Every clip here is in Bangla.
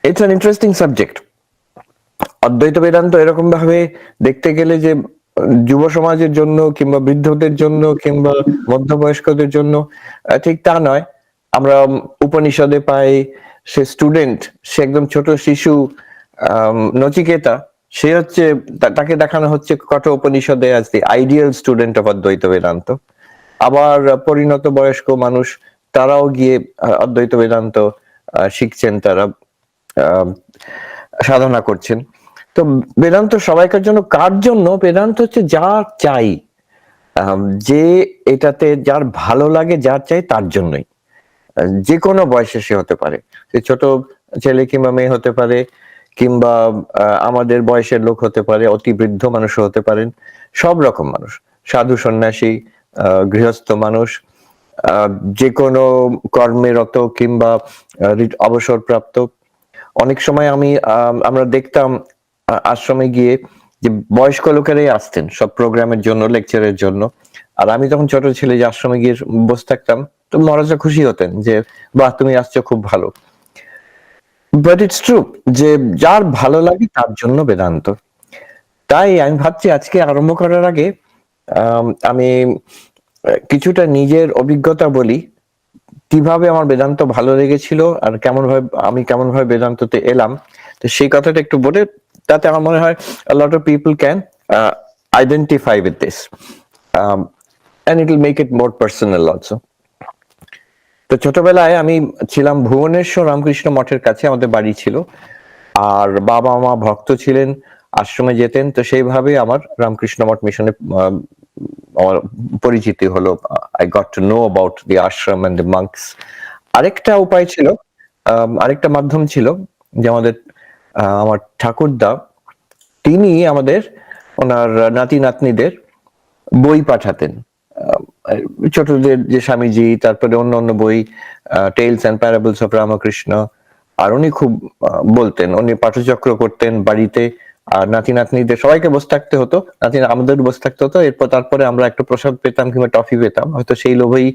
It's an interesting subject. অদ্বৈত বেদান্ত এরকম ভাবে দেখতে গেলে যে যুব সমাজের জন্য কিংবা বৃদ্ধদের জন্য কিংবা মধ্যবয়স্কদের জন্য ঠিক তা নয়। আমরা উপনিষদে পাই সে স্টুডেন্ট, সে একদম ছোট শিশু, নচিকেতা, সে হচ্ছে তাকে দেখানো হচ্ছে কঠোর উপনিষদে আজ দি আইডিয়াল স্টুডেন্ট অফ অদ্বৈত বেদান্ত। আবার পরিণত বয়স্ক মানুষ, তারাও গিয়ে অদ্বৈত বেদান্ত শিখছেন, তারা সাধনা করছেন। তো বেদান্ত সবাইকার জন্য, কার জন্য? বেদান্ত হচ্ছে যার চাই, যে এটাতে যার ভালো লাগে, যার চাই তার জন্যই। যে কোনো বয়সে সে হতে পারে, সে ছোট ছেলে কিংবা মেয়ে হতে পারে, কিংবা আমাদের বয়সের লোক হতে পারে, অতি বৃদ্ধ মানুষও হতে পারেন, সব রকম মানুষ, সাধু সন্ন্যাসী, গৃহস্থ মানুষ, যে কোনো কর্মেরত কিংবা অবসরপ্রাপ্ত। অনেক সময় আমরা দেখতাম আশ্রমে গিয়ে যে বয়স্ক লোকেরাই আসতেন সব প্রোগ্রামের জন্য, লেকচারের জন্য। আর আমি তখন ছোট ছেলে, যে আশ্রমে গিয়ে বসে থাকতাম, তো মহারাজা খুশি হতেন যে বাহ, তুমি আসছো, খুব ভালো। বাট ইটস ট্রু যে যার ভালো লাগে তার জন্য বেদান্ত। তাই আমি ভাবছি আজকে আরম্ভ করার আগে আমি কিছুটা নিজের অভিজ্ঞতা বলি, কিভাবে আমার বেদান্ত ভালো লেগেছিল আর কেমন ভাবে বেদান্ততে এলাম। তো সেই কথাটা একটু বলে, তাতে আমার মনে হয় a lot of people can identify with this, and it will make it more personal also. তো ছোটবেলায় আমি ছিলাম ভুবনেশ্বর রামকৃষ্ণ মঠের কাছে, আমাদের বাড়ি ছিল। আর বাবা মা ভক্ত ছিলেন, আশ্রমে যেতেন, তো সেইভাবে আমার রামকৃষ্ণ মঠ মিশনে আমার পরিচিতি হলো। I got to know about the ashram and the monks. আরেকটা উপায় ছিল, আরেকটা মাধ্যম ছিল, যে আমার ঠাকুরদা, তিনি আমাদের ওনার নাতি নাতনিদের বই পাঠাতেন, ছোটদের যে স্বামীজি, তারপরে অন্য বই, টেলস অ্যান্ড প্যারাবলস অফ রামকৃষ্ণ। আর উনি খুব বলতেন, উনি পাঠচক্র করতেন বাড়িতে, আর নাতি নাতনিদের সবাইকে বসে থাকতে হতো, আমাদের বসে থাকতে হতো। তারপরে আমরা একটা প্রসাদ পেতাম কিংবা টফি পেতাম, হয়তো সেই লোভেই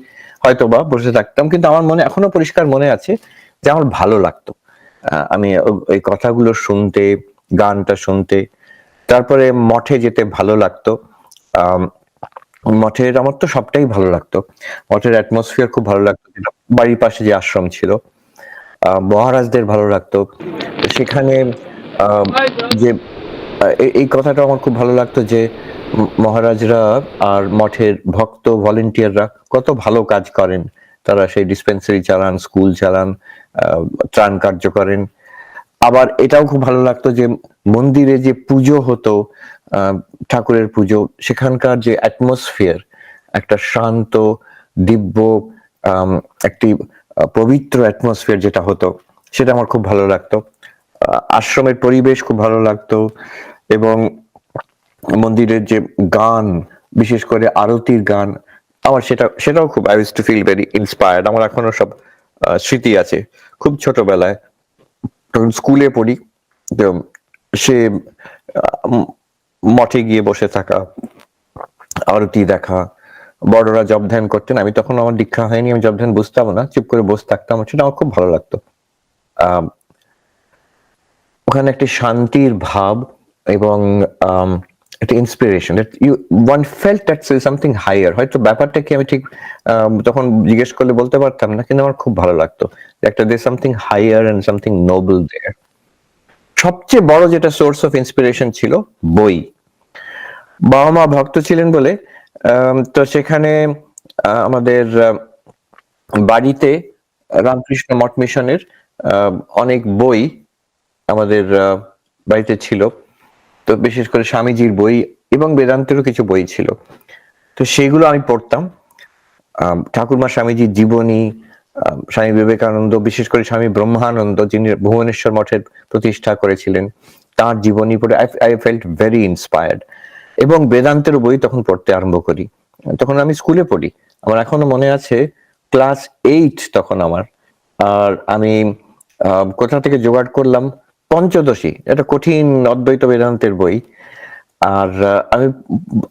হয়তো বা বসে থাকতাম। কিন্তু আমার মনে এখনো পরিষ্কার মনে আছে যে আমার ভালো লাগতো, আমি ওই কথাগুলো শুনতে, গানটা শুনতে। তারপরে মঠে যেতে ভালো লাগতো। মঠের আমার তো সবটাই ভালো লাগতো। মঠের অ্যাটমসফিয়ার খুব ভালো লাগতো, বাড়ির পাশে যে আশ্রম ছিল। মহারাজদের ভালো লাগতো। সেখানে যে এই কথাটা আমার খুব ভালো লাগতো যে মহারাজরা আর মঠের ভক্ত ভলেন্টিয়াররা কত ভালো কাজ করেন। তারা সেই ডিসপেন্সারি চালান, স্কুল চালান, ত্রাণ কার্য করেন। আবার এটাও খুব ভালো লাগতো যে মন্দিরে যে পুজো হতো, ঠাকুরের পুজো, সেখানকার যে অ্যাটমসফিয়ার, একটা শান্ত, দিব্য, একটি পবিত্র অ্যাটমসফিয়ার যেটা হতো, সেটা আমার খুব ভালো লাগতো। আশ্রমের পরিবেশ খুব ভালো লাগতো, এবং মন্দিরের যে গান, বিশেষ করে আরতির গান, আমার সেটাও খুব, I use to feel very inspired. আমার এখনো সব স্মৃতি আছে খুব ছোটবেলায়, তখন স্কুলে পড়ি, তো সে মঠে গিয়ে বসে থাকা, আরতি দেখা, বড়রা জপ ধ্যান করতেন, আমি তখন, আমার দীক্ষা হয়নি, আমি জপ ধ্যান বুঝতাম না, চুপ করে বসে থাকতাম, সেটা আমার খুব ভালো লাগতো। ওখানে একটি শান্তির ভাব এবং একটা inspiration, one felt that something higher. হয়তো ব্যাপারটা কি আমি ঠিক তখন জিজ্ঞেস করলে বলতে পারতাম না, কিন্তু আমার খুব ভালো লাগতো একটা there something higher and something noble there. সবচেয়ে বড় যেটা সোর্স অফ ইন্সপিরেশন ছিল বই। বাবা মা ভক্ত ছিলেন বলে, তো সেখানে আমাদের বাড়িতে রামকৃষ্ণ মঠ মিশনের অনেক বই আমাদের বাড়িতে ছিল। তো বিশেষ করে স্বামীজির বই এবং বেদান্তেরও কিছু বই ছিল, তো সেগুলো আমি পড়তাম। ঠাকুরমা স্বামীজির জীবনী, স্বামী বিবেকানন্দ, বিশেষ করে স্বামী ব্রহ্মানন্দ, যিনি ভুবনেশ্বর মঠের প্রতিষ্ঠা করেছিলেন, তার জীবনী পড়ে আই ফেল্ট ভেরি ইন্সপায়ার্ড। এবং বেদান্তের বই তখন পড়তে আরম্ভ করি। তখন আমি স্কুলে পড়ি, আমার এখনো মনে আছে, ক্লাস 8 তখন আমার। আর আমি কোথা থেকে জোগাড় করলাম পঞ্চদশী, এটা কঠিন অদ্বৈত বেদান্তের বই। আর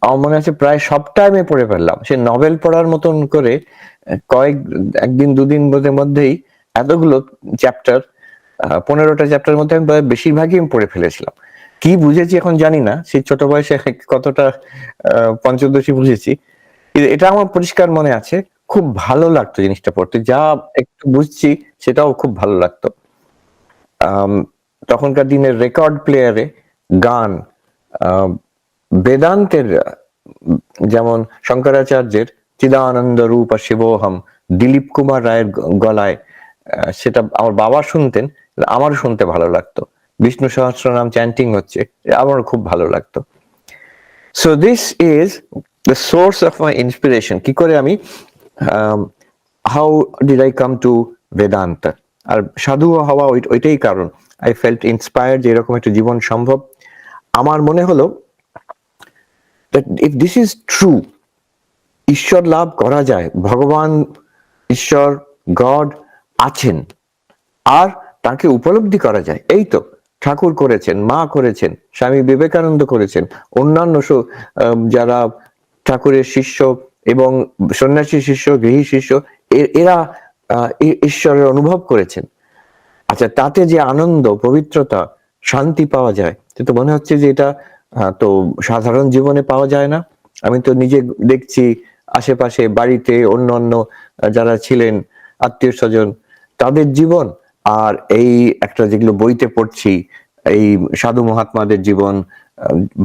আমার মনে আছে প্রায় সবটা আমি পড়ে ফেললাম, সে নভেল পড়ার মতন করে, একদিন দুদিন মধ্যেই এতগুলো চ্যাপ্টার। 15টা চ্যাপ্টারের মধ্যে আমি বেশিরভাগই আমি পড়ে ফেলেছিলাম। কি বুঝেছি এখন জানি না, সেই ছোট বয়সে কতটা পঞ্চদশী বুঝেছি, এটা আমার পরিষ্কার মনে আছে। খুব ভালো লাগতো জিনিসটা পড়তে, যা একটু বুঝছি সেটাও খুব ভালো লাগতো। তখনকার দিনের রেকর্ড প্লেয়ারে গান, বেদান্তের যেমন শঙ্করাচার্যের চিদানন্দ রূপ শিবোহম, দিলীপ কুমার রায়ের গলায়, সেটা আমার বাবা শুনতেন, আমারও শুনতে ভালো লাগতো। বিষ্ণু সহস্রনাম চ্যান্টিং হচ্ছে, আমারও খুব ভালো লাগতো। So this is the source of my inspiration. কি করে আমি, how did I come to Vedanta. আর সাধু হওয়া ওইটাই কারণ। আই ফেল্ট ইন্সপায়ার্ড যে এরকম একটা জীবন সম্ভব। আমার মনে হলো that if this is true, ঈশ্বর লাভ করা যায়, ভগবান ঈশ্বর গড আছেন, আর তাকে উপলব্ধি করা যায়। এই তো ঠাকুর করেছেন, মা করেছেন, স্বামী বিবেকানন্দ করেছেন, অন্যান্য যারা ঠাকুরের শিষ্য এবং সন্ন্যাসী শিষ্য, গৃহী শিষ্য, এরা ঈশ্বরের অনুভব করেছেন। আচ্ছা, তাতে যে আনন্দ, পবিত্রতা, শান্তি পাওয়া যায়, তো মনে হচ্ছে যে এটা তো সাধারণ জীবনে পাওয়া যায় না। আমি তো নিজে দেখছি আশেপাশে বাড়িতে অন্য যারা ছিলেন আত্মীয় স্বজন, তাদের জীবন, আর এই একটা যেগুলো বইতে পড়ছি, এই সাধু মহাত্মাদের জীবন,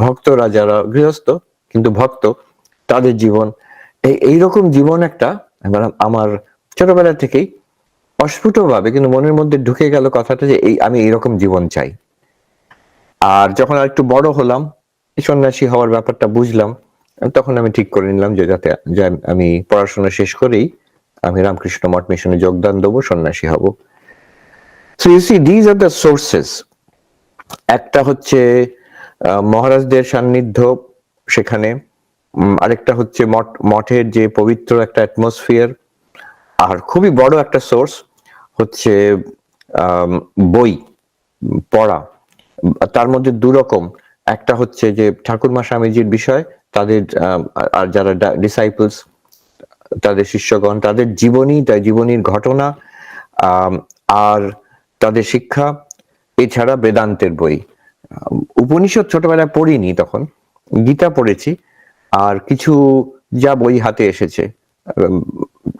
ভক্তরা যারা গৃহস্থ কিন্তু ভক্ত, তাদের জীবন, এইরকম জীবন একটা আমার ছোটবেলা থেকেই অস্ফুটভাবে কিন্তু মনের মধ্যে ঢুকে গেল কথাটা যে আমি এইরকম জীবন চাই। আর যখন আর একটু বড় হলাম, সন্ন্যাসী হওয়ার ব্যাপারটা বুঝলাম, তখন আমি ঠিক করে নিলাম যে যাতে আমি পড়াশোনা শেষ করেই আমি রামকৃষ্ণ মঠ মিশনে যোগদান দেবো, সন্ন্যাসী হব। So you see, these are the sources. একটা হচ্ছে মহারাজদের সান্নিধ্য সেখানে, আরেকটা হচ্ছে মঠের যে পবিত্র একটা অ্যাটমসফিয়ার, আর খুবই বড় একটা সোর্স হচ্ছে বই পড়া। তার মধ্যে দুরকম, একটা হচ্ছে যে ঠাকুরমা স্বামীজির বিষয়, তাদের আর যারা ডিসাইপলস, তাদের শিষ্যগণ, তাদের জীবনীর ঘটনা, আর তাদের শিক্ষা, এছাড়া বেদান্তের বই। উপনিষদ ছোটবেলায় পড়িনি, তখন গীতা পড়েছি, আর কিছু যা বই হাতে এসেছে,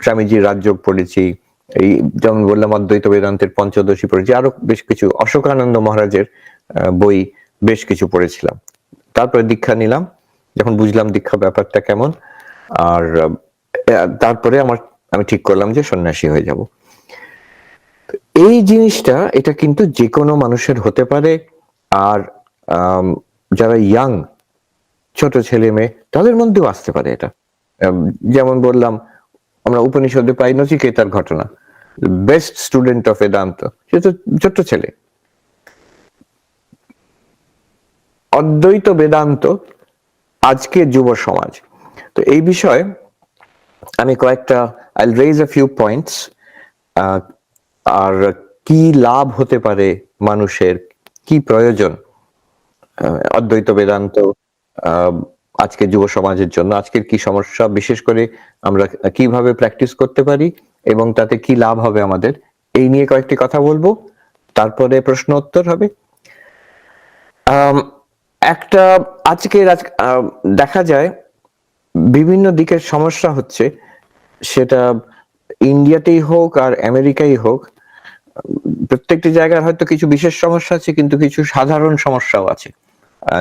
স্বামীজির রাজযোগ পড়েছি, এই যেমন বললাম অদ্বৈত বেদান্তের পঞ্চদশী পড়েছি, আরো বেশ কিছু অশোকানন্দ মহারাজের বই বেশ কিছু পড়েছিলাম। তারপরে দীক্ষা নিলাম, যখন বুঝলাম দীক্ষা ব্যাপারটা কেমন, আর তারপরে আমি ঠিক করলাম যে সন্ন্যাসী হয়ে যাব। এই জিনিসটা, এটা কিন্তু যে কোনো মানুষের হতে পারে। আর যারা ইয়াং, ছোট ছেলে মেয়ে, তাদের মধ্যেও আসতে পারে এটা। যেমন বললাম, আমরা উপনিষদে পাই নচিকেতার ঘটনা, বেস্ট স্টুডেন্ট অফ বেদান্ত, সে তো ছোট্ট ছেলে। অদ্বৈত বেদান্ত আজকে যুব সমাজ, তো এই বিষয়ে আমি কয়েকটা, I raise a few points. আর কি লাভ হতে পারে মানুষের, কি প্রয়োজন অদ্বৈত বেদান্ত আজকে যুব সমাজের জন্য, আজকের কি সমস্যা, বিশেষ করে আমরা কিভাবে প্র্যাকটিস করতে পারি এবং তাতে কি লাভ হবে আমাদের, এই নিয়ে কয়েকটি কথা বলবো। তারপরে প্রশ্ন উত্তর হবে। একটা আজকে দেখা যায় বিভিন্ন দিকের সমস্যা হচ্ছে, সেটা ইন্ডিয়াতেই হোক আর আমেরিকাই হোক, প্রত্যেকটি জায়গায় হয়তো কিছু বিশেষ সমস্যা আছে, কিন্তু কিছু সাধারণ সমস্যাও আছে,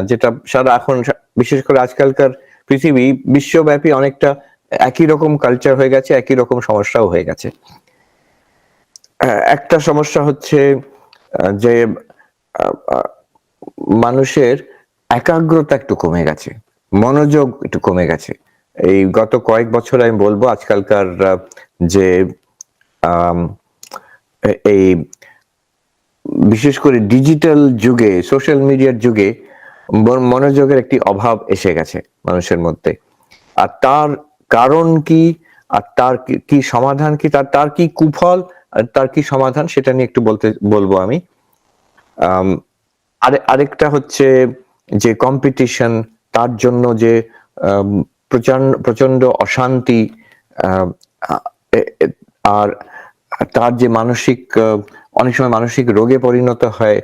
যেটা সারা এখন বিশেষ করে আজকালকার পৃথিবী বিশ্বব্যাপী অনেকটা একই রকম কালচার হয়ে গেছে, একই রকম সমস্যাও হয়ে গেছে। একটা সমস্যা হচ্ছে যে মানুষের একাগ্রতা একটু কমে গেছে, মনোযোগ একটু কমে গেছে। এই গত কয়েক বছর আমি বলবো, আজকালকার যে এই বিশেষ করে ডিজিটাল যুগে, সোশ্যাল মিডিয়ার যুগে মনোযোগের একটি অভাব এসে গেছে মানুষের মধ্যে। আর তার কারণ কি, আর তার কি সমাধান কি, তার কি কুফল আর তার কি সমাধান, সেটা নিয়ে একটু বলবো আমি। আরেকটা হচ্ছে যে কম্পিটিশন, তার জন্য যে প্রচন্ড অশান্তি, আর তার যে মানসিক অনেক সময় মানসিক রোগে পরিণত হয়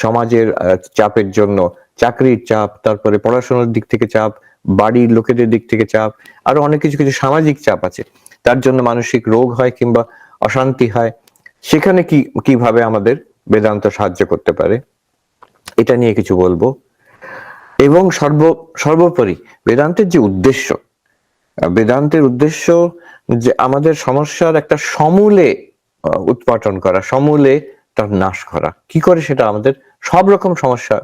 সমাজের চাপের জন্য, চাকরির চাপ, তারপরে পড়াশোনার দিক থেকে চাপ, বাড়ির লোকেদের দিক থেকে চাপ, আরো অনেক কিছু কিছু সামাজিক চাপ আছে, তার জন্য মানসিক রোগ হয় কিংবা অশান্তি হয়। সেখানে কিভাবে আমাদের বেদান্ত সাহায্য করতে পারে, এটা নিয়ে কিছু বলবো। এবং সর্বোপরি বেদান্তের যে উদ্দেশ্য, বেদান্তের উদ্দেশ্য যে আমাদের সমস্যার একটা সমূলে উৎপাটন করা, সমূলে তার নাশ করা। কি করে সেটা আমাদের সব রকম সমস্যা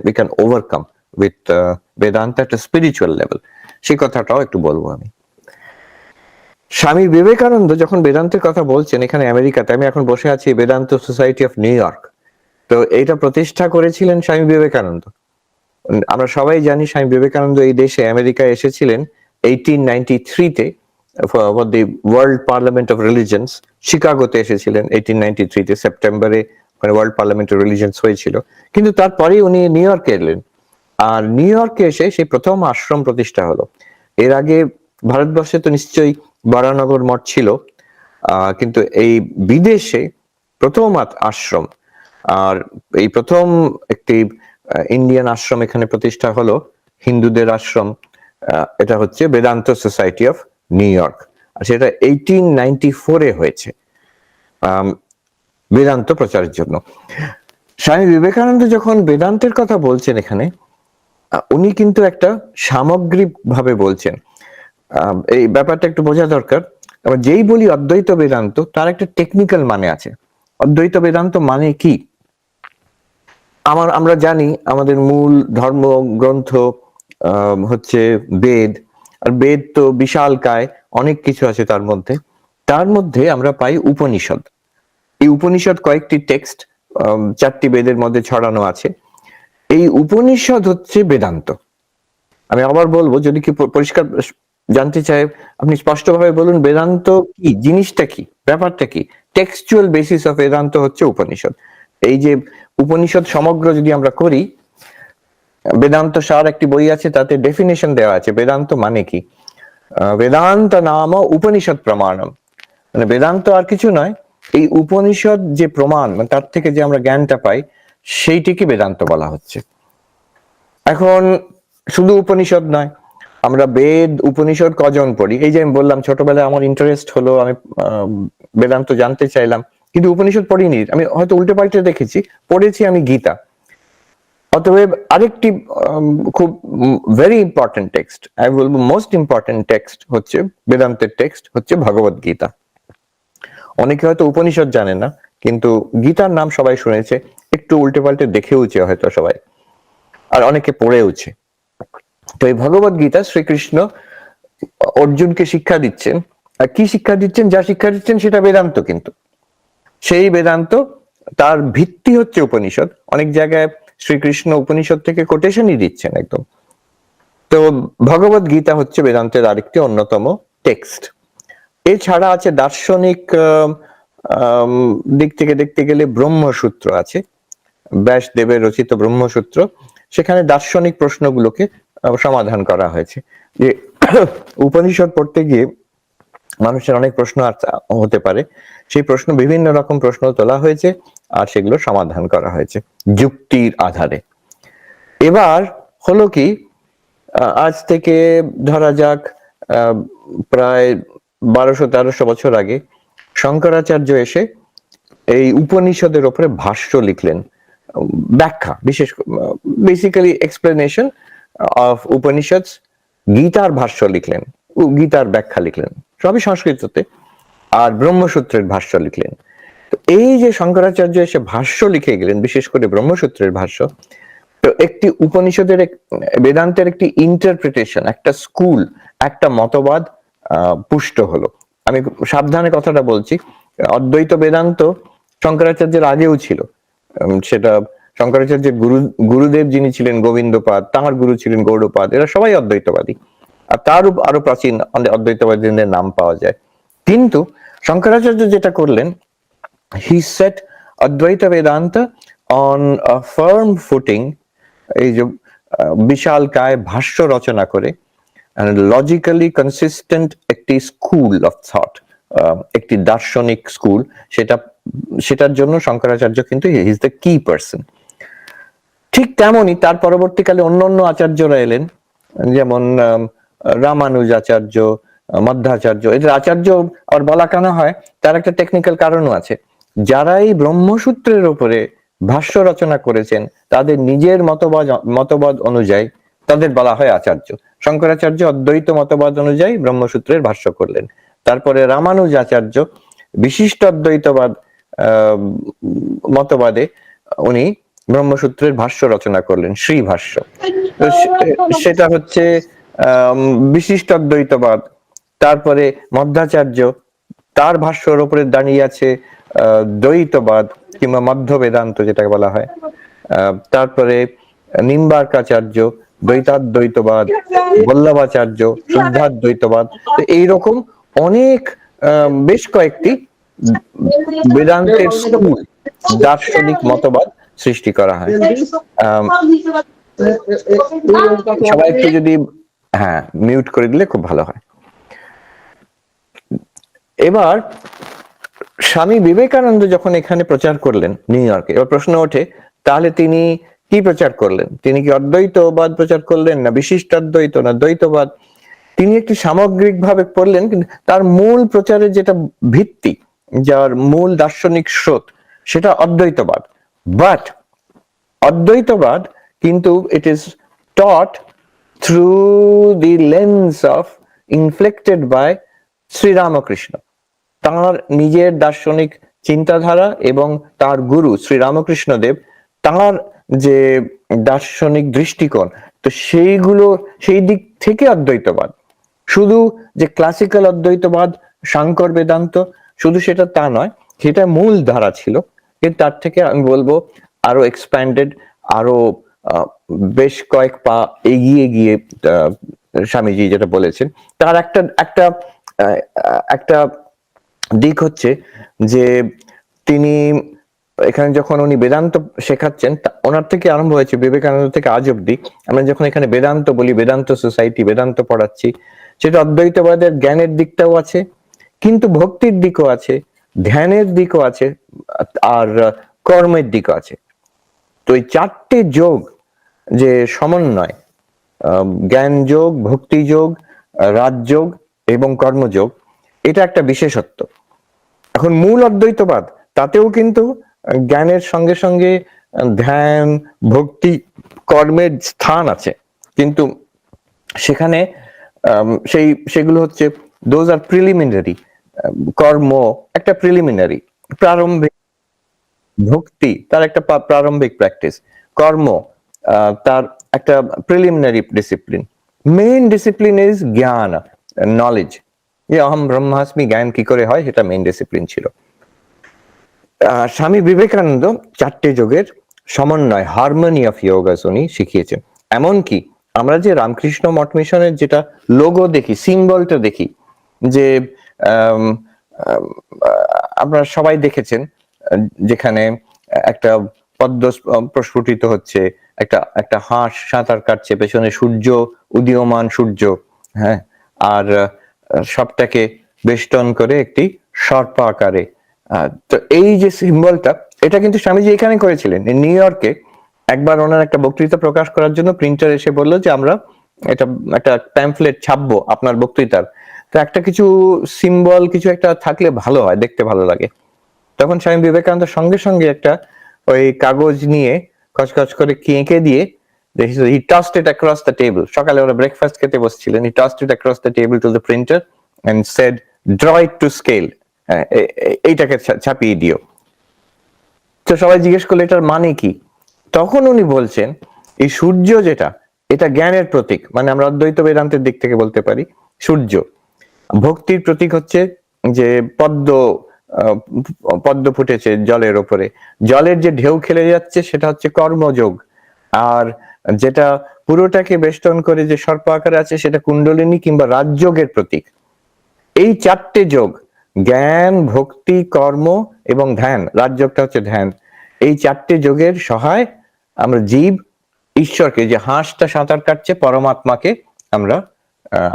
we can overcome with Vedanta at a spiritual level, সেই কথাটাও একটু বলবো আমি। স্বামী বিবেকানন্দ যখন বেদান্তের কথা বলছেন এখানে আমেরিকাতে, আমি এখন বসে আছি Vedanta society of New York, তো এইটা প্রতিষ্ঠা করেছিলেন স্বামী বিবেকানন্দ। আমরা সবাই জানি স্বামী বিবেকানন্দ এই দেশে আমেরিকায় এসেছিলেন 1893-তে for the World Parliament of Religions, শিকাগোতে এসেছিলেন 1893-তে, সেপ্টেম্বরে ওয়ার্ল্ড পার্লামেন্ট অফ রিলিজিয়ন্স হয়েছিল। কিন্তু তারপরে উনি নিউ ইয়র্কে এলেন, আর নিউ ইয়র্কে এসে সেই প্রথম আশ্রম প্রতিষ্ঠা হলো। এর আগে ভারতবর্ষে তো নিশ্চয়ই বারানগর মঠ ছিল, কিন্তু এই বিদেশে প্রথম আশ্রম, আর এই প্রথম একটি ইন্ডিয়ান আশ্রম এখানে প্রতিষ্ঠা হলো, হিন্দুদের আশ্রম। এটা হচ্ছে Vedanta society of New York সেটা 1894-এ হয়েছে বেদান্ত প্রচারের জন্য। স্বামী বিবেকানন্দ যখন বেদান্তের কথা বলছেন এখানে, উনি কিন্তু একটা সামগ্রিক ভাবে বলছেন। এই ব্যাপারটা একটু বোঝা দরকার। যেই বলি অদ্বৈত বেদান্ত, তার একটা টেকনিক্যাল মানে আছে। অদ্বৈত বেদান্ত মানে কি? আমরা জানি আমাদের মূল ধর্ম গ্রন্থ হচ্ছে বেদ, আর বেদ তো বিশালকায়, অনেক কিছু আছে তার মধ্যে। তার মধ্যে আমরা পাই উপনিষদ। এই উপনিষদ কয়েকটি টেক্সট 4টি বেদের মধ্যে ছড়ানো আছে। এই উপনিষদ হচ্ছে বেদান্ত। আমি আবার বলবো, যদি কি পরিষ্কার জানতে চাই, আপনি স্পষ্টভাবে বলুন বেদান্ত কি, জিনিসটা কি, ব্যাপারটা কি। টেক্সচুয়াল বেসিস অফ বেদান্ত হচ্ছে উপনিষদ। এই যে উপনিষদ সমগ্র যদি আমরা করি, বেদান্ত সার একটি বই আছে, তাতে ডেফিনেশন দেওয়া আছে বেদান্ত মানে কি। বেদান্ত নাম উপনিষদ প্রমাণম, মানে বেদান্ত আর কিছু নয়, এই উপনিষদ যে প্রমাণ, মানে তার থেকে যে আমরা জ্ঞানটা পাই, সেইটিকে বেদান্ত বলা হচ্ছে। এখন শুধু উপনিষদ নয়, আমরা বেদ উপনিষদ কজন পড়ি? এই যে আমি বললাম ছোটবেলায় আমার ইন্টারেস্ট হলো, আমি বেদান্ত জানতে চাইলাম, কিন্তু উপনিষদ পড়িনি। আমি হয়তো উল্টে পাল্টে দেখেছি, পড়েছি আমি গীতা। অতএব আরেকটি খুব ভেরি ইম্পর্টেন্ট টেক্সট, আমি বলবো মোস্ট ইম্পর্টেন্ট টেক্সট হচ্ছে বেদান্তের টেক্সট হচ্ছে ভগবত গীতা। অনেকে হয়তো উপনিষদ জানে না, কিন্তু গীতার নাম সবাই শুনেছে, একটু উল্টে পাল্টে দেখেওছে হয়তো সবাই, আর অনেকে পড়েওছে। তো এই ভগবত গীতা শ্রীকৃষ্ণ অর্জুনকে শিক্ষা দিচ্ছেন, আর কি শিক্ষা দিচ্ছেন? যা শিক্ষা দিচ্ছেন সেটা বেদান্ত, কিন্তু সেই বেদান্ত তার ভিত্তি হচ্ছে উপনিষদ। অনেক জায়গায় শ্রীকৃষ্ণ উপনিষদ থেকে কোটেশনই দিচ্ছেন একদম। তো ভগবত গীতা হচ্ছে বেদান্তের আরেকটি অন্যতম টেক্সট। এছাড়া আছে দার্শনিক দিক থেকে দেখতে গেলে ব্রহ্মসূত্র আছে, ব্যাসদেবের রচিত ব্রহ্মসূত্র। সেখানে দার্শনিক প্রশ্নগুলোকে সমাধান করা হয়েছে। যে উপনিষদ পড়তে গিয়ে মানুষের অনেক প্রশ্ন হতে পারে, সেই প্রশ্ন, বিভিন্ন রকম প্রশ্ন তোলা হয়েছে, আর সেগুলো সমাধান করা হয়েছে যুক্তির আধারে। এবার হলো কি, আজ থেকে ধরা যাক প্রায় 1200-1300 বছর আগে শঙ্করাচার্য এসে এই উপনিষদের উপরে ভাষ্য লিখলেন, ব্যাখ্যা, বিশেষ বেসিক্যালি এক্সপ্লেনেশন অফ উপনিষদস। গীতার ভাষ্য লিখলেন, গীতার ব্যাখ্যা লিখলেন, সবই সংস্কৃততে, আর ব্রহ্মসূত্রের ভাষ্য লিখলেন। তো এই যে শঙ্করাচার্য এসে ভাষ্য লিখে গেলেন, বিশেষ করে ব্রহ্মসূত্রের ভাষ্য, তো একটি উপনিষদের বেদান্তের একটি ইন্টারপ্রিটেশন, একটা স্কুল, একটা মতবাদ পুষ্ট হলো। আমি সাবধানে কথাটা বলছি, অদ্বৈত বেদান্ত শঙ্করাচার্যের আগেও ছিল। সেটা শঙ্করাচার্যের গুরুদেব যিনি ছিলেন গোবিন্দপাদ, তাঁর গুরু ছিলেন গৌড়পাদ, এরা সবাই অদ্বৈতবাদী, আর তার আরো প্রাচীন অদ্বৈতবাদীদের নাম পাওয়া যায়। কিন্তু শঙ্করাচার্য যেটা করলেন, হি সেট অদ্বৈত Vedanta on a firm footing, এই যে বিশাল কায় ভাষ্য রচনা করে লজিক্যালি কনসিস্টেন্ট একটি স্কুল অফ থট, একটি দার্শনিক স্কুল, সেটা সেটার জন্য শঙ্করাচার্য কিন্তু he is the key person. ঠিক তেমনই তার পরবর্তীকালে অন্য অন্য আচার্যরা এলেন, যেমন রামানুজাচার্য, মধ্বাচার্য। এদের আচার্য আর বলা কেন হয়, তার একটা টেকনিক্যাল কারণও আছে। যারা এই ব্রহ্মসূত্রের উপরে ভাষ্য রচনা করেছেন তাদের নিজের মতবাদ অনুযায়ী তাদের বলা হয় আচার্য। শঙ্করাচার্য অদ্বৈত মতবাদ অনুযায়ী ব্রহ্মসূত্রের ভাষ্য করলেন। তারপরে রামানুজাচার্য বিশিষ্ট অদ্বৈতবাদ মতবাদে উনি ব্রহ্মসূত্রের ভাষ্য রচনা করলেন, শ্রী ভাষ্য। সেটা হচ্ছে বিশিষ্ট অদ্বৈতবাদ। তারপরে মধ্বাচার্য, তার ভাষ্যর উপরে দাঁড়িয়ে আছে দ্বৈতবাদ কিংবা মধ্য বেদান্ত যেটাকে বলা হয়। তারপরে নিম্বার্কাচার্য দ্বৈতাদ্বৈতবাদ, বল্লভাচার্য শুদ্ধাদ্বৈতবাদ। তো এইরকম অনেক বেশ কয়েকটি বেদান্তের স্কুল, দার্শনিক মতবাদ সৃষ্টি করা হয়। সবাই একটু যদি মিউট করে দিলে খুব ভালো হয়। এবার স্বামী বিবেকানন্দ যখন এখানে প্রচার করলেন নিউ ইয়র্কে, এবার প্রশ্ন ওঠে তাহলে তিনি কি প্রচার করলেন? তিনি কি অদ্বৈতবাদ প্রচার করলেন, না বিশিষ্ট অদ্বৈত, না দ্বৈতবাদ? তিনি একটি সামগ্রিক ভাবে পড়লেন, কিন্তু তার মূল প্রচারের যেটা ভিত্তি, যার মূল দার্শনিক স্রোত, সেটা অদ্বৈতবাদ। বাট অদ্বৈতবাদ কিন্তু it is taught through the lens of inflected by Sri Ramakrishna. তাঁর নিজের দার্শনিক চিন্তাধারা এবং তার গুরু শ্রীরামকৃষ্ণ দেব, তাঁর যে দার্শনিক দৃষ্টিকোণ, তো সেই দিক থেকে অদ্বৈতবাদ। শুধু যে ক্লাসিক্যাল অদ্বৈতবাদ, শাঙ্কর বেদান্ত, শুধু সেটা তা নয়, সেটা মূল ধারা ছিল, কিন্তু তার থেকে আমি বলবো আরো এক্সপ্যান্ডেড, আরো বেশ কয়েক পা এগিয়ে গিয়ে স্বামীজি যেটা বলেছেন, তার একটা দিক হচ্ছে যে তিনি এখানে যখন উনি বেদান্ত শেখাচ্ছেন, ওনার থেকে আরম্ভ হয়েছে, বিবেকানন্দ থেকে আজ অব্দি আমরা যখন এখানে বেদান্ত বলি, বেদান্ত সোসাইটি, বেদান্ত পড়াচ্ছি, সেটা অদ্বৈতবাদের জ্ঞানের দিকটাও আছে, কিন্তু ভক্তির দিকও আছে, ধ্যানের দিকও আছে, আর কর্মের দিকও আছে। তো এই চারটে যোগ যে সমন্বয়, জ্ঞান যোগ, ভক্তি যোগ, রাজযোগ এবং কর্মযোগ, এটা একটা বিশেষত্ব। এখন মূল অদ্বৈতবাদ, তাতেও কিন্তু জ্ঞানের সঙ্গে সঙ্গে ধ্যান, ভক্তি, কর্মের স্থান আছে, কিন্তু সেখানে সেগুলো হচ্ছে দোজ আর প্রিলিমিনারি। কর্ম একটা প্রিলিমিনারি, প্রারম্ভিক। ভক্তি তার একটা প্রারম্ভিক প্র্যাকটিস। কর্ম তার একটা preliminary discipline. Main discipline is জ্ঞান, নলেজ। অহম ব্রহ্মাস্মি জ্ঞান কি করে হয়, সেটা মেইন ডিসিপ্লিন ছিল। স্বামী বিবেকানন্দ চারটে যোগের সমন্বয়, হারমোনি অফ যোগাস উনি শিখিয়েছেন। এমনকি আমরা যে রামকৃষ্ণ মঠ মিশনের যেটা লোগো দেখি, সিম্বলটা দেখি, যে আপনারা সবাই দেখেছেন, যেখানে একটা পদ্ম প্রস্ফুটিত হচ্ছে, একটা হাঁস সাঁতার কাটছে, পেছনে সূর্য, উদীয়মান সূর্য, হ্যাঁ, আর সবটাকে বেষ্টন করে একটি সর্প আকারে। তো এই যে সিম্বলটা, এটা কিন্তু স্বামীজি এখানে করেছিলেন নিউ ইয়র্কে। একবার ওনার একটা বক্তৃতা প্রকাশ করার জন্য প্রিন্টার এসে বললো যে আমরা একটা প্যাম্ফলেট ছাপবো আপনার বক্তৃতার, তো একটা কিছু সিম্বল, কিছু একটা থাকলে ভালো হয়, দেখতে ভালো লাগে। তখন স্বামী বিবেকানন্দ সঙ্গে সঙ্গে একটা ওই কাগজ নিয়ে খচখচ করে এঁকে দিয়ে, he tossed it across the table. সকালে ওরা ব্রেকফাস্ট খেতে বসছিলেন, he tossed it across the table to the printer and said, draw it to scale. এইটাকে ছাপিয়ে দিও। তো সবাই জিজ্ঞেস করলো এটার মানে কি? তখন উনি বলছেন, এই সূর্য যেটা, এটা জ্ঞানের প্রতীক, মানে আমরা অদ্বৈত বেদান্তের দিক থেকে বলতে পারি সূর্য। ভক্তির প্রতীক হচ্ছে যে পদ্ম ফুটেছে জলের ওপরে, জলের যে ঢেউ খেলে যাচ্ছে, সেটা হচ্ছে কর্মযোগ। আর যেটা পুরোটাকে বেষ্টন করে যে সর্প আকারে আছে, সেটা কুণ্ডলিনী কিংবা রাজযোগের প্রতীক। এই চারটে যোগ, জ্ঞান, ভক্তি, কর্ম এবং ধ্যান, রাজযোগটা হচ্ছে ধ্যান, এই চারটে যোগের সহায় আমরা জীব ঈশ্বরকে, যে হাঁসটা সাঁতার কাটছে, পরমাত্মাকে আমরা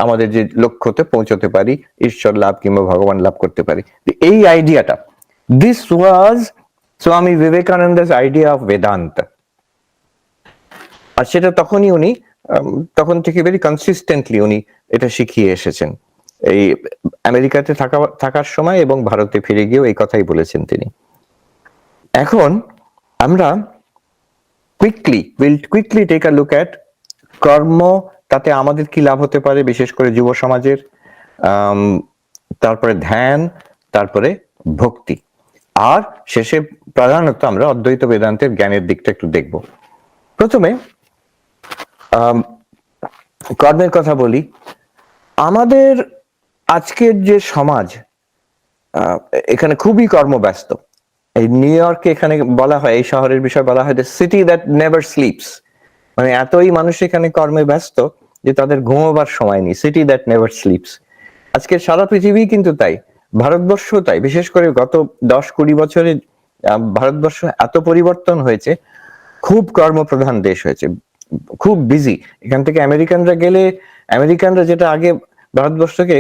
আমাদের যে লক্ষ্যতে পৌঁছতে পারি, ঈশ্বর লাভ কিংবা ভগবান লাভ করতে পারি। এই আইডিয়াটা This was Swami Vivekananda's idea of Vedanta. আর সেটা তখনই উনি তখন থেকে ভেরি কনসিস্টেন্টলি উনি এটা শিখিয়ে এসেছেন, এই আমেরিকাতে থাকার সময় এবং ভারতে ফিরে গিয়েও এই কথাই বলেছেন তিনি। এখন আমরা quickly take a look at karma, তাতে আমাদের কি লাভ হতে পারে, বিশেষ করে যুব সমাজের, তারপরে ধ্যান, তারপরে ভক্তি, আর শেষে প্রধানত আমরা অদ্বৈত বেদান্তের জ্ঞানের দিকটা একটু দেখব। প্রথমে কর্মের কথা বলি। আমাদের আজকের যে সমাজ, এখানে খুবই কর্মব্যস্ত। এই নিউ ইয়র্কে এখানে বলা হয়, এই শহরের বিষয়ে বলা হয়, the city that never sleeps. মানে এতই মানুষ এখানে কর্মে ব্যস্ত যে তাদের ঘুমোবার সময় নেই। City that never sleeps. আজকে সারা পৃথিবী কিন্তু তাই, ভারতবর্ষ তাই। বিশেষ করে গত 10-20 বছরে ভারতবর্ষ এত পরিবর্তন হয়েছে, খুব কর্মপ্রধান দেশ হয়েছে, খুব বিজি। এখান থেকে আমেরিকানরা যেটা আগে ভারতবর্ষকে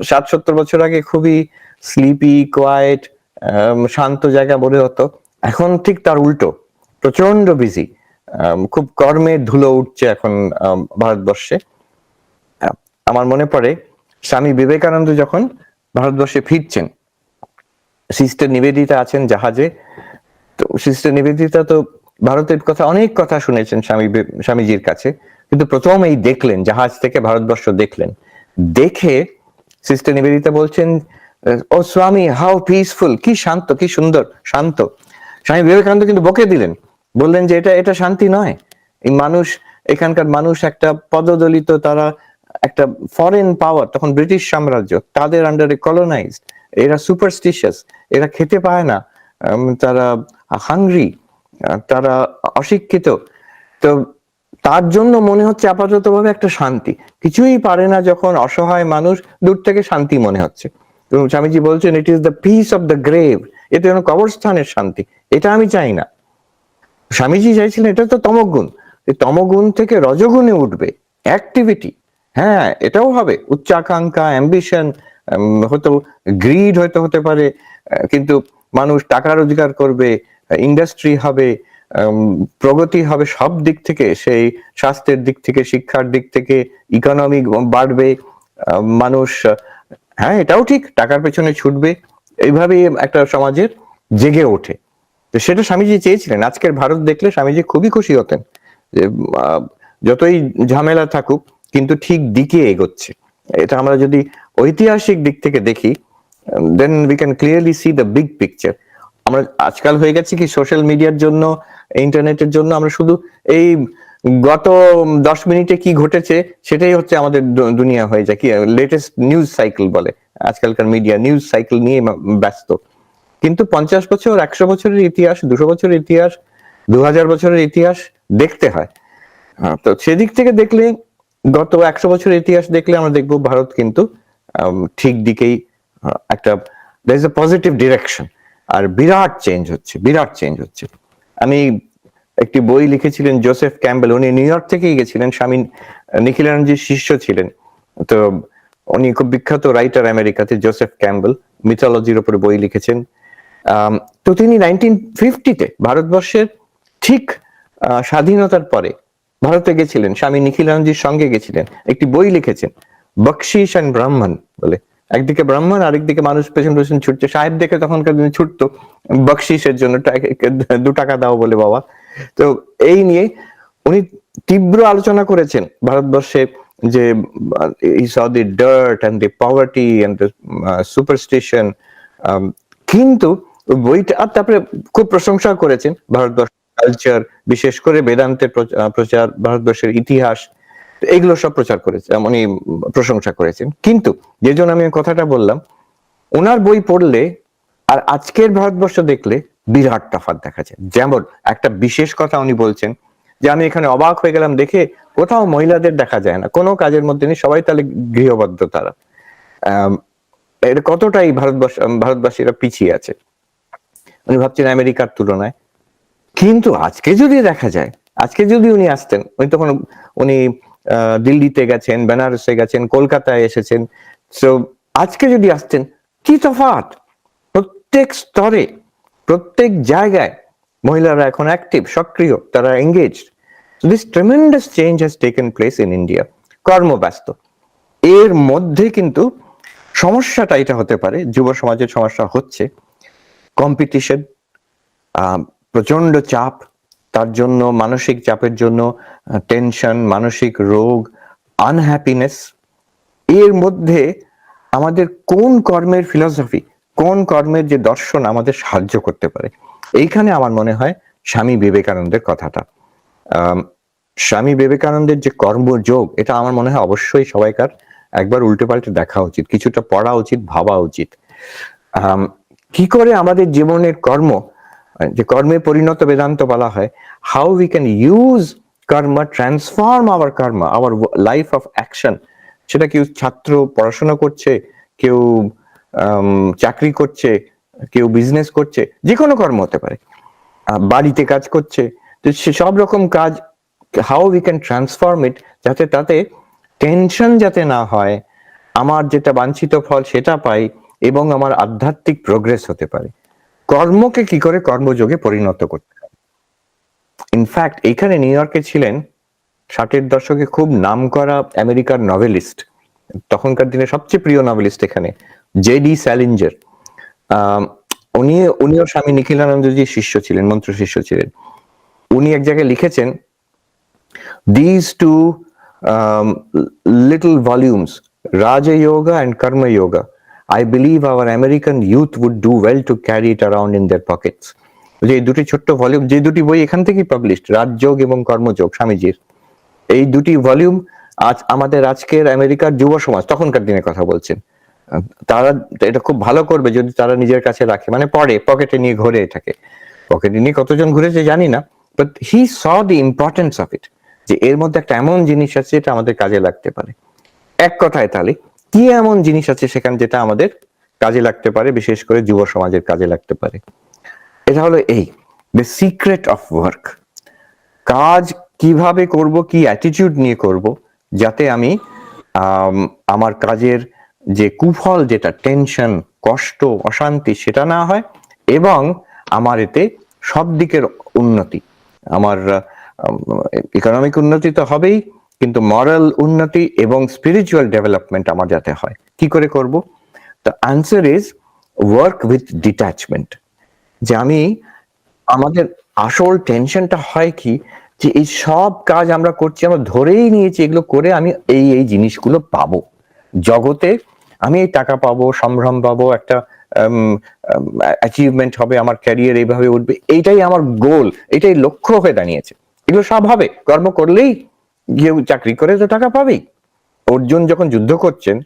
60-70 বছর আগে খুবই স্লিপি, কোয়াইট, শান্ত জায়গা মনে হতো, এখন ঠিক তার উল্টো, প্রচন্ড বিজি, খুব কর্মের ধুলো উঠছে এখন ভারতবর্ষে। আমার মনে পড়ে স্বামী বিবেকানন্দ যখন ভারতবর্ষে ফিরছেন, সিস্টার নিবেদিতা আছেন জাহাজে। তো সিস্টার নিবেদিতা তো ভারতের কথা অনেক কথা শুনেছেন স্বামীজির কাছে, কিন্তু প্রথম এই দেখলেন, জাহাজ থেকে ভারতবর্ষ দেখলেন, দেখে সিস্টার নিবেদিতা বলছেন, ও স্বামী, হাউ পিসফুল, কি শান্ত, কি সুন্দর শান্ত। স্বামী বিবেকানন্দ কিন্তু বকে দিলেন, বললেন যে এটা শান্তি নয়। এই মানুষ, এখানকার মানুষ একটা পদদলিত, তারা একটা ফরেন পাওয়ার, তখন ব্রিটিশ সাম্রাজ্য, তাদের আন্ডারে কলোনাইজড, এরা সুপারস্টিশিয়াস, এরা খেতে পায় না, তারা হাংরি, তারা অশিক্ষিত। তো তার জন্য মনে হচ্ছে আপাতত ভাবে একটা শান্তি, কিছুই পারে না যখন অসহায় মানুষ, দূর থেকে শান্তি মনে হচ্ছে। স্বামীজি বলছেন, it is the piece of the grave, এটা যেন কবরস্থানের শান্তি, এটা আমি চাই না। স্বামীজি চাইছিলেন এটা তো তমগুণ, তমগুণ থেকে রজগুণে উঠবে, অ্যাক্টিভিটি, হ্যাঁ এটাও হবে, উচ্চাকাঙ্ক্ষা, অ্যাম্বিশন, হয়তো গ্রিড হয়তো হতে পারে, কিন্তু মানুষ টাকা রোজগার করবে, ইন্ডাস্ট্রি হবে, প্রগতি হবে সব দিক থেকে, সেই স্বাস্থ্যের দিক থেকে, শিক্ষার দিক থেকে, ইকোনমি বাড়বে, মানুষ, হ্যাঁ এটাও ঠিক, টাকার পেছনে ছুটবে, এইভাবেই একটা সমাজের জেগে ওঠে। তো সেটা স্বামীজি চেয়েছিলেন। আজকের ভারত দেখলে স্বামীজি খুবই খুশি হতেন যে যতই ঝামেলা থাকুক কিন্তু ঠিক দিকে এগোচ্ছে। এটা আমরা যদি ঐতিহাসিক দিক থেকে দেখি, then we can clearly see the big picture. আমরা আজকাল হয়ে গেছি কি, সোশ্যাল মিডিয়ার জন্য, ইন্টারনেটের জন্য আমরা শুধু এই গত 10 মিনিটে কি ঘটেছে সেটাই হচ্ছে আমাদের দুনিয়া হয়ে যায়, কি লেটেস্ট নিউজ সাইকেল বলে আজকালকার মিডিয়া, নিউজ সাইকেল নিয়ে ব্যস্ত। কিন্তু 50 বছর, 100 বছরের ইতিহাস, 200 বছরের ইতিহাস, 2000 বছরের ইতিহাস দেখতে হয়। তো সেদিক থেকে দেখলে, গত 100 বছরের ইতিহাস দেখলে আমরা দেখবো ভারত কিন্তু ঠিক দিকেই একটা, there is a positive direction, আর বিরাট চেঞ্জ হচ্ছে। আমি একটি বই লিখেছিলেন জোসেফ ক্যাম্বেল, উনি নিউ ইয়র্ক থেকেই গেছিলেন, স্বামী নিখিলানন্দের শিষ্য ছিলেন। তো উনি খুব বিখ্যাত রাইটার আমেরিকাতে, জোসেফ ক্যাম্বেল, মিথোলজির উপরে বই লিখেছেন। তো তিনি 1950-তে ভারতবর্ষের ঠিক স্বাধীনতার পরে ভারতে গেছিলেন, স্বামী নিখিলানন্দের সঙ্গে গেছিলেন, একটি বই লিখেছেন বকশিশ এন্ড ব্রাহ্মণ বলে। একদিকে ব্রাহ্মণ, আরেকদিকে মানুষ পেছন পেছন ছুটছে। সাহেব দেখে তখনকার দিনে ছুটতো বকশিসের জন্য, 2 টাকা দাও বলে বাবা। তো এই নিয়ে উনি তীব্র আলোচনা করেছেন ভারতবর্ষে, যে he saw the dirt and the poverty and the superstition, কিন্তু বইটা, আর তারপরে খুব প্রশংসা করেছেন ভারতবর্ষ কালচার, বিশেষ করে বেদান্তের প্রচার, ভারতবর্ষের ইতিহাস, এগুলো সব প্রচার করেছে, উনি প্রশংসা করেছেন। কিন্তু যে জন্য আমি কথাটা বললাম, ওনার বই পড়লে আর আজকের ভারতবর্ষ দেখলে বিরাট তফাৎ দেখা যায়। যেমন একটা বিশেষ কথা উনি বলছেন, যে আমি এখানে অবাক হয়ে গেলাম দেখে, কোথাও মহিলাদের দেখা যায় না, কোনো কাজের মধ্যে নেই, সবাই তাহলে গৃহবদ্ধ। তারা এটা কতটাই ভারতবাসীরা পিছিয়ে আছে উনি ভাবছেন আমেরিকার তুলনায়। কিন্তু আজকে যদি দেখা যায়, আজকে যদি উনি আসতেন, উনি দিল্লিতে গেছেন, বেনারসে গেছেন, কলকাতায় এসেছেন, তো আজকে যদি আসতেন, কি তফাৎ! প্রত্যেক স্তরে, প্রত্যেক জায়গায় মহিলারা এখন অ্যাক্টিভ, সক্রিয়, তারা engaged. This tremendous change has taken place in India. কর্মব্যস্ত, এর মধ্যে কিন্তু সমস্যাটা এটা হতে পারে, যুব সমাজের সমস্যা হচ্ছে কম্পিটিশন, প্রচন্ড চাপ, তার জন্য মানসিক চাপের জন্য টেনশন, মানসিক রোগ, আনহ্যাপিনেস। এর মধ্যে আমাদের কোন কর্মের ফিলসফি, কোন কর্মের যে দর্শন আমাদের সাহায্য করতে পারে, এইখানে আমার মনে হয় স্বামী বিবেকানন্দের কথাটা। স্বামী বিবেকানন্দের যে কর্মযোগ, এটা আমার মনে হয় অবশ্যই সবাইকার একবার উল্টে পাল্টে দেখা উচিত, কিছুটা পড়া উচিত, ভাবা উচিত। কি করে আমাদের জীবনের কর্ম, যে কর্মে পরিণত বেদান্ত বলা হয়, how we can use karma, transform our karma, our life of action. সেটা কেউ ছাত্র পড়াশোনা করছে, কেউ চাকরি করছে, কেউ বিজনেস করছে, যে কোনো কর্ম হতে পারে, বাড়িতে কাজ করছে, তো সে সব রকম কাজ হাউ উই ক্যান ট্রান্সফর্ম ইট, যাতে তাতে টেনশন যাতে না হয়, আমার যেটা বাঞ্ছিত ফল সেটা পাই, এবং আমার আধ্যাত্মিক প্রোগ্রেস হতে পারে। কর্মকে কি করে কর্মযোগে পরিণত করতে হয়। ইনফ্যাক্ট এইখানে নিউ ইয়র্কে ছিলেন 60-এর দশকে খুব নামকরা আমেরিকার নভেলিস্ট, তখনকার দিনে সবচেয়ে প্রিয় নভেলিস্ট এখানে, জেডি স্যালিঞ্জার। উনিও স্বামী নিখিলানন্দজির শিষ্য ছিলেন, মন্ত্র শিষ্য ছিলেন। উনি এক জায়গায় লিখেছেন, these two little volumes, Raja Yoga and Karma Yoga, I believe our American youth would do well to carry it around in their pockets. যে দুটি ছোট্ট ভলিউম, যে দুটি বই এখান থেকেই পাবলিশড, রাজযোগ এবং কর্মযোগ স্বামীজির, এই দুটি ভলিউম আজ আমাদের আজকের আমেরিকার যুব সমাজ, তখনকার দিনের কথা বলছেন, তারা এটা খুব ভালো করবে যদি তারা নিজের কাছে রাখে, মানে পড়ে, পকেটে নিয়ে ঘুরে থাকে। পকেটে নিয়ে কতজন ঘুরেছে জানি না, but he saw the importance of it, যে এর মধ্যে একটা এমন জিনিস আছে যেটা আমাদের কাজে লাগতে পারে। এক কথায় তাহলে কি এমন জিনিস আছে সেখানে যেটা আমাদের কাজে লাগতে পারে, বিশেষ করে যুব সমাজের কাজে লাগতে পারে। এটা হলো এই দ্য সিক্রেট অফ ওয়ার্ক। কাজ কিভাবে করব, কি অ্যাটিটিউড নিয়ে করব, যাতে আমি আমার কাজের যে কুফল, যেটা টেনশন, কষ্ট, অশান্তি, সেটা না হয়, এবং আমার এতে সব দিকের উন্নতি, আমার ইকোনমিক উন্নতি তো হবেই, কিন্তু মরাল উন্নতি এবং স্পিরিচুয়াল ডেভেলপমেন্ট আমার যাতে হয়। কি করে করব? The answer is work with detachment. যে আমি, আমাদের আসল টেনশনটা হয় কি, যে এই সব কাজ আমরা করছি, আমরা ধরেই নিয়েছি এগুলো করে আমি এই জিনিসগুলো পাবো জগতে, আমি এই টাকা পাবো, সম্ভ্রম পাবো, একটা অ্যাচিভমেন্ট হবে, আমার ক্যারিয়ার এইভাবে উঠবে, এইটাই আমার গোল, এটাই লক্ষ্য হয়ে দাঁড়িয়েছে। এগুলো সব হবে, কর্ম করলেই, কেউ চাকরি করে তো টাকা পাবেই। অর্জুন যখন যুদ্ধ করছেন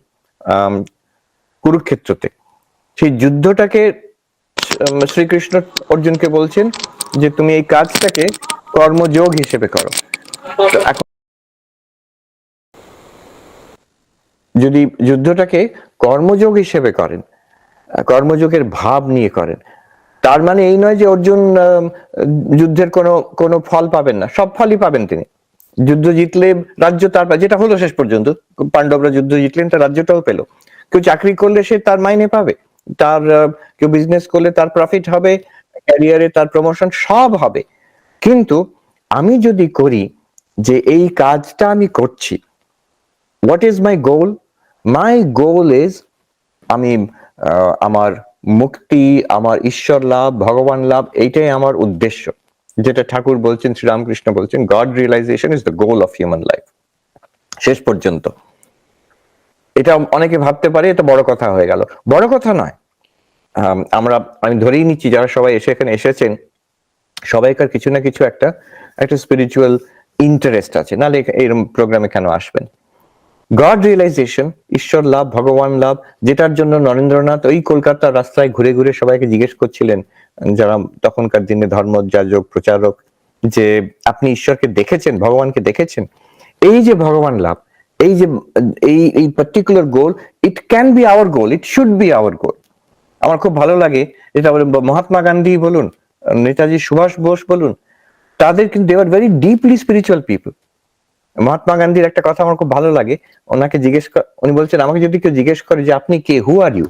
কুরুক্ষেত্রতে, সেই যুদ্ধটাকে শ্রীকৃষ্ণ অর্জুনকে বলছেন যে তুমি এই কাজটাকে কর্মযোগ হিসেবে করো। এখন যদি যুদ্ধটাকে কর্মযোগ হিসেবে করেন, কর্মযোগের ভাব নিয়ে করেন, তার মানে এই নয় যে অর্জুন যুদ্ধের কোনো ফল পাবেন না, সব ফলই পাবেন তিনি। যুদ্ধ জিতলে রাজ্য তার, যেটা হলো শেষ পর্যন্ত, পাণ্ডবরা যুদ্ধ জিতলেন, তার রাজ্যটাও পেল। কেউ চাকরি করলে সে তার মাইনে পাবে, তার কেউ বিজনেস করলে তার প্রফিট হবে, ক্যারিয়ারে তার প্রমোশন সব হবে। কিন্তু আমি যদি করি যে এই কাজটা আমি করছি, what is my goal? My goal is আমি আমার মুক্তি, আমার ঈশ্বর লাভ, ভগবান লাভ, এইটাই আমার উদ্দেশ্য। যেটা ঠাকুর বলছেন, শ্রীরামকৃষ্ণ বলছেন, God realization is the goal of human life. শেষ পর্যন্ত এটা অনেকে ভাবতে পারে এটা বড় কথা হয়ে গেল, বড় কথা নয়। আমি ধরেই নিচ্ছি যারা সবাই এখানে এসেছেন, সবাইকার কিছু না কিছু একটা স্পিরিচুয়াল ইন্টারেস্ট আছে, নাহলে এরকম প্রোগ্রামে কেন আসবেন? গড রিয়েলাইজেশন, ঈশ্বর লাভ, ভগবান লাভ, যেটার জন্য নরেন্দ্রনাথ ওই কলকাতার রাস্তায় ঘুরে ঘুরে সবাইকে জিজ্ঞেস করছিলেন, যারা তখনকার দিনে ধর্মযাজক, প্রচারক, যে আপনি ঈশ্বরকে দেখেছেন, ভগবানকে দেখেছেন? এই যে ভগবান লাভ, এই যে এই particular goal, it can be hour goal, it should be hour গোল। আমার খুব ভালো লাগে, এটা মহাত্মা গান্ধী বলুন, নেতাজি সুভাষ বোস বলুন, তাদের কিন্তু they are very deeply spiritual people. Mahatma গান্ধীর একটা কথা আমার খুব ভালো লাগে, ওনাকে উনি বলছেন, আমাকে যদি কেউ জিজ্ঞেস করে যে আপনি কে, হু আর ইউ,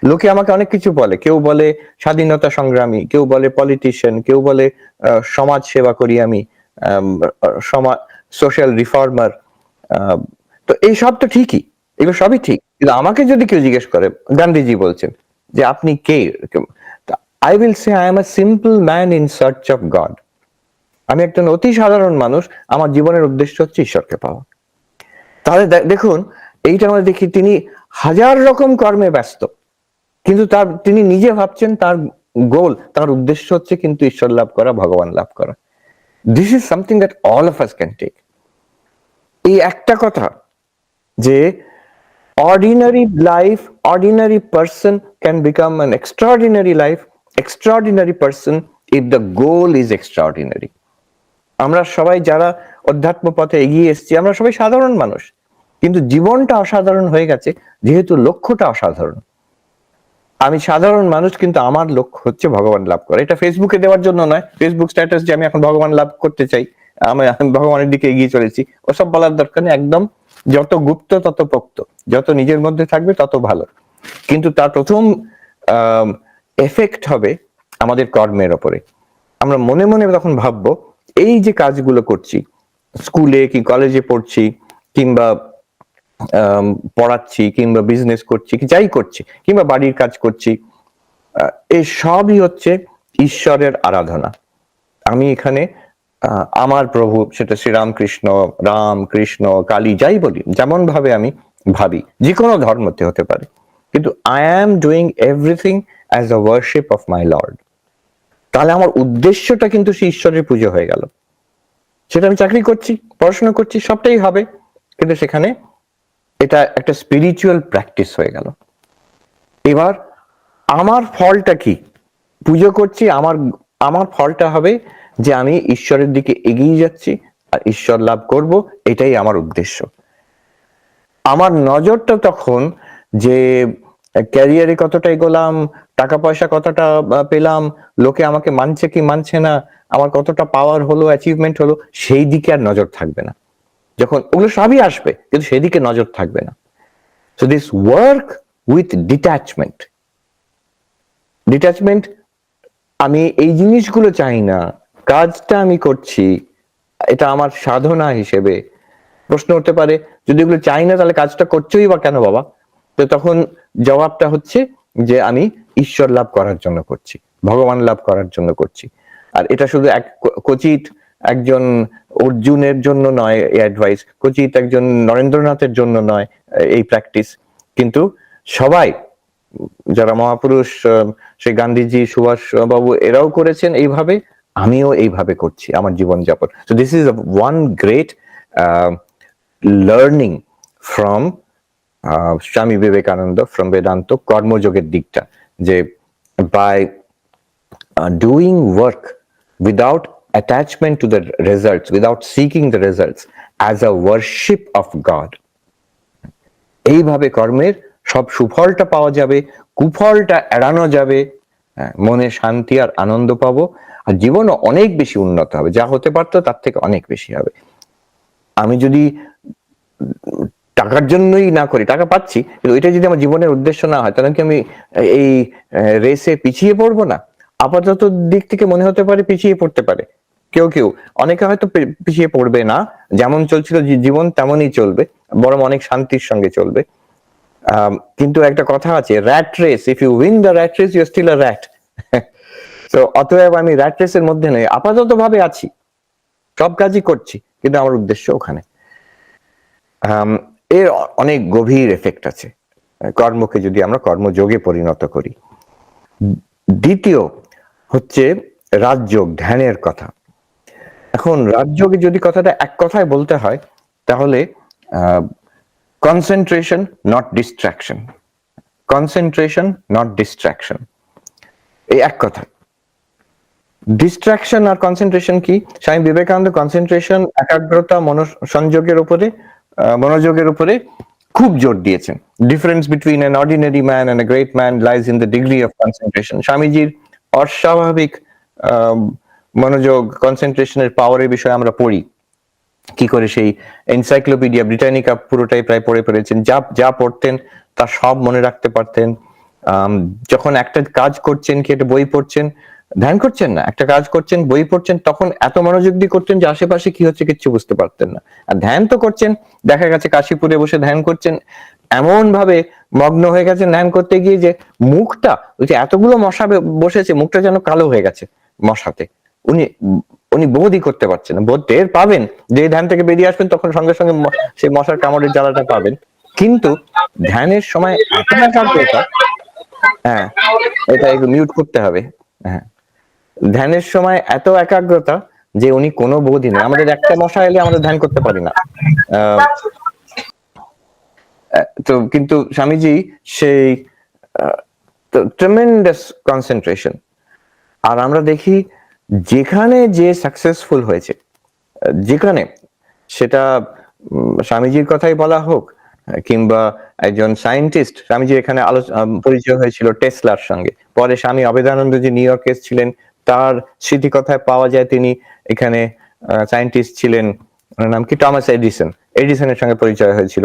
লোকে আমাকে অনেক কিছু বলে, কেউ বলে স্বাধীনতা সংগ্রামী, কেউ বলে পলিটিশিয়ান, কেউ বলে সমাজ সেবা করি আমি, সমাজ সোশ্যাল রিফর্মার। তো এই সব তো ঠিকই, এগুলো সবই ঠিক, কিন্তু আমাকে যদি কেউ জিজ্ঞেস করে গান্ধীজি বলছেন যে আপনি কে, I will say I am a simple man in search of God. আমি একজন অতি সাধারণ মানুষ, আমার জীবনের উদ্দেশ্য হচ্ছে ঈশ্বরকে পাওয়া। তাহলে দেখুন, এইটা আমরা দেখি তিনি হাজার রকম কর্মে ব্যস্ত, কিন্তু তিনি নিজে ভাবছেন তার গোল, তার উদ্দেশ্য হচ্ছে কিন্তু ঈশ্বর লাভ করা, ভগবান লাভ করা। This is something that all of us can take. এই একটা কথা যে ordinary life, ordinary person can become an extraordinary life, extraordinary person if the goal is extraordinary. আমরা সবাই যারা অধ্যাত্ম পথে এগিয়ে এসেছি, আমরা সবাই সাধারণ মানুষ, কিন্তু জীবনটা অসাধারণ হয়ে গেছে যেহেতু লক্ষ্যটা অসাধারণ। আমি সাধারণ মানুষ, কিন্তু আমার লক্ষ্য হচ্ছে ভগবান লাভ করা। এটা ফেসবুকে দেওয়ার জন্য নয়, ফেসবুক স্ট্যাটাস যে আমি এখন ভগবান লাভ করতে চাই, আমি ভগবানের দিকে এগিয়ে চলেছি, ওসব বলার দরকার নেই। একদম যত গুপ্ত তত পোক্ত, যত নিজের মধ্যে থাকবে তত ভালো। কিন্তু তার প্রথম এফেক্ট হবে আমাদের কর্মের ওপরে। আমরা মনে মনে তখন ভাববো এই যে কাজগুলো করছি, স্কুলে কি কলেজে পড়ছি, কিংবা পড়াচ্ছি, কিংবা বিজনেস করছি, যাই করছি, কিংবা বাড়ির কাজ করছি, এই সবই হচ্ছে ঈশ্বরের আরাধনা। আমি এখানে আমার প্রভু, সেটা শ্রীরামকৃষ্ণ, রাম, কৃষ্ণ, কালী, যাই বলি, যেমন ভাবে আমি ভাবি, যে কোনো ধর্মতে হতে পারে, কিন্তু I am doing everything as a worship of my lord. তাহলে আমার উদ্দেশ্যটা কিন্তু সেই ঈশ্বরের পুজো হয়ে গেল। সেটা আমি চাকরি করছি, পড়াশোনা করছি, সবটাই হবে, কিন্তু সেখানে এটা একটা স্পিরিচুয়াল প্র্যাকটিস হয়ে গেল। এবার আমার ফলটা কি? পুজো করছি, আমার ফলটা হবে যে আমি ঈশ্বরের দিকে এগিয়ে যাচ্ছি আর ঈশ্বর লাভ করব, এটাই আমার উদ্দেশ্য। আমার নজরটা তখন যে ক্যারিয়ারে কতটা এগোলাম, টাকা পয়সা কতটা পেলাম, লোকে আমাকে মানছে কি মানছে না, আমার কতটা পাওয়ার হলো, অ্যাচিভমেন্ট হলো, সেই দিকে আর নজর থাকবে না। যখন ওগুলো সবই আসবে, কিন্তু সেদিকে নজর থাকবে না। So this work with detachment. Detachment, আমি এই জিনিসগুলো চাই না, কাজটা আমি করছি, এটা আমার সাধনা হিসেবে। প্রশ্ন উঠতে পারে, যদি এগুলো চাই না তাহলে কাজটা করছোই বা কেন বাবা? তো তখন জবাবটা হচ্ছে যে আমি ঈশ্বর লাভ করার জন্য করছি, ভগবান লাভ করার জন্য করছি। আর এটা শুধু এক কচিত একজন অর্জুনের জন্য নয় এই অ্যাডভাইস, কচিত একজন নরেন্দ্রনাথের জন্য নয় এই প্র্যাকটিস, কিন্তু সবাই যারা মহাপুরুষ, সেই গান্ধীজি, সুভাষ বাবু, এরাও করেছেন এইভাবে, আমিও এইভাবে করছি আমার জীবনযাপন। So this is one great learning from Swami Vivekananda, from Vedanta, কর্মযোগের দিকটা, যে by doing work without attachment to the results, without seeking the results, as a worship of God, এইভাবে কর্মের সব সুফলটা পাওয়া যাবে, কুফলটা এড়ানো যাবে, মনে শান্তি আর আনন্দ পাবো, আর জীবনও অনেক বেশি উন্নত হবে, যা হতে পারতো তার থেকে অনেক বেশি হবে। আমি যদি টাকার জন্যই না করি, টাকা পাচ্ছি, কিন্তু ওইটা যদি আমার জীবনের উদ্দেশ্য না হয়, তাহলে কি আমি এই রেসে পিছিয়ে পড়বো না? আপাতত দিক থেকে মনে হতে পারে পিছিয়ে পড়তে পারে কেউ কেউ, অনেকে হয়তো পিছিয়ে পড়বে না, যেমন চলছিল জীবন তেমনই চলবে, বরং অনেক শান্তির সঙ্গে চলবে। কিন্তু একটা কথা আছে, rat race, if you win the rat race you are still a rat. তো অতএব আমি র্যাট রেসের মধ্যে নেই, আপাতত ভাবে আছি, সব কাজই করছি, কিন্তু আমার উদ্দেশ্য ওখানে। এর অনেক গভীর এফেক্ট আছে কর্মকে যদি আমরা কর্মযোগে পরিণত করি। দ্বিতীয় হচ্ছে রাজযোগ, ধ্যানের কথা। এখন রাজযোগে যদি কথাটা এক কথায় বলতে হয়, তাহলে concentration not distraction, concentration not distraction, এই এক কথা। ডিস্ট্রাকশন আর কনসেন্ট্রেশন কি? স্বামী বিবেকানন্দ কনসেন্ট্রেশন, একাগ্রতা, মনোসংযোগের উপরে, মনোযোগের উপরে খুব জোর দিয়েছেন। Difference between an ordinary man and a great man lies in the degree of concentration. স্বামীজির অস্বাভাবিক মনোযোগ, কনসেন্ট্রেশনের পাওয়ারের বিষয়ে আমরা পড়ি, কি করে সেই এনসাইক্লোপিডিয়া ব্রিটানিকা পুরোটাই প্রায় পড়ে ফেলেছেন, যা যা পড়তেন তা সব মনে রাখতে পারতেন, যখন একটা কাজ করছেন কি একটা বই পড়ছেন, ধ্যান করছেন না, একটা কাজ করছেন বই পড়ছেন, তখন এত মনোযোগ দিয়ে করতেন যে আশেপাশে কি হচ্ছে কিচ্ছু বুঝতে পারতেন না। আর ধ্যান তো করছেন, দেখা গেছে কাশীপুরে বসে ধ্যান করছেন, এমন ভাবে মগ্ন হয়ে গেছেন ধ্যান করতে গিয়ে যে মুখটা, ওই যে এতগুলো মশা বসেছে, মুখটা যেন কালো হয়ে গেছে মশাতে। উনি উনি বোধই করতে পারছেন না। বোধ টের পাবেন যে ধ্যান থেকে বেরিয়ে আসবেন, তখন সঙ্গে সঙ্গে সেই মশার কামড়ের জ্বালাটা পাবেন। কিন্তু ধ্যানের সময় এত একাগ্রতা, হ্যাঁ এটা একটু মিউট করতে হবে, হ্যাঁ, ধ্যানের সময় এত একাগ্রতা যে উনি কোনো বোধই নেই। আমাদের একটা মশা এলে আমাদের ধ্যান করতে পারি না। তো কিন্তু স্বামীজি সেই ট্রেমেন্ডাস কনসেন্ট্রেশন। আর আমরা দেখি যেখানে যে সাকসেসফুল হয়েছে, যেখানে সেটা স্বামীজির কথাই বলা হোক কিংবা একজন সায়েন্টিস্ট, স্বামীজির এখানে পরিচয় হয়েছিল টেসলার সঙ্গে, পরে স্বামী অভেদানন্দ যে নিউ ইয়র্কে ছিলেন তার স্মৃতিকথায় পাওয়া যায় তিনি এখানে সায়েন্টিস্ট ছিলেন, নাম কি টমাস এডিসন, এডিসনের সঙ্গে পরিচয় হয়েছিল।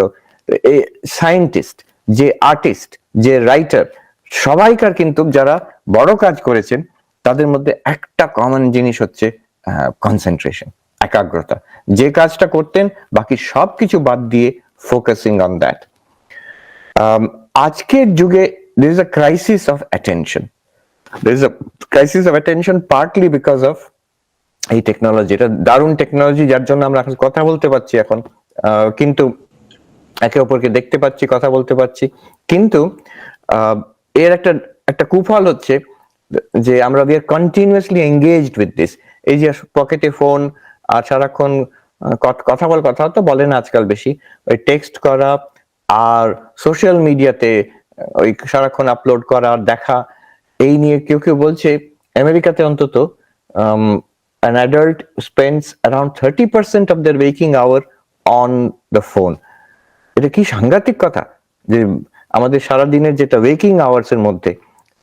এই সায়েন্টিস্ট, যে আর্টিস্ট, যে রাইটার, সবাইকার কিন্তু যারা বড় কাজ করেছেন তাদের মধ্যে একটা কমন জিনিস হচ্ছে কনসেন্ট্রেশন, একাগ্রতা। যে কাজটা করতেন বাকি সবকিছু বাদ দিয়ে ফোকাসিং অন দ্যাট। আজকের যুগে there is a crisis of attention. There is a crisis of attention partly because of এই টেকনোলজি, এটা দারুণ টেকনোলজি যার জন্য আমরা এখন কথা বলতে পারছি এখন, কিন্তু একে অপরকে দেখতে পাচ্ছি, কথা বলতে পারছি, কিন্তু এর একটা কুফল হচ্ছে যে আমরা we are continuously engaged with this. এই যে পকেটে ফোন আর সারাক্ষণ কথা তো বলে না আজকাল বেশি, ওই টেক্সট করা আর সোশ্যাল মিডিয়াতে ওই সারাক্ষণ আপলোড করা দেখা, এই নিয়ে কেউ কেউ বলছে আমেরিকাতে অন্তত an adult spends around 30% of their waking hour on the phone. এটা কি সাংঘাতিক কথা যে আমাদের সারাদিনের যেটা ওয়েকিং আওয়ার্স এর মধ্যে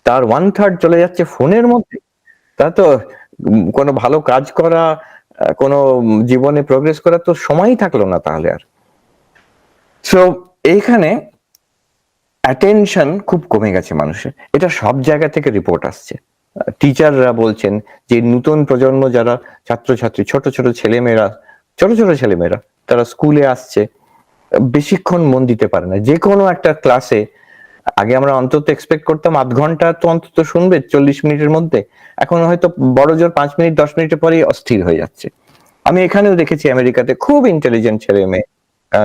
তার 1/3 চলে যাচ্ছে ফোনের মধ্যে। তা তো কোনো ভালো কাজ করা, কোনো জীবনে প্রোগ্রেস করা তো সময়ই থাকলো না তাহলে আর। সো এইখানে অ্যাটেনশন খুব কমে গেছে মানুষের, এটা সব জায়গা থেকে রিপোর্ট আসছে। টিচাররা বলছেন যে নতুন প্রজন্ম যারা ছাত্রছাত্রী, ছোট ছোট ছেলেমেয়েরা তারা স্কুলে আসছে, বেশিক্ষণ মন দিতে পারে না। যে কোনো একটা ক্লাসে আগে আমরা অন্তত এক্সপেক্ট করতাম আধ ঘন্টা তো অন্তত শুনবে 40 মিনিটের মধ্যে, এখন হয়তো বড় জোর 5 মিনিট 10 মিনিটের পরেই অস্থির হয়ে যাচ্ছে। আমি এখানেও দেখেছি আমেরিকাতে খুব ইন্টেলিজেন্ট ছেলে মেয়ে,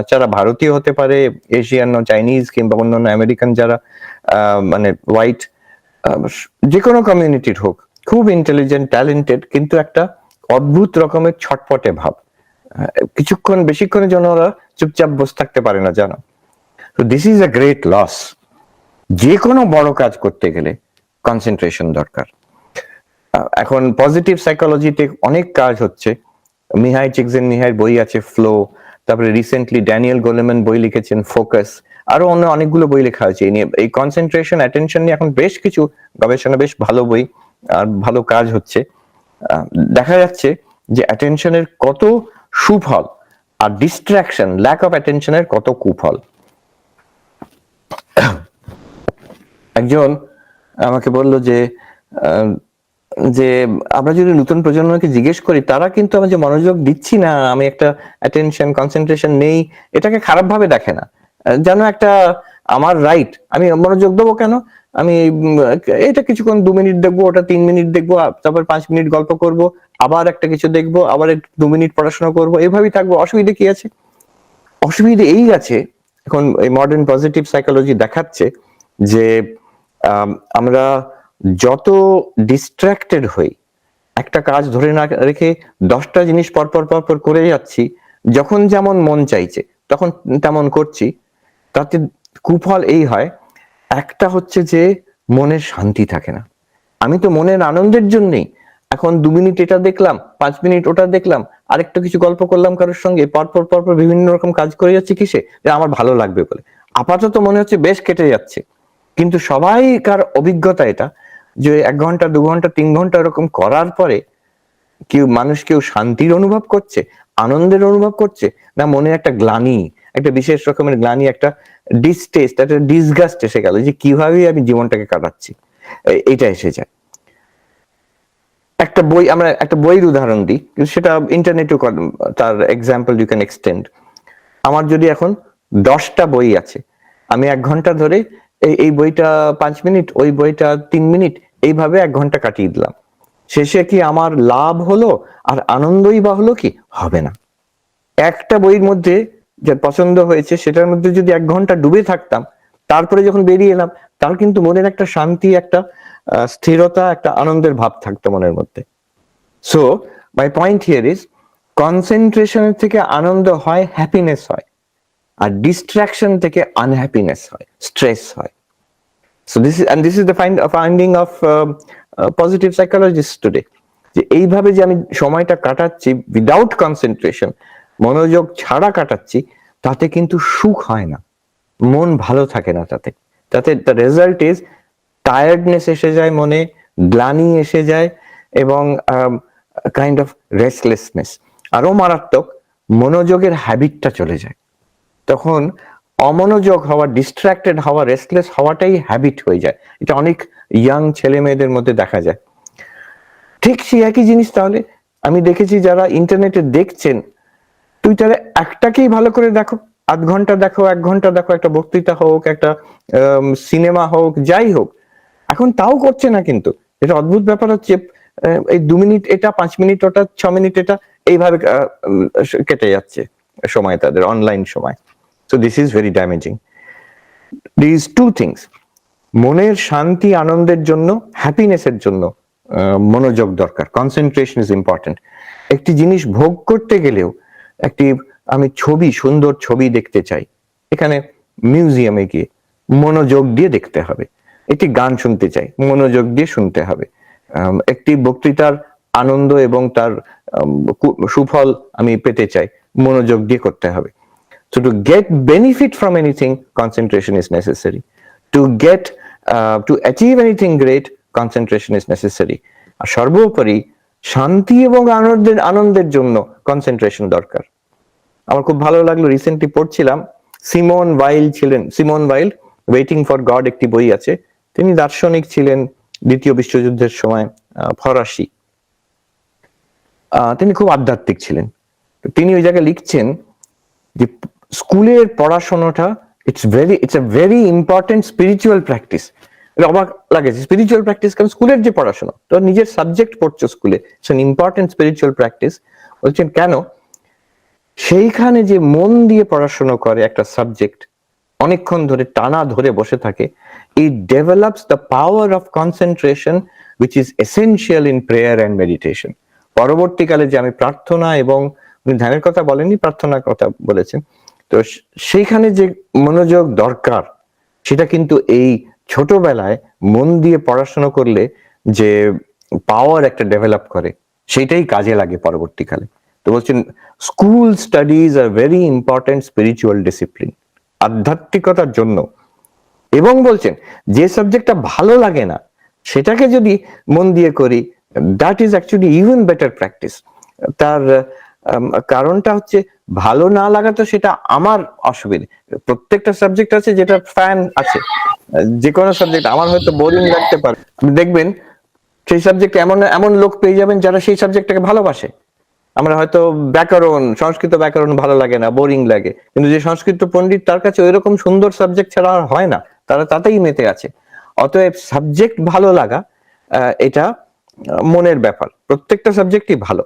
যারা ভারতীয় হতে পারে, এশিয়ান, চাইনিজ কিংবা অন্যান্য আমেরিকান যারা মানে হোয়াইট, যে কোনো কমিউনিটির হোক, খুব ইন্টেলিজেন্ট, ট্যালেন্টেড, কিন্তু একটা অদ্ভুত রকমের ছটপটে ভাব। বেশিক্ষণের জন্য ওরা চুপচাপ বসে থাকতে পারে না, জানো। তো this is a great loss. যে কোনো বড় কাজ করতে গেলে কনসেন্ট্রেশন দরকার। এখন পজিটিভ সাইকোলজিতে অনেক কাজ হচ্ছে, মিহাই চিকজেনমিহাইয়ের বই আছে ফ্লো, তারপরে রিসেন্টলি ড্যানিয়েল গোলেম্যান বই লিখেছেন ফোকাস, আরো অন্য অনেকগুলো বই লেখা হয়েছে এই নিয়ে। এই কনসেন্ট্রেশন, অ্যাটেনশন নিয়ে এখন বেশ কিছু গবেষণা, বেশ ভালো বই আর ভালো কাজ হচ্ছে। দেখা যাচ্ছে যে অ্যাটেনশনের কত সুফল আর ডিস্ট্রাকশন, ল্যাক অফ অ্যাটেনশনের কত কুফল। একজন আমাকে বললো যে যে আমরা যদি নতুন প্রজন্মকে জিজ্ঞেস করি, তারা কিন্তু আমি যে মনোযোগ দিচ্ছি না, আমি একটা অ্যাটেনশন কনসেন্ট্রেশন নেই, এটাকে খারাপ ভাবে দেখে না, যেন একটা আমার রাইট, আমি মনোযোগ দেবো কেন, আমি এটা কিছুক্ষণ 2 মিনিট দেখবো, ওটা 3 মিনিট দেখবো, তারপর 5 মিনিট গল্প করব, আবার একটা কিছু দেখবো, আবার 2 মিনিট পড়াশোনা করবো, এইভাবেই থাকবো, অসুবিধা কি আছে? অসুবিধা এই আছে, এখন এই মডার্ন পজিটিভ সাইকোলজি দেখাচ্ছে যে আমরা যত ডিস্ট্রাক্টেড হই, একটা কাজ ধরে না রেখে 10টা জিনিস পরপর করে যাচ্ছি, যখন যেমন মন চাইছে তখন তেমন করছি, তাতে কুফল এই হয়, একটা হচ্ছে যে মনের শান্তি থাকে না। আমি তো মনের আনন্দের জন্যই এখন 2 মিনিট এটা দেখলাম, 5 মিনিট ওটা দেখলাম, আরেকটা কিছু গল্প করলাম কারোর সঙ্গে, পরপর বিভিন্ন রকম কাজ করে যাচ্ছি, কিসে? যে আমার ভালো লাগবে বলে। আপাতত মনে হচ্ছে বেশ কেটে যাচ্ছে, কিন্তু সবাইকার অভিজ্ঞতা এটা যে 1 ঘন্টা 2 ঘন্টা 3 ঘন্টা এরকম করার পরে কেউ শান্তির অনুভব করছে, আনন্দের অনুভব করছে, না মনে একটা গ্লানি, একটা বিশেষ রকমের গ্লানি, একটা ডিসটেস্ট, একটা ডিসগাস্ট এসে গেল যে কিভাবে আমি জীবনটাকে কাটাচ্ছি, এটা এসে যায়। একটা বই, আমরা একটা বইয়ের উদাহরণ দিই, সেটা ইন্টারনেটেও তার এক্সাম্পল ইউ ক্যান এক্সটেন্ড। আমার যদি এখন 10টা বই আছে, আমি 1 ঘন্টা ধরে এই বইটা 5 মিনিট, ওই বইটা 3 মিনিট, এইভাবে 1 ঘন্টা কাটিয়ে দিলাম। শেষে কি আমার লাভ হলো আর আনন্দই বা হলো কি? হবে না। একটা বইয়ের মধ্যে যে পছন্দ হয়েছে সেটার মধ্যে যদি 1 ঘন্টা ডুবে থাকতাম, তারপরে যখন বেরিয়ে এলাম, তার কিন্তু মনের একটা শান্তি, একটা স্থিরতা, একটা আনন্দের ভাব থাকতো মনের মধ্যে। So my point here is, কনসেন্ট্রেশনের থেকে আনন্দ হয়, হ্যাপিনেস হয়, আর ডিস্ট্রাকশন থেকে আনহ্যাপিনেস হয়, স্ট্রেস হয়। So this is the finding of positive psychologists today, যে এইভাবে যে আমি সময়টা কাটাচ্ছি উইদাউট কনসেন্ট্রেশন, মনোযোগ ছাড়া কাটাচ্ছি, তাতে কিন্তু সুখ হয় না, মন ভালো থাকে না, তাতে দ্য রেজাল্ট ইজ টায়ার্ডনেস এসে যায় মনে, গ্লানি এসে যায়, এবং কাইন্ড অফ রেস্টলেসনেস। আরো মারাত্মক, মনোযোগের হ্যাবিটটা চলে যায়। তখন অমনোযোগ হওয়া, ডিস্ট্রাক্টেড হওয়া, রেস্টলেস হওয়াটাই হ্যাবিট হয়ে যায়। এটা অনেক ইয়াং ছেলে মেয়েদের মধ্যে দেখা যায়। ঠিক সেই একই জিনিস তাহলে আমি দেখেছি যারা ইন্টারনেটে দেখছেন, টুইটারে একটাকেই ভালো করে দেখো, 0.5 ঘন্টা দেখো, 1 ঘন্টা দেখো, একটা বক্তৃতা হোক, একটা সিনেমা হোক, যাই হোক, এখন তাও করছে না। কিন্তু এটা অদ্ভুত ব্যাপার হচ্ছে, এই 2 মিনিট এটা, 5 মিনিট ওটা, 6 মিনিট এটা, এইভাবে কেটে যাচ্ছে সময়, তাদের অনলাইন সময়। So this is very damaging. These two things, মনের শান্তি আনন্দের জন্য, হ্যাপিনেসের জন্য মনোযোগ দরকার, কনসেন্ট্রেশন ইজ ইম্পর্টেন্ট। একটি জিনিস ভোগ করতে গেলেও, একটি আমি ছবি, সুন্দর ছবি দেখতে চাই, এখানে মিউজিয়ামে গিয়ে মনোযোগ দিয়ে দেখতে হবে। একটি গান শুনতে চাই, মনোযোগ দিয়ে শুনতে হবে। একটি বক্তৃতার আনন্দ এবং তার সুফল আমি পেতে চাই, মনোযোগ দিয়ে করতে হবে। So to get benefit from anything, concentration is necessary. To achieve anything great, concentration is necessary. আর সর্বোপরি শান্তি এবং আনন্দের জন্য কনসেন্ট্রেশন দরকার। আমার খুব ভালো লাগলো, রিসেন্টলি পড়ছিলাম, Simon while, waiting for god একটি বই আছে। তিনি দার্শনিক ছিলেন, দ্বিতীয় বিশ্বযুদ্ধের সময়, ফরাসি। তিনি খুব আধ্যাত্মিক ছিলেন। তিনি ওই জায়গায় লিখছেন যে স্কুলের পড়াশোনাটা it's a very important spiritual practice. অবাক লাগে, স্পিরিচুয়াল প্র্যাকটিস কারণ স্কুলের যে পড়াশোনা, তো নিজের সাবজেক্ট পড়ছো স্কুলে, it's an important spiritual practice. বলছেন কেন? সেইখানে যে মন দিয়ে পড়াশোনা করে একটা সাবজেক্ট, অনেকক্ষণ ধরে টানা ধরে বসে থাকে, it develops the power of concentration which is essential in prayer and meditation. পরবর্তীকালে যে আমি প্রার্থনা এবং ধ্যানের কথা বলেননি, প্রার্থনার কথা বলেছেন, তো সেইখানে যে মনোযোগ দরকার, সেটা কিন্তু এই ছোটবেলায় মন দিয়ে পড়াশোনা করলে যে পাওয়ার একটা ডেভেলপ করে, সেটাই কাজে লাগে পরবর্তীকালে। তো বলছেন school studies are very important spiritual discipline, আধ্যাত্মিকতার জন্য। এবং বলছেন যে সাবজেক্টটা ভালো লাগে না, সেটাকে যদি মন দিয়ে করি, that is actually even better practice. তার কারণটা হচ্ছে, ভালো না লাগা তো সেটা আমার অসুবিধা। প্রত্যেকটা সাবজেক্ট আছে যেটা ফ্যান আছে, যে কোনো সাবজেক্ট আমার হয়তো বোরিং লাগতে পারে, দেখবেন সেই সাবজেক্টে এমন লোক পেয়ে যাবেন যারা সেই সাবজেক্টটাকে ভালোবাসে। আমরা হয়তো সংস্কৃত ব্যাকরণ ভালো লাগে না, বোরিং লাগে, কিন্তু যে সংস্কৃত পণ্ডিত, তার কাছে ওইরকম সুন্দর সাবজেক্ট ছাড়া আর হয় না, তারা তাতেই মেতে আছে। অতএব সাবজেক্ট ভালো লাগা এটা মনের ব্যাপার। প্রত্যেকটা সাবজেক্টই ভালো,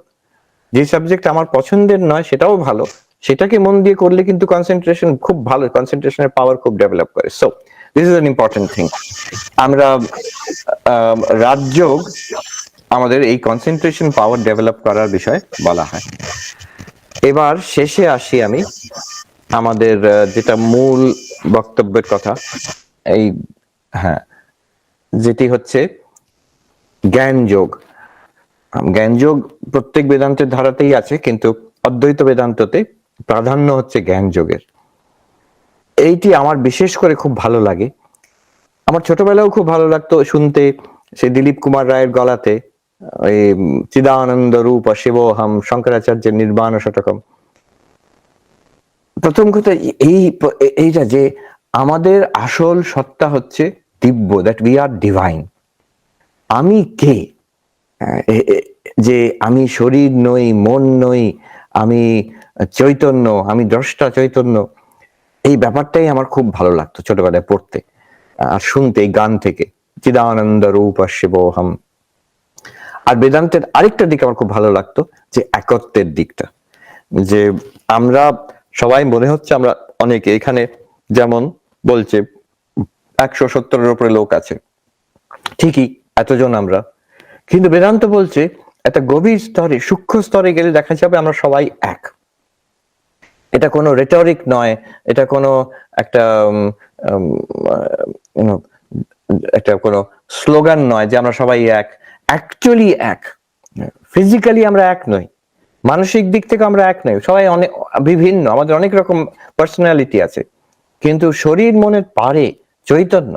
যে সাবজেক্ট আমার পছন্দের নয় সেটাও ভালো, সেটাকে মন দিয়ে করলে কিন্তু কনসেন্ট্রেশন খুব ভালো, কনসেন্ট্রেশনের পাওয়ার খুব ডেভেলপ করে। So this is an important thing. আমরা রাজযোগ আমাদের এই কনসেন্ট্রেশন পাওয়ার ডেভেলপ করার বিষয়ে বলা হয়। এবার শেষে আসি আমি আমাদের যেটা মূল বক্তব্যের কথা, এই যেটি হচ্ছে জ্ঞান যোগ। জ্ঞান যোগ প্রত্যেক বেদান্তের ধারাতেই আছে, কিন্তু অদ্বৈত বেদান্ততে প্রাধান্য হচ্ছে জ্ঞান যোগের। এইটি আমার বিশেষ করে খুব ভালো লাগে। আমার ছোটবেলাও খুব ভালো লাগতো শুনতে, সেই দিলীপ কুমার রায়ের গলাতে, ওই চিদানন্দ রূপ শিবোহম, শঙ্করাচার্যের নির্বাণ শতকম। প্রথম কথা এইটা যে আমাদের আসল সত্তা হচ্ছে দিব্য, দ্যাট উই আর ডিভাইন। আমি কে? যে আমি শরীর নই, মন নই, আমি চৈতন্য, আমি দ্রষ্টা চৈতন্য, এই ব্যাপারটাই আমার খুব ভালো লাগতো ছোটবেলায় পড়তে আর শুনতে এই গান থেকে, চিদানন্দ রূপ শিবোহম। আর বেদান্তের আরেকটা দিক আমার খুব ভালো লাগতো, যে একত্বের দিকটা, যে আমরা সবাই মনে হচ্ছে আমরা অনেকে এখানে যেমন বলছে 170-এর উপরে লোক আছে, ঠিকই এতজন আমরা, কিন্তু বেদান্ত বলছে একটা গভীর স্তরে, সূক্ষ্ম স্তরে গেলে দেখা যাবে আমরা সবাই এক। এটা কোনো রেটরিক নয়, এটা কোনো একটা একটা কোনো স্লোগান নয় যে আমরা সবাই এক। অ্যাকচুয়ালি এক। ফিজিক্যালি আমরা এক নই, মানসিক দিক থেকে আমরা এক নই, সবাই অনেক বিভিন্ন, আমাদের অনেক রকম পার্সোনালিটি আছে, কিন্তু শরীর মনের পারে চৈতন্য,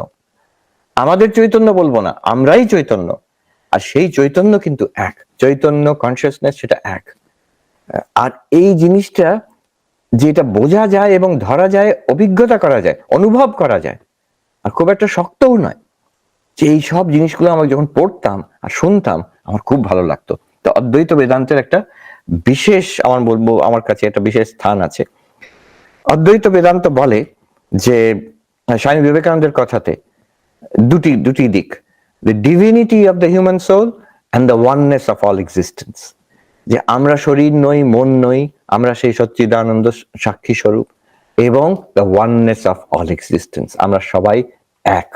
আমাদের চৈতন্য বলবো না, আমরাই চৈতন্য। আর সেই চৈতন্য কিন্তু এক, চৈতন্য কনসিয়াসনেস সেটা এক। আর এই জিনিসটা যেটা বোঝা যায় এবং ধরা যায়, অভিজ্ঞতা করা যায়, অনুভব করা যায়, আর খুব একটা শক্তও নয়, যে এই সব জিনিসগুলো আমি যখন পড়তাম আর শুনতাম আমার খুব ভালো লাগতো। তো অদ্বৈত বেদান্তের একটা বিশেষ, আমার বলবো আমার কাছে একটা বিশেষ স্থান আছে। অদ্বৈত বেদান্ত বলে যে স্বামী বিবেকানন্দের কথাতে দুটি দিক, the divinity of the human soul and the oneness of all existence, যে আমরা শরীর নই, মন নই, আমরা সেই সচ্চিদানন্দ সাক্ষী স্বরূপ, এবং the oneness of all existence, আমরা সবাই এক।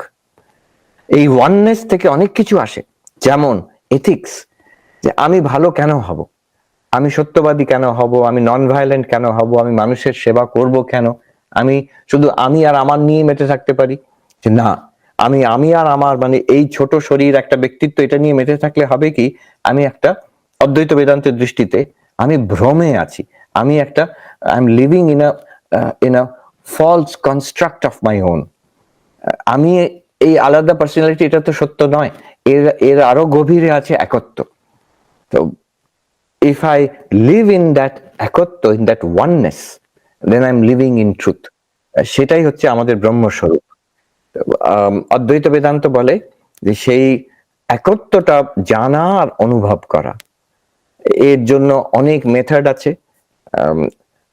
এই ওয়াননেস থেকে অনেক কিছু আসে, যেমন এথিক্স, যে আমি ভালো কেন হব, আমি সত্যবাদী কেন হব, আমি নন ভায়োলেন্ট কেন হব, আমি মানুষের সেবা করব কেন, আমি শুধু আমি আর আমার নিয়ে মেতে থাকতে পারি, যে না, আমি আর আমার মানে এই ছোট শরীর, একটা ব্যক্তিত্ব, এটা নিয়ে মেতে থাকলে হবে কি, আমি একটা অদ্বৈত বেদান্তের দৃষ্টিতে আমি ভ্রমে আছি, আমি একটা I am living in a false construct of my own. আমি এই আলাদা পার্সোনালিটি, এটা তো সত্য নয়, এর আরো গভীরে আছে একত্ব। তো if I live in that একত্ব, in that oneness, then I'm living in truth. সেটাই হচ্ছে আমাদের ব্রহ্মস্বরূপ। অদ্বৈত বেদান্ত বলে যে সেই একত্বটা জানা আর অনুভব করা, এর জন্য অনেক মেথড আছে।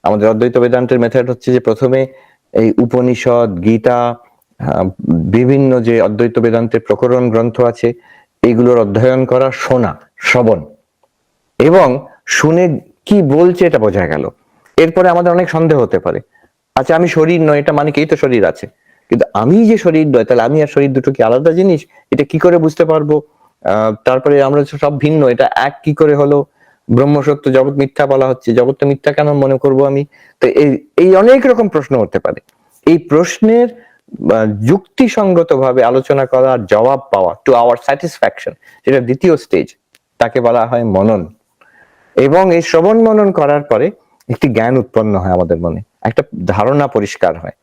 আমাদের অদ্বৈত বেদান্তের মেথড হচ্ছে যে প্রথমে এই উপনিষদ, গীতা, বিভিন্ন যে অদ্বৈত বেদান্তের প্রকরণ গ্রন্থ আছে, এগুলোর অধ্যয়ন করা, শোনা, শ্রবণ, এবং শুনে কি বলছে এটা বোঝা গেল। এরপরে আমাদের অনেক সন্দেহ হতে পারে, আচ্ছা আমি শরীর নয়, এটা মানে কি, তো শরীর আছে, কিন্তু আমি যে শরীর নয়, তাহলে আমি আর শরীর দুটো কি আলাদা জিনিস, এটা কি করে বুঝতে পারবো? তারপরে আমরা সব ভিন্ন, এটা এক কি করে হলো? ব্রহ্ম সত্য, জগৎ মিথ্যা বলা হচ্ছে, জগৎটা মিথ্যা কেন মনে করব আমি? তো এই অনেক রকম প্রশ্ন হতে পারে। এই প্রশ্নের যুক্তিসঙ্গত ভাবে আলোচনা করা, জবাব পাওয়া টু আওয়ার স্যাটিসফ্যাকশন, যেটা দ্বিতীয় স্টেজ, তাকে বলা হয় মনন। এবং এই শ্রবণ মনন করার পরে একটি জ্ঞান উৎপন্ন হয় আমাদের মনে, একটা ধারণা পরিষ্কার হয়।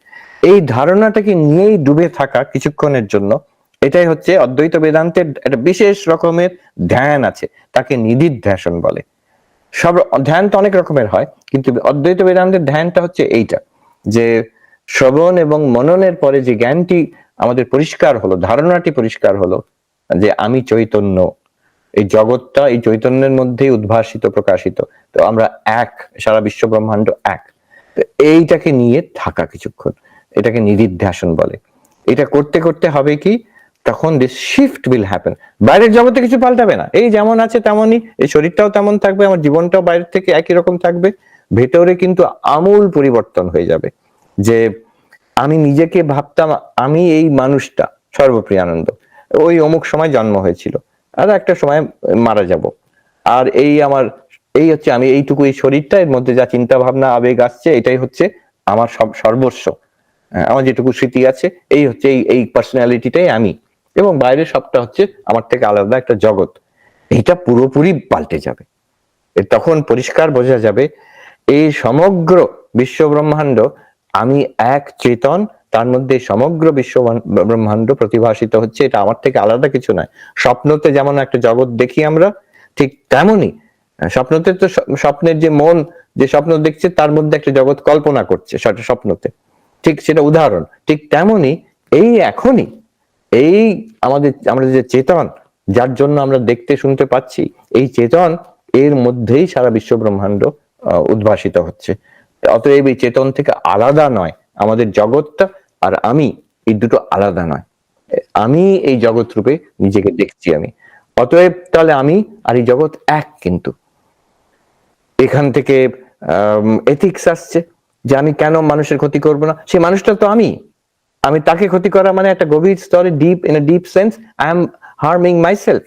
এই ধারণাটাকে নিয়েই ডুবে থাকা কিছুক্ষণের জন্য, এটাই হচ্ছে অদ্বৈত বেদান্তের একটা বিশেষ রকমের ধ্যান আছে, তাকে নিদিধ্যাসন বলে। সব ধ্যান তো অনেক রকমের হয়, কিন্তু অদ্বৈত বেদান্তের ধ্যানটা হচ্ছে এইটা, যে শ্রবণ এবং মননের পরে যে জ্ঞানটি আমাদের পরিষ্কার হলো, ধারণাটি পরিষ্কার হলো যে আমি চৈতন্য, এই জগৎটা এই চৈতন্যের মধ্যেই উদ্ভাসিত, প্রকাশিত, তো আমরা এক, সারা বিশ্ব ব্রহ্মাণ্ড এক। তো এইটাকে নিয়ে থাকা কিছুক্ষণ, এটাকে নিদিধ্যাসন বলে। এটা করতে করতে হবে কি, তখন দিস শিফট উইল হ্যাপেন। বাইরের জগতে কিছু পাল্টাবে না, এই যেমন আছে তেমনই, এই শরীরটাও তেমন থাকবে, আমার জীবনটাও বাইরের থেকে একই রকম থাকবে, ভেতরে কিন্তু আমূল পরিবর্তন হয়ে যাবে। যে আমি নিজেকে ভাবতাম আমি এই মানুষটা সর্বপ্রিয়ানন্দ, ওই অমুক সময় জন্ম হয়েছিল, আর একটা সময় মারা যাব, আর এই আমার এই হচ্ছে আমি এইটুকু, এই শরীরটা, এর মধ্যে যা চিন্তা ভাবনা আবেগ আসছে, এটাই হচ্ছে আমার সব সর্বস্ব, আমার যেটুকু স্মৃতি আছে, এই হচ্ছে এই পার্সোনালিটিটাই আমি, এবং বাইরের সবটা হচ্ছে আমার থেকে আলাদা একটা জগৎ। এইটা পুরোপুরি পাল্টে যাবে, তখন পরিষ্কার বোঝা যাবে এই সমগ্র বিশ্ব ব্রহ্মাণ্ড, আমি এক চেতন, তার মধ্যে সমগ্র বিশ্ব ব্রহ্মাণ্ড প্রতিভাসিত হচ্ছে, এটা আমার থেকে আলাদা কিছু নয়। স্বপ্নতে যেমন একটা জগৎ দেখি আমরা, ঠিক তেমনই স্বপ্নতে তো স্বপ্নের যে মন যে স্বপ্ন দেখছে তার মধ্যে একটা জগৎ কল্পনা করছে সেটা স্বপ্নতে, ঠিক সেটা উদাহরণ। ঠিক তেমনি এই এখনই এই আমাদের যে চেতন, যার জন্য আমরা দেখতে শুনতে পাচ্ছি, এই চেতন এর মধ্যেই সারা বিশ্ব ব্রহ্মাণ্ড উদ্ভাসিত হচ্ছে। অতএব এই চেতন থেকে আলাদা নয় আমাদের জগৎটা, আর আমি এই দুটো আলাদা নয়। আমি এই জগৎ রূপে নিজেকে দেখছি আমি। অতএব তাহলে আমি আর এই জগৎ এক। কিন্তু এখান থেকে এথিক্স আসছে যে আমি কেন মানুষের ক্ষতি করব না। সে মানুষটা তো আমি তাকে ক্ষতি করা মানে একটা গভীর স্তরে in a deep sense I am harming myself.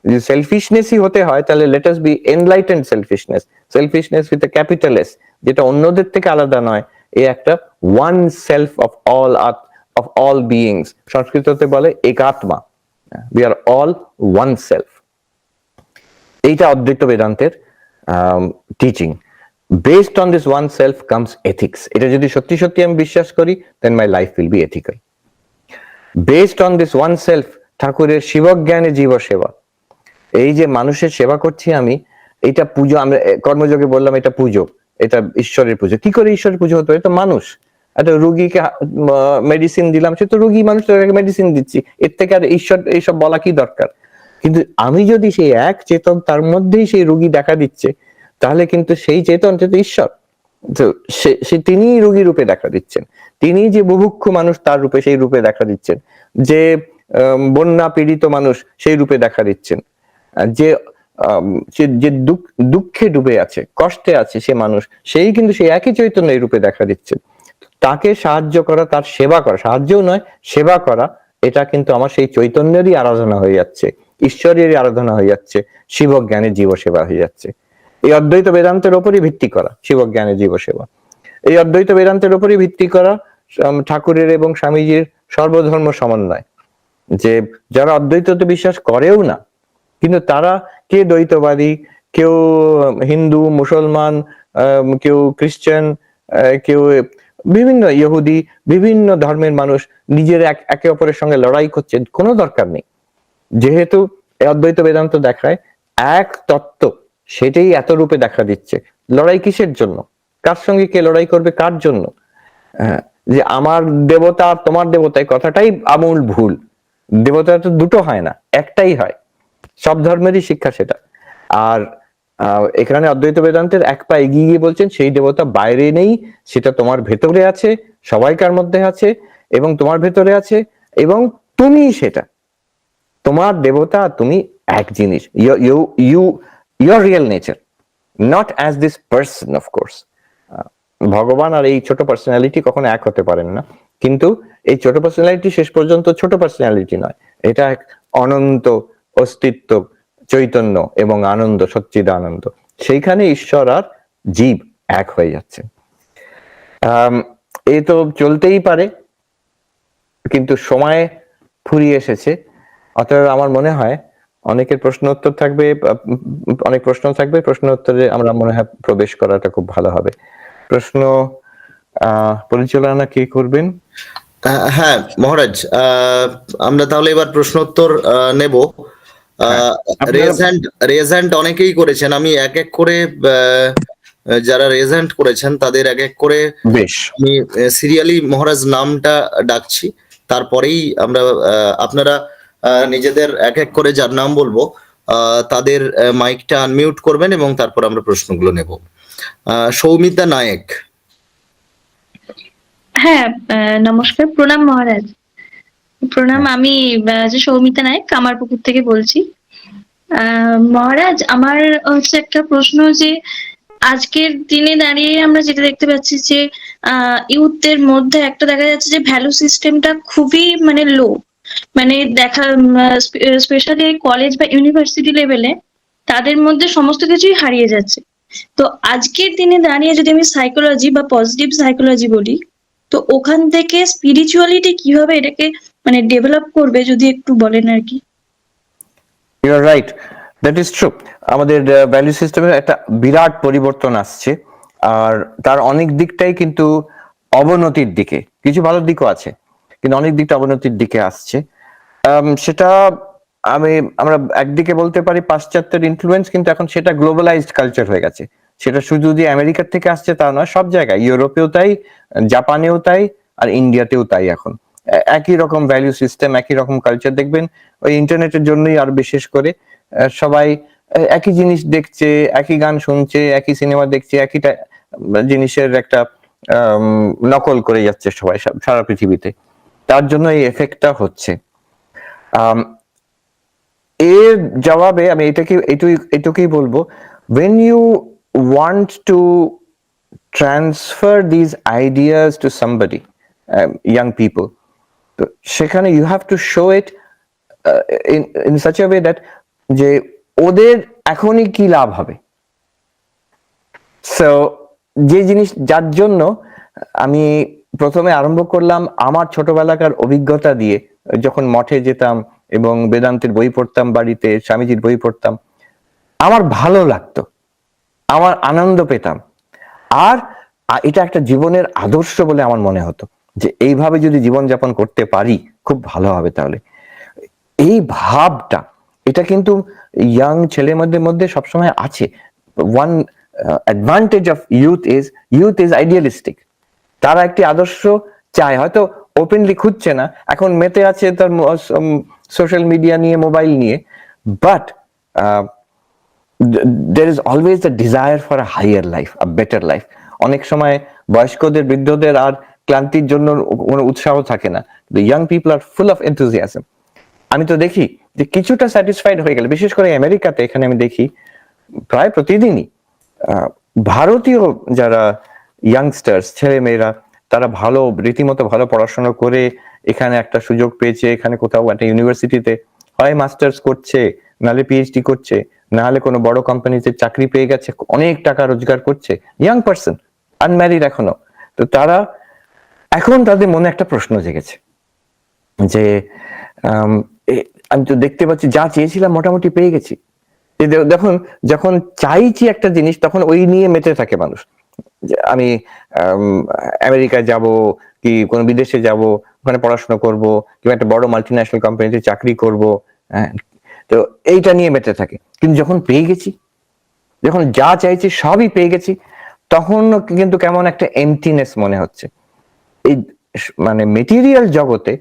যদি সেলফিশনেসই হতে হয় তাহলে let us B enlightened selfishness with a capital S, যেটা অন্যদের থেকে আলাদা নয়। এই একটা one self of all beings, সংস্কৃততে বলে একাত্মা। We are all one self. এইটা অদ্বৈত বেদান্তের teaching. Based on this one self comes ethics. এটা যদি সত্যি সত্যি আমি বিশ্বাস করি, then my life will be ethical. Based on this one self, ঠাকুরের শিবজ্ঞানে জীব সেবা, এই যে মানুষের সেবা করছি আমি, এটা পুজো। আমরা কর্মযোগে বললাম এটা পুজো, এটা ঈশ্বরের পুজো। কি করে ঈশ্বরের পুজো হতো? এটা মানুষ একটা রুগীকে মেডিসিন দিলাম, সে তো রুগী মানুষ, মেডিসিন দিচ্ছি, এর থেকে আর ঈশ্বর এইসব বলা কি দরকার? কিন্তু আমি যদি সেই এক চেতন, তার মধ্যেই সেই রুগী দেখা দিচ্ছে, তাহলে কিন্তু সেই চেতন তো ঈশ্বর। তো সে তিনি রোগী রূপে দেখা দিচ্ছেন, তিনি যে বুভুক্ষ মানুষ তার রূপে সেই রূপে দেখা দিচ্ছেন, যে বন্যা পীড়িত মানুষ সেই রূপে দেখা দিচ্ছেন, যে যে দুঃখে ডুবে আছে, কষ্টে আছে সে মানুষ, সেই কিন্তু সেই একই চৈতন্য এই রূপে দেখা দিচ্ছেন। তাকে সাহায্য করা, তার সেবা করা, সাহায্যও নয় সেবা করা, এটা কিন্তু আমার সেই চৈতন্যেরই আরাধনা হয়ে যাচ্ছে, ঈশ্বরেরই আরাধনা হয়ে যাচ্ছে, শিবজ্ঞানের জীব সেবা হয়ে যাচ্ছে। এই অদ্বৈত বেদান্তের উপরই ভিত্তি করা শিবজ্ঞানের জীব সেবা, এই অদ্বৈত বেদান্তের উপরই ভিত্তি করা ঠাকুরের এবং স্বামীজির সর্বধর্ম সমন্বয়। যে যারা অদ্বৈততে বিশ্বাস করেও না, কিন্তু তারা কে দ্বৈতবাদী, কেউ হিন্দু, মুসলমান, কেউ খ্রিস্টান, কেউ বিভিন্ন ইহুদি, বিভিন্ন ধর্মের মানুষ নিজের একে অপরের সঙ্গে লড়াই করছে। কোনো দরকার নেই, যেহেতু অদ্বৈত বেদান্ত দেখায় এক তত্ত্ব, সেটাই এত রূপে দেখা দিচ্ছে। লড়াই কিসের জন্য? কার সঙ্গে কে লড়াই করবে, কার জন্য? যে আমার দেবতা আর তোমার দেবতা, এই কথাটাই আমূল ভুল। দেবতা তো দুটো হয় না, একটাই হয়। সব ধর্মেরই শিক্ষা সেটা। আর এখানে অদ্বৈত বেদান্তের এক পা এগিয়ে গিয়ে বলছেন সেই দেবতা বাইরে নেই, সেটা তোমার ভেতরে আছে, সবাইকার মধ্যে আছে এবং তোমার ভেতরে আছে, এবং তুমি সেটা, তোমার দেবতা তুমি এক জিনিস। your real nature, not as this person, of course. ভগবান আর এই ছোট পার্সোনালিটি কখনো এক হতে পারেন না, কিন্তু এই ছোট পার্সোনালিটি শেষ পর্যন্ত ছোট পার্সোনালিটি নয়, এটা এক অনন্ত অস্তিত্ব, চৈতন্য এবং আনন্দ, সচ্চিদানন্দ। সেইখানে ঈশ্বর আর জীব এক হয়ে যাচ্ছে। এই তো চলতেই পারে, কিন্তু সময় ফুরিয়ে এসেছে। অতএব আমার মনে হয় অনেকের প্রশ্ন উত্তর থাকবে, অনেক প্রশ্ন থাকবে, প্রশ্ন উত্তরে আমরা মনে হয় প্রবেশ করাটা খুব ভালো হবে। প্রশ্ন পরিচালনা কে করবেন? হ্যাঁ মহারাজ, আমরা তাহলে এবার প্রশ্ন উত্তর নেব। রেজেন্ট অনেকেই করেছেন, আমি এক এক করে যারা রেজেন্ট করেছেন তাদের এক এক করে বেশ আমি সিরিয়ালি মহারাজ নামটা ডাকছি, তারপরেই আমরা আপনারা নিজেদের এক এক করে যার নাম বলবো তাদের মাইকটা আনমিউট করবেন এবং তারপর আমরা প্রশ্নগুলো নেব। সৌমিতা নায়েক। হ্যাঁ, নমস্কার, প্রণাম মহারাজ। প্রণাম, আমি যে সৌমিতা নায়েক কামারপুকুর থেকে বলছি। মহারাজ, আমার হচ্ছে একটা প্রশ্ন, যে আজকের দিনে দাঁড়িয়ে আমরা যেটা দেখতে পাচ্ছি যে ইউথদের মধ্যে একটা দেখা যাচ্ছে যে ভ্যালু সিস্টেমটা খুবই মানে লো, মানে দেখা স্পেশালি কলেজ বা ইউনিভার্সিটি লেভেলে তাদের মধ্যে সমস্ত কিছুই হারিয়ে যাচ্ছে। তো আজকের দিনে দাঁড়িয়ে যদি আমি সাইকোলজি বা পজিটিভ সাইকোলজি বলি, তো ওখান থেকে স্পিরিচুয়ালিটি কিভাবে এটাকে মানে ডেভেলপ করবে যদি একটু বলেন আর কি। You are right, that is true. আমাদের ভ্যালু সিস্টেমের একটা বিরাট পরিবর্তন আসছে, আর তার অনেক দিকটাই কিন্তু অবনতির দিকে, কিছু ভালো দিকও আছে, কিন্তু অনেক দিকটা অবনতির দিকে আসছে। সেটা আমরা একদিকে বলতে পারি পাশ্চাত্যের ইনফ্লুয়েন্স, কিন্তু এখন সেটা গ্লোবালাইজড কালচার হয়ে গেছে। সেটা শুধু যে আমেরিকার থেকে আসছে তা নয়, সব জায়গায়, ইউরোপেও তাই, জাপানেও তাই, আর ইন্ডিয়াতেও তাই। এখন একই রকম ভ্যালু সিস্টেম, একই রকম কালচার দেখবেন। ওই ইন্টারনেটের জন্যই আর বিশেষ করে সবাই একই জিনিস দেখছে, একই গান শুনছে, একই সিনেমা দেখছে, একই জিনিসের একটা নকল করে যাচ্ছে সবাই সারা পৃথিবীতে। তার জন্য এই এফেক্টটা হচ্ছে। এর জবাবে আমি এটুকুই বলবো, when you want to transfer these ideas to somebody, young people, তো সেখানে you have to show it in such a way that যে ওদের এখনই কি লাভ হবে। সো যে জিনিস, যার জন্য আমি প্রথমে আরম্ভ করলাম আমার ছোটবেলাকার অভিজ্ঞতা দিয়ে, যখন মঠে যেতাম এবং বেদান্তের বই পড়তাম, বাড়িতে স্বামীজির বই পড়তাম, আমার ভালো লাগতো, আমার আনন্দ পেতাম। আর এটা একটা জীবনের আদর্শ বলে আমার মনে হতো, যে এইভাবে যদি জীবনযাপন করতে পারি খুব ভালো হবে। তাহলে এই ভাবটা, এটা কিন্তু ইয়াং ছেলের মধ্যে সবসময় আছে। One advantage of youth is idealistic. তারা একটি আদর্শ চায়, হয়তো ওপেনলি খুঁজছে না, এখন মেতে আছে তার সোশ্যাল মিডিয়া নিয়ে, মোবাইল নিয়ে, but there is always the desire for a higher life, a better life. অনেক সময় বয়স্কদের, বৃদ্ধদের আর ক্লান্তির জন্য কোনো উৎসাহ থাকে না। The young people are full of enthusiasm. আমি তো দেখি যে কিছুটা স্যাটিসফাইড হয়ে গেলে, বিশেষ করে আমেরিকাতে, এখানে আমি দেখি প্রায় প্রতিদিনই ভারতীয় যারা ইয়াংস্টার্স, ছেলে মেয়েরা, তারা রীতিমতো ভালো পড়াশোনা করে এখানে একটা সুযোগ পেয়েছে, এখানে কোথাও একটা ইউনিভার্সিটিতে হয় মাস্টার্স করছে, নাহলে পিএইচডি করছে, নাহলে কোনো বড় কোম্পানিতে চাকরি পেয়ে গেছে, অনেক টাকা রোজগার করছে, ইয়াং পার্সন, আনম্যারিড এখনো। তো তারা এখন, তাদের মনে একটা প্রশ্ন জেগেছে যে আমি তো দেখতে পাচ্ছি যা চেয়েছিলাম মোটামুটি পেয়ে গেছি। দেখুন, যখন চাইছি একটা জিনিস, তখন ওই নিয়ে মেতে থাকে মানুষ। আমি আমেরিকায় যাব, কি কোনো বিদেশে যাব, ওখানে পড়াশোনা করব, কিংবা একটা বড় মাল্টিন্যাশনাল কোম্পানিতে চাকরি করব, তো এইটা নিয়ে মেতে থাকে। কিন্তু যখন পেয়ে গেছি, যখন যা চাইছি সবই পেয়ে গেছি, তখন কিন্তু কেমন একটা এমটিনেস মনে হচ্ছে। এই মানে মেটেরিয়াল জগতে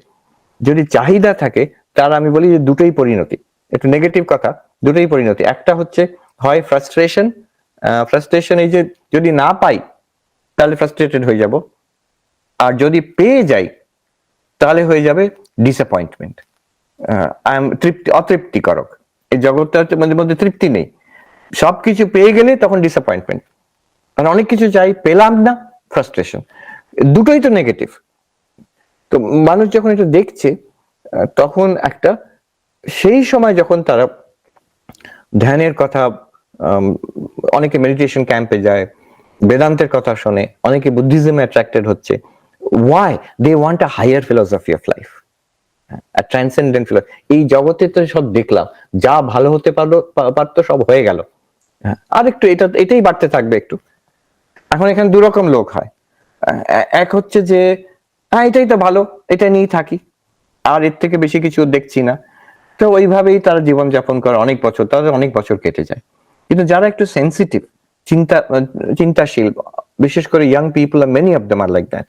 যদি চাহিদা থাকে, তার আমি বলি যে দুটোই পরিণতি, একটু নেগেটিভ কথা, দুটোই পরিণতি। একটা হচ্ছে হয় ফ্রাস্ট্রেশন, এই যে যদি না পাই তাহলে ফ্রাস্ট্রেটেড হয়ে যাব, আর যদি পেয়ে যাই তাহলে হয়ে যাবে ডিসঅ্যাপয়েন্টমেন্ট, অতৃপ্তিকরক। এই জগৎটার মধ্যে তৃপ্তি নেই। সবকিছু পেয়ে গেলে তখন ডিসঅ্যাপয়েন্টমেন্ট, মানে অনেক কিছু চাই, পেলাম না, ফ্রাস্ট্রেশন। দুটোই তো নেগেটিভ। তো মানুষ যখন এটা দেখছে, তখন একটা, সেই সময় যখন তারা ধ্যানের কথা, অনেকে মেডিটেশন ক্যাম্পে যায়, বেদান্তের কথা শোনে, অনেকে বুদ্ধিজমে অ্যাট্রাক্টেড হচ্ছে। Why? They want a higher philosophy of life, a transcendent philosophy. এই জগতে তো সব দেখলাম, যা ভালো হতে পারতো সব হয়ে গেল, আর একটু এটাই বাড়তে থাকবে একটু। এখন এখানে দুরকম লোক হয়। এক হচ্ছে যে হ্যাঁ এটাই তো ভালো, এটা নিয়েই থাকি, আর এর থেকে বেশি কিছু দেখছি না। তো ওইভাবেই তারা জীবনযাপন করে অনেক বছর, তাদের অনেক বছর কেটে যায়। কিন্তু যারা একটু সেন্সিটিভ, চিন্তাশীল, বিশেষ করে young people, many of them are like that,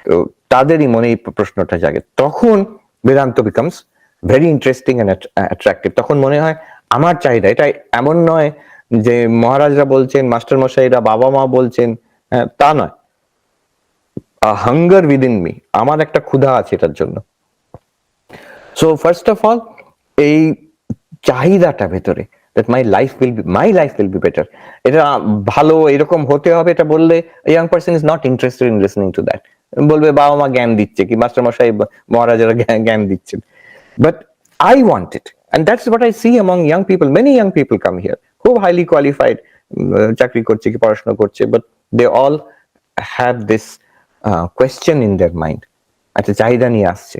তো তাদেরই মনে এই প্রশ্নটা জাগে। তখন Vedanta becomes very interesting and attractive. তখন মনে হয় আমার চাহিদা, এটা এমন নয় যে মহারাজরা বলছেন, মাস্টার মশাইরা, বাবা মা বলছেন, তা নয়। হাঙ্গার উইদিন মি, আমার একটা ক্ষুধা আছে এটার জন্য। সো ফার্স্ট অফ অল, এই চাহিদাটা ভেতরে, that my life will be better, এটা ভালো এরকম হতে হবে, এটা বললে a young person is not interested in listening to that. বলবে বাবা মা জ্ঞান দিচ্ছে, কি মাস্টার মশাই মহারাজারা জ্ঞান দিচ্ছেন। But I want it, and that's what I see among young people. Many young people come here, খুব highly qualified, চাকরি করছে কি পড়াশোনা করছে, but they all have this question in their mind, আচ্ছা চাহিদা নিয়ে আসছে।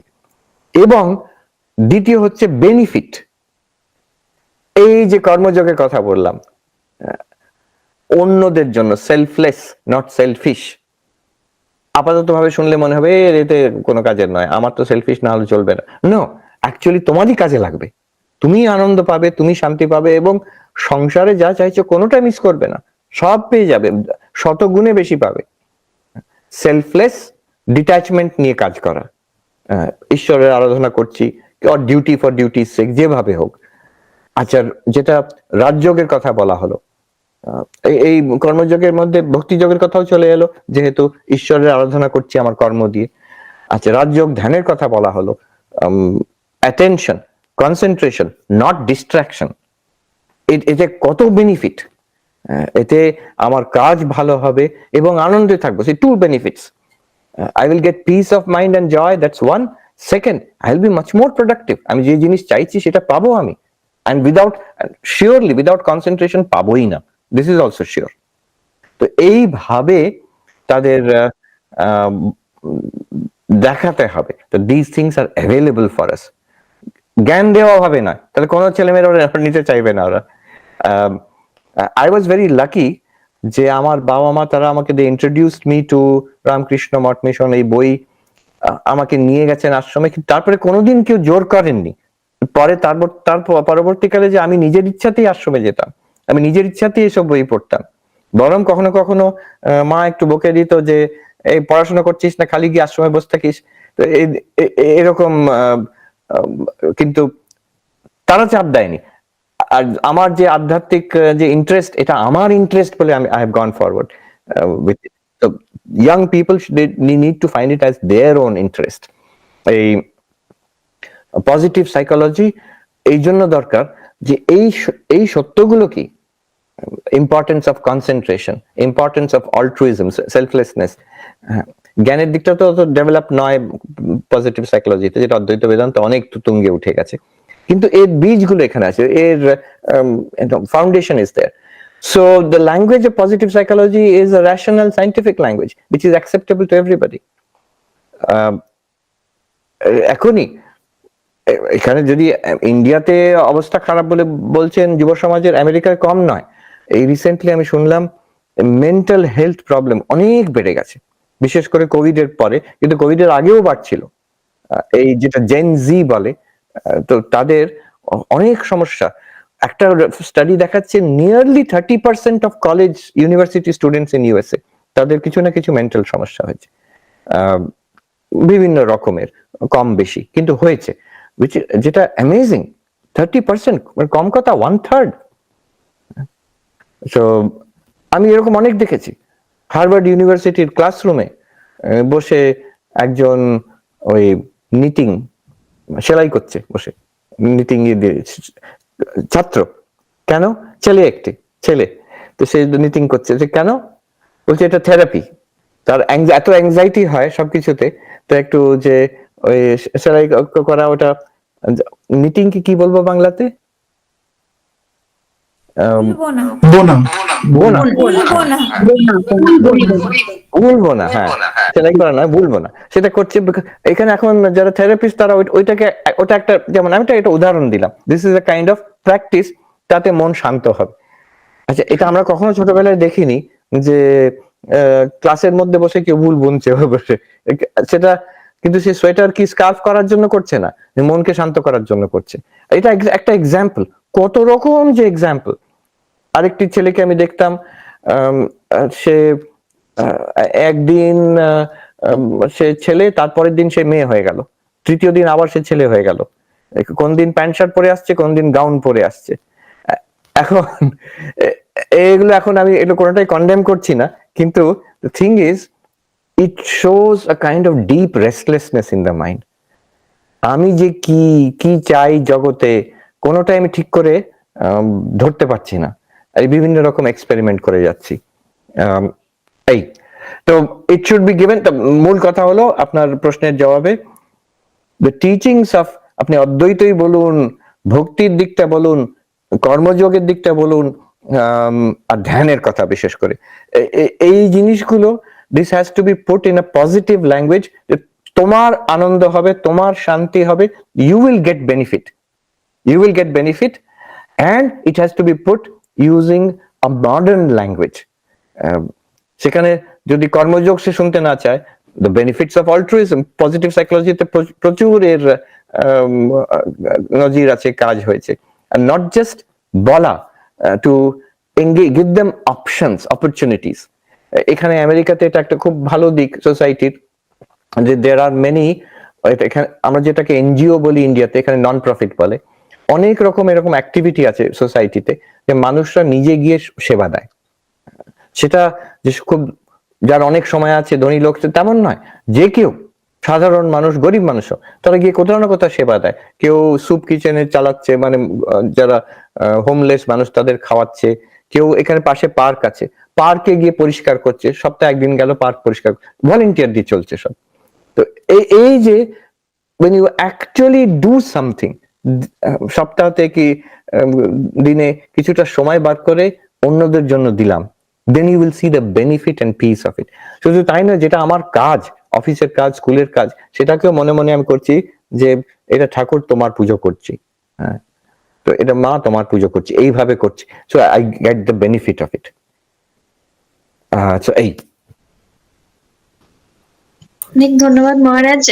এবং দ্বিতীয় হচ্ছে বেনিফিট। এই যে কর্মযোগের কথা বললাম, অন্যদের জন্য, সেলফলেস, নট সেলফিশ। আপাতত ভাবে শুনলে মনে হবে এতে কোনো কাজের নয়, আমার তো সেলফিশ না হলে চলবে না। নো, অ্যাকচুয়ালি তোমারই কাজে লাগবে। তুমি আনন্দ পাবে, তুমি শান্তি পাবে, এবং সংসারে যা চাইছো কোনোটা মিস করবে না, সব পেয়ে যাবে, শতগুণে বেশি পাবে। সেলফলেস ডিট্যাচমেন্ট নিয়ে কাজ করা, ঈশ্বরের আরাধনা করছি, অর ডিউটি ফর ডিউটি সেক, যেভাবে হোক। আচ্ছা, যেটা রাজযোগের কথা বলা হলো, এই কর্মযোগের মধ্যে ভক্তিযোগের কথাও চলে এলো, যেহেতু ঈশ্বরের আরাধনা করছি আমার কর্ম দিয়ে। আচ্ছা, রাজযোগ ধ্যানের কথা বলা হলো, অ্যাটেনশন, কনসেন্ট্রেশন, নট ডিস্ট্রাকশন। এতে কত বেনিফিট, এতে আমার কাজ ভালো হবে এবং আনন্দে থাকবো। সেই two benefits, I will get peace of mind and joy, that's one. Second, I'll be much more productive. আমি যে জিনিস চাইছি সেটা পাবো আমি, and surely without concentration পাবোই না, this is also sure. তো এইভাবে তাদের দেখাতে হবে তো these things are available for us. জ্ঞান দেওয়া হবে না, তাহলে কোনো ছেলেমেয়েরা ওরা নিতে চাইবে না। ওরা I was very lucky যে আমার বাবা মা তারা আমাকে they introduced me to Ramakrishna Math mission, এই বই আমাকে নিয়ে গেছেন আশ্রমে, কিন্তু তারপরে কোনোদিন কেউ জোর করেননি। তার পরবর্তীকালে যে আমি নিজের ইচ্ছাতেই আশ্রমে যেতাম, আমি নিজের ইচ্ছাতেই এসব বই পড়তাম। বরং কখনো কখনো মা একটু বকে দিত যে এই পড়াশোনা করছিস না, খালি গিয়ে আশ্রমে বসে থাকিস, এরকম। কিন্তু তারা চাপ দেয়নি। আর আমার যে আধ্যাত্মিক যে ইন্টারেস্ট, এটা আমার ইন্টারেস্ট বলে I have gone forward with it. তো young people need to find it as their own interest. এই পজিটিভ সাইকোলজি এই জন্য দরকার যে এই সত্যগুলো কি, importance of concentration, importance of altruism, selflessness, জ্ঞানের দিকটা তো ডেভেলপ নয় পজিটিভ সাইকোলজিতে, যেটা অদ্বৈত বেদান্ত অনেক তুঙ্গে উঠে গেছে, কিন্তু এর বীজগুলো এখানে আছে, এর foundation is there. So the language of positive psychology is a rational scientific language which is acceptable to everybody. এখনই এখানে যদি ইন্ডিয়াতে অবস্থা খারাপ বলে বলছেন যুব সমাজের, আমেরিকায় কম নয়। এই রিসেন্টলি আমি শুনলাম মেন্টাল হেলথ প্রবলেম অনেক বেড়ে গেছে, বিশেষ করে কোভিড এর পরে, কিন্তু কোভিড এর আগেও বাড়ছিল। এই যেটা জেন জি বলে, তো তাদের অনেক সমস্যা। একটা স্টাডি দেখাচ্ছে nearly 30% of college university students in USA তাদের কিছু না কিছু মেন্টাল সমস্যা হয়েছে, বিভিন্ন রকমের, কম বেশি কিন্তু হয়েছে, যেটা অ্যামেজিং। 30%, কম কথা, 1/3। তো আমি এরকম অনেক দেখেছি। হার্ভার্ড ইউনিভার্সিটির ক্লাসরুমে বসে একজন ওই নিটিং, সেলাই করছে বসে, নিটিং ছাত্র, কেন? ছেলে, তো সে নিটিং করছে, যে কেন? বলছে এটা থেরাপি। তার এত অ্যাংজাইটি হয় সবকিছুতে, তো একটু যে ওই সেলাই করা, ওটা নিটিং কি বলবো বাংলাতে? ভুলবো না, হ্যাঁ, সেলাই করা নয়, ভুলবো না, সেটা করছে। এখানে এখন যারা থেরাপিস্ট তারা ওটা একটা, যেমন আমি এটা উদাহরণ দিলাম, this is a kind of practice, তাতে মন শান্ত হবে। আচ্ছা, এটা আমরা কখনো ছোটবেলায় দেখিনি যে ক্লাসের মধ্যে বসে কেউ ভুল বুনছে বসে, সেটা কিন্তু সে সোয়েটার কি স্কার্ফ করার জন্য করছে না, মনকে শান্ত করার জন্য করছে। এটা একটা এক্সাম্পল, কত রকম যে এক্সাম্পল। আরেকটি ছেলেকে আমি দেখতাম, সে একদিন সে ছেলে, তারপরের দিন সে মেয়ে হয়ে গেল, তৃতীয় দিন আবার সে ছেলে হয়ে গেল, কোন দিন প্যান্ট শার্ট পরে আসছে, কোন দিন গাউন পরে আসছে। এখন এগুলো, এখন আমি এগুলো কোনোটাই কন্ডেম করছি না, কিন্তু the thing is it shows a kind of deep restlessness in the mind. আমি যে কি চাই জগতে, কোনোটাই আমি ঠিক করে ধরতে পারছি না, এই বিভিন্ন রকম এক্সপেরিমেন্ট করে যাচ্ছি। এই তো ইট শুড বি গিভেন। মূল কথা হলো আপনার প্রশ্নের জবাবে, দ্য টিচিংস অফ, আপনি অদ্বৈতই বলুন, ভক্তির দিকটা বলুন, কর্মযোগের দিকটা বলুন, আর ধ্যানের কথা বিশেষ করে, এই জিনিসগুলো, this has to be put in a positive language. তোমার আনন্দ হবে, তোমার শান্তি হবে, you will get benefit, and it has to be put using a modern language. সেখানে যদি কর্মযোগ সে শুনতে না চায়, the benefits of altruism, positive সাইকোলজিতে প্রচুর এর নজির আছে, কাজ হয়েছে। নট জাস্ট বলা, to give them options, opportunities. এখানে আমেরিকাতে এটা একটা খুব ভালো দিক সোসাইটির, যে দেয়ার আর মেনি, এখানে আমরা যেটাকে এনজিও বলি ইন্ডিয়াতে, এখানে নন প্রফিট বলে, অনেক রকম এরকম অ্যাক্টিভিটি আছে সোসাইটিতে যে মানুষরা নিজে গিয়ে সেবা দেয়। সেটা যে খুব যার অনেক সময় আছে, ধনী লোক তেমন নয়, যে কেউ সাধারণ মানুষ, গরিব মানুষও তারা গিয়ে কোথাও না কোথাও সেবা দেয়। কেউ স্যুপ কিচেনে চালাচ্ছে, মানে যারা হোমলেস মানুষ তাদের খাওয়াচ্ছে। কেউ এখানে পাশে পার্ক আছে, পার্কে গিয়ে পরিষ্কার করছে, সপ্তাহে একদিন গেল পার্ক পরিষ্কার, ভলেন্টিয়ার দিয়ে চলছে সব। তো এই যে when you actually do something, সপ্তাহতে কি দিনে কিছুটা সময় বার করে অন্যদের জন্য দিলাম, then you will see the benefit and peace of it. শুধু তাই না, যেটা আমার কাজ, অফিসের কাজ, স্কুলের কাজ, সেটাকেও মনে মনে আমি করছি যে এটা ঠাকুর তোমার পুজো করছি, হ্যাঁ, তো এটা মা তোমার পুজো করছি, এইভাবে করছি। So I get the benefit of it. So এই অনেক ধন্যবাদ মহারাজ।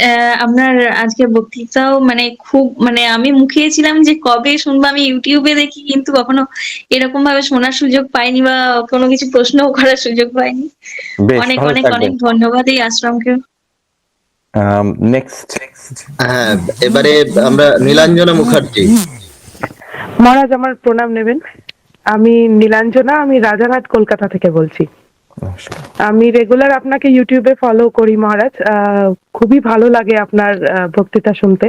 আপনার আজকের বক্তৃতাও মানে খুব, মানে আমি মুখিয়েছিলাম যে কবে শুনবো। আমি ইউটিউবে দেখি, কিন্তু কখনো এরকম ভাবে শোনার সুযোগ পাইনি বা কোনো কিছু প্রশ্নও করার সুযোগ পাইনি। বেশ অনেক ভালো অনেক থাকবেন। অনেক ধন্যবাদ এই আশ্রমকে। নেক্সট। হ্যাঁ, এবারে আমরা নীলাঞ্জনা মুখার্জি। মহারাজ আমার প্রণাম নেবেন। আমি নীলাঞ্জনা, আমি রাজারহাট কলকাতা থেকে বলছি। আমি রেগুলার আপনাকে ইউটিউবে ফলো করি মহারাজ, খুবই ভালো লাগে আপনার বক্তৃতা শুনতে।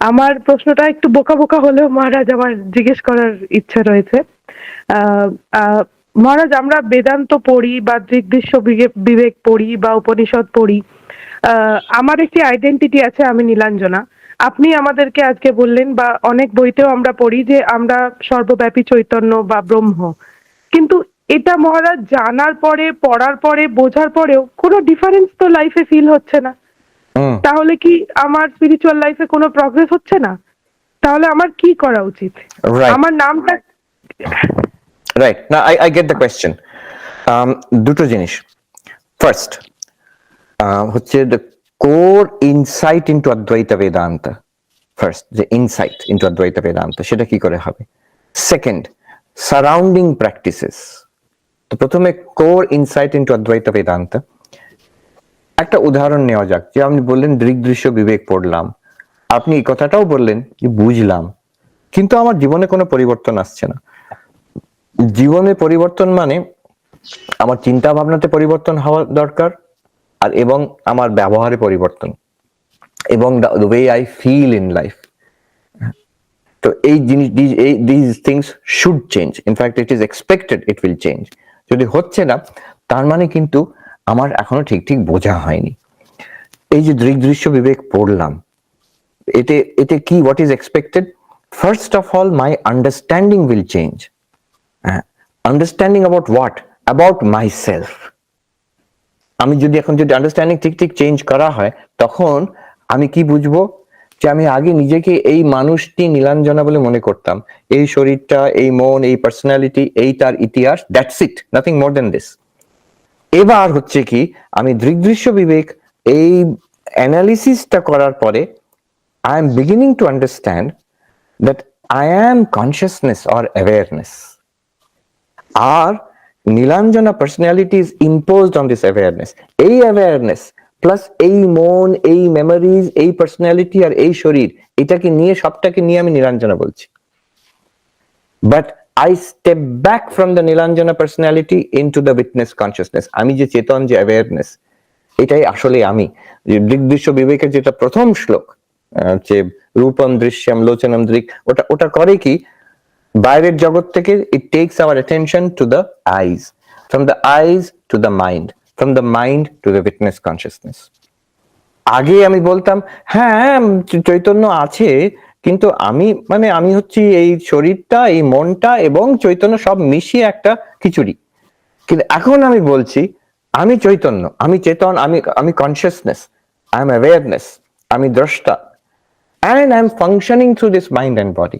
আমার প্রশ্নটা একটু বোকা বোকা হলেও মহারাজ আমার জিজ্ঞেস করার ইচ্ছা রয়েছে। মহারাজ, আমরা বেদান্ত পড়ি বা দৃগ্দৃশ্য বিবেক পড়ি বা উপনিষদ পড়ি, আমার একটি আইডেন্টিটি আছে, আমি নীলাঞ্জনা। আপনি আমাদেরকে আজকে বললেন বা অনেক বইতেও আমরা পড়ি যে আমরা সর্বব্যাপী চৈতন্য বা ব্রহ্ম, কিন্তু এটা মহারাজ জানার পরে, পড়ার পরে, বোঝার পরেও কোনো ডিফারেন্স তো লাইফে ফিল হচ্ছে না। তাহলে কি আমার স্পিরিচুয়াল লাইফে কোনো প্রগ্রেস হচ্ছে না? তাহলে আমার কি করা উচিত? আমার নামটা রাইট না, আই গেট দ্য কোয়েশ্চেন। দুটো জিনিস। ফার্স্ট হচ্ছে দ্য কোর ইনসাইট ইনটু অদ্বৈত বেদান্ত। ফার্স্ট যে ইনসাইট ইনটু অদ্বৈত বেদান্ত, সেটা কি করে হবে? Second, surrounding practices. তো প্রথমে কোর ইনসাইট ইনটু অদ্বৈত বেদান্ত। একটা উদাহরণ নেওয়া যাক, যে আপনি বললেন দৃগ্দৃশ্য বিবেক পড়লাম, আপনি এই কথাটাও বললেন যে বুঝলাম, কিন্তু আমার জীবনে কোনো পরিবর্তন আসছে না। জীবনে পরিবর্তন মানে আমার চিন্তা ভাবনাতে পরিবর্তন হওয়া দরকার, আর এবং আমার ব্যবহারে পরিবর্তন, এবং the way I feel in life. তো এই জিনিস, these things should change. In fact, it is expected it will change. যদি হচ্ছে না, তার মানে কিন্তু আমার এখনো ঠিক ঠিক বোঝা হয়নি। এই যে দৃগ্দৃশ্য বিবেক পড়লাম, এতে কি, what is expected? First of all, my understanding will change. Understanding about what? About myself. আমি যদি এখন যদি আন্ডারস্ট্যান্ডিং ঠিক ঠিক চেঞ্জ করা হয়, তখন আমি কি বুঝবো? যে আমি আগে নিজেকে এই মানুষটি নীলাঞ্জনা বলে মনে করতাম, এই শরীরটা, এই মন, এই পার্সোনালিটি, এই তার ইতিহাস, that's it, nothing more than this. এবার হচ্ছে কি, আমি দৃগ্দৃশ্য বিবেক এই অ্যানালিসিসটা করার পরে I am beginning to understand that I am consciousness or awareness. আর Nilanjana personality is imposed on this awareness. এই অ্যাওয়ারনেস প্লাস এই মন, এই মেমোরিজ, এই পার্সোনালিটি আর এই শরীর, এটাকে নিয়ে, সবটাকে নিয়ে আমি নীলাঞ্জনা বলছি। But I step back from the Nilanjana personality into the witness consciousness. আমি যে চেতন, যে অ্যাওয়ারনেস, এটাই আসলে আমি। দৃগ্দৃশ্য বিবেকের যেটা প্রথম শ্লোক, যে রূপম দৃশ্যম লোচনম দৃক, ওটা করে কি, বাইরের জগৎ থেকে it takes our attention to the eyes, from the eyes to the mind, from the mind to the witness consciousness. আগে আমি বলতাম হ্যাঁ চৈতন্য আছে, কিন্তু আমি হচ্ছি এই শরীরটা, এই মনটা এবং চৈতন্য সব মিশিয়ে একটা খিচুড়ি। কিন্তু এখন আমি বলছি আমি চৈতন্য, আমি চেতন, আমি কনসিয়াসনেস, আই এম অ্যাওয়ারনেস, আমি দ্রষ্টা, and I am functioning through this mind and body.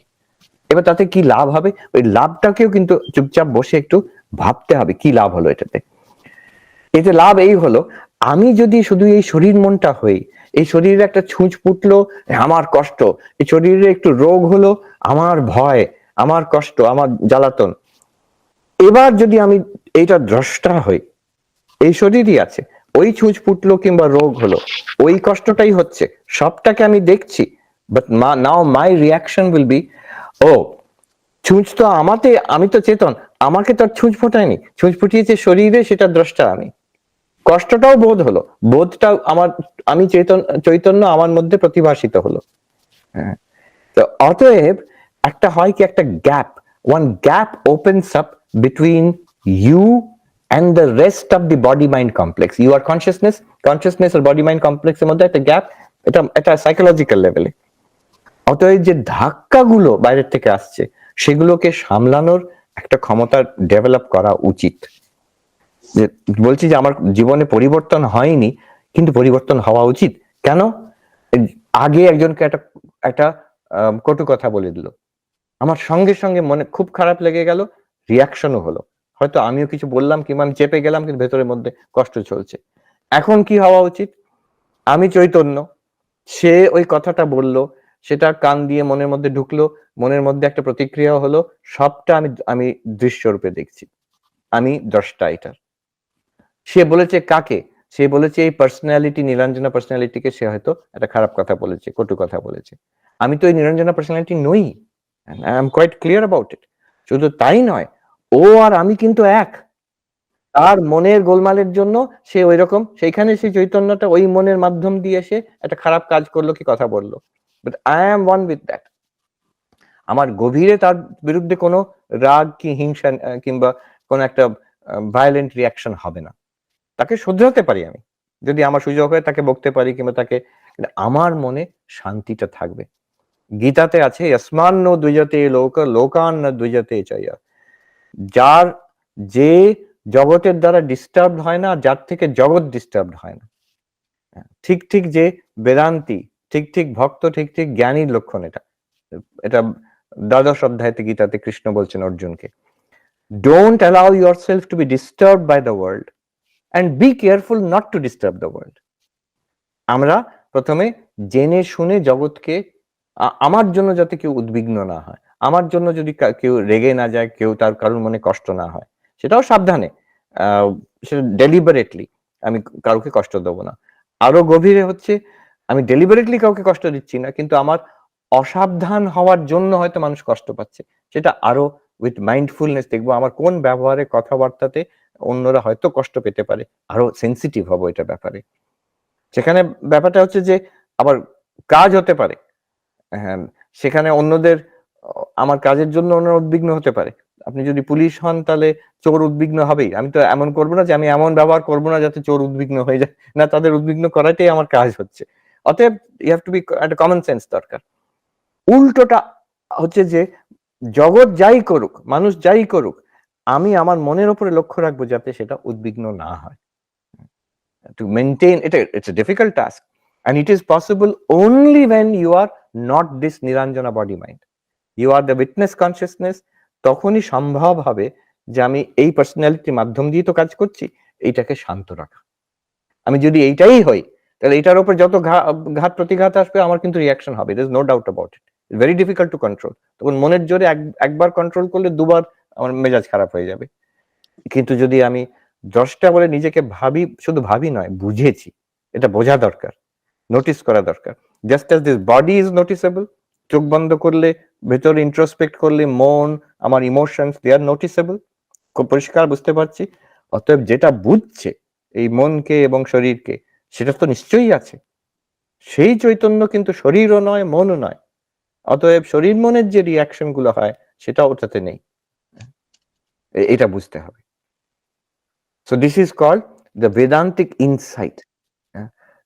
এবার তাতে কি লাভ হবে? ওই লাভটাকেও কিন্তু চুপচাপ বসে একটু ভাবতে হবে, কি লাভ হলো এটাতে। এতে লাভ এই হলো, আমি যদি শুধু এই শরীর মনটা হই, এই শরীরে একটা ছুঁচ ফুটলো, আমার কষ্ট, এই শরীরে একটু রোগ হলো, আমার ভয়, আমার কষ্ট, আমার জ্বালাতন। এবার যদি আমি এইটা দ্রষ্টা হই, এই শরীরই আছে, ওই ছুঁচ ফুটলো কিংবা রোগ হলো, ওই কষ্টটাই হচ্ছে, সবটাকে আমি দেখছি, but now my reaction will be, ও ছুঁচ তো আমাতে, আমি তো চেতন, আমাকে তো আর ছুঁচ ফোটায়নি, ছুঁচ ফুটিয়েছে শরীরে, সেটা দ্রষ্টা আমি। কষ্টটাও বোধ হলো, বোধটাও আমার, আমি চৈতন্য আমার মধ্যে প্রতিভাসিত হলো। হ্যাঁ, তো অতএব একটা হয় কি, একটা gap, one gap opens up between you and the rest of the body mind complex. You are consciousness আর body mind complex এর মধ্যে একটা গ্যাপ, এটা সাইকোলজিক্যাল লেভেলে। অতএব যে ধাক্কাগুলো বাইরের থেকে আসছে, সেগুলোকে সামলানোর একটা ক্ষমতা ডেভেলপ করা উচিত। যে বলছি যে আমার জীবনে পরিবর্তন হয়নি, কিন্তু পরিবর্তন হওয়া উচিত। কেন? আগে একজনকে একটা কটু কথা বলে দিল, আমার সঙ্গে সঙ্গে মনে খুব খারাপ লেগে গেল, রিয়াকশনও হলো, হয়তো আমিও কিছু বললাম কিংবা আমি চেপে গেলাম, কিন্তু ভেতরের মধ্যে কষ্ট চলছে। এখন কি হওয়া উচিত? আমি চৈতন্য, সে ওই কথাটা বলল, সেটা কান দিয়ে মনের মধ্যে ঢুকলো, মনের মধ্যে একটা প্রতিক্রিয়া হলো, সবটা আমি দৃশ্যরূপে দেখছি, আমি দ্রষ্টা এটার। সে বলেছে কাকে? সে বলেছে এই পার্সোনালিটি, নীলাঞ্জনা পার্সোনালিটিকে সে হয়তো একটা খারাপ কথা বলেছে, কটু কথা বলেছে। আমি তো এই নীলাঞ্জনা পার্সোনালিটি নই, I am quite clear about it. শুধু তাই নয়, ও আর আমি কিন্তু এক। তার মনের গোলমালের জন্য সে ওই রকম, সেইখানে সেই চৈতন্যটা ওই মনের মাধ্যম দিয়ে সে একটা খারাপ কাজ করলো কি কথা বললো, but I am one with that. আমার গভীরে তার বিরুদ্ধে কোনো রাগ কি হিংসা কিংবা কোনো একটা ভায়োলেন্ট রিয়াকশন হবে না। তাকে শুধরাতে পারি আমি, যদি আমার সুযোগ হয় তাকে বকতে পারি কিংবা তাকে, আমার মনে শান্তিটা থাকবে। গীতাতে আছে, যস্মান্ন দ্বিজতে লোক লোকান ন দ্বিজতে চয়া। যে জগতের দ্বারা ডিস্টার্ব হয় না, যার থেকে জগৎ ডিস্টার্ব হয় না। ঠিক ঠিক যে বেদান্তি, ঠিক ঠিক ভক্ত, ঠিক ঠিক জ্ঞানীর লক্ষণ এটা। এটা দ্বাদশ অধ্যায়তে গীতাতে কৃষ্ণ বলছেন অর্জুনকে, don't allow yourself to be disturb by the world and be careful not to disturb the world. আমরা প্রথমে জেনে শুনে জগৎকে, আমার জন্য যাতে কেউ উদ্বিগ্ন না হয়, আমার জন্য যদি কেউ রেগে না যায়, কেউ তার কারোর মনে কষ্ট না হয়, সেটাও সাবধানে, সেটা ডেলিবারেটলি আমি কাউকে কষ্ট দেবো না। আরো গভীরে হচ্ছে, আমি ডেলিবারেটলি কাউকে কষ্ট দিচ্ছি না, কিন্তু আমার অসাবধান হওয়ার জন্য হয়তো মানুষ কষ্ট পাচ্ছে, সেটা আরো উইথ মাইন্ডফুলনেস দেখবো, আমার কোন ব্যবহারে, কথাবার্তাতে অন্যরা হয়তো কষ্ট পেতে পারে, আরো সেন্সিটিভ হবো এটা ব্যাপারে। সেখানে ব্যাপারটা হচ্ছে যে আবার কাজ হতে পারে, হ্যাঁ, সেখানে অন্যদের, আমার কাজের জন্য অন্যরা উদ্বিগ্ন হতে পারে। আপনি যদি পুলিশ হন, তাহলে চোর উদ্বিগ্ন হবেই। আমি তো এমন করবো না যে আমি এমন ব্যবহার করবো না যাতে চোর উদ্বিগ্ন হয়ে যায়, না, তাদের উদ্বিগ্ন করাটাই আমার কাজ হচ্ছে। অতএব ইউ হ্যাভ টু বি, একটা কমন সেন্স দরকার। উল্টোটা হচ্ছে যে জগৎ যাই করুক, মানুষ যাই করুক, আমি আমার মনের উপরে লক্ষ্য রাখবো যাতে সেটা উদ্বিগ্ন না হয়। To maintain it, it's a difficult task, and it is possible only when you are not this Niranjana body mind. You are the witness consciousness. তখনই সম্ভব হবে যে আমি এই পার্সোনালিটির মাধ্যম দিয়ে তো কাজ করছি, এইটাকে শান্ত রাখা। আমি যদি এইটাই হই, তাহলে এটার উপর যত ঘাত প্রতিঘাত আসবে, আমার কিন্তু রিয়াকশন হবে, there is no doubt about it. It's very difficult to control. তখন মনের জোরে একবার কন্ট্রোল করলে দুবার আমার মেজাজ খারাপ হয়ে যাবে। কিন্তু যদি আমি দ্রষ্টা বলে নিজেকে ভাবি, শুধু ভাবি নয়, বুঝেছি, এটা বোঝা দরকার, নোটিস করা দরকার। Just as this body is noticeable, চোখ বন্ধ করলে, ভেতরে ইন্ট্রোস্পেক্ট করলে মন, আমার ইমোশনস, দে আর নোটিসেবল, খুব পরিষ্কার বুঝতে পারছি। অতএব যেটা বুঝছে এই মনকে এবং শরীরকে, সেটা তো নিশ্চয়ই আছে, সেই চৈতন্য কিন্তু শরীরও নয়, মনও নয়। অতএব শরীর মনের যে রিয়াকশন গুলো হয়, সেটা ওটাতে নেই, এটা বুঝতে হবে। So this is called the Vedantic insight.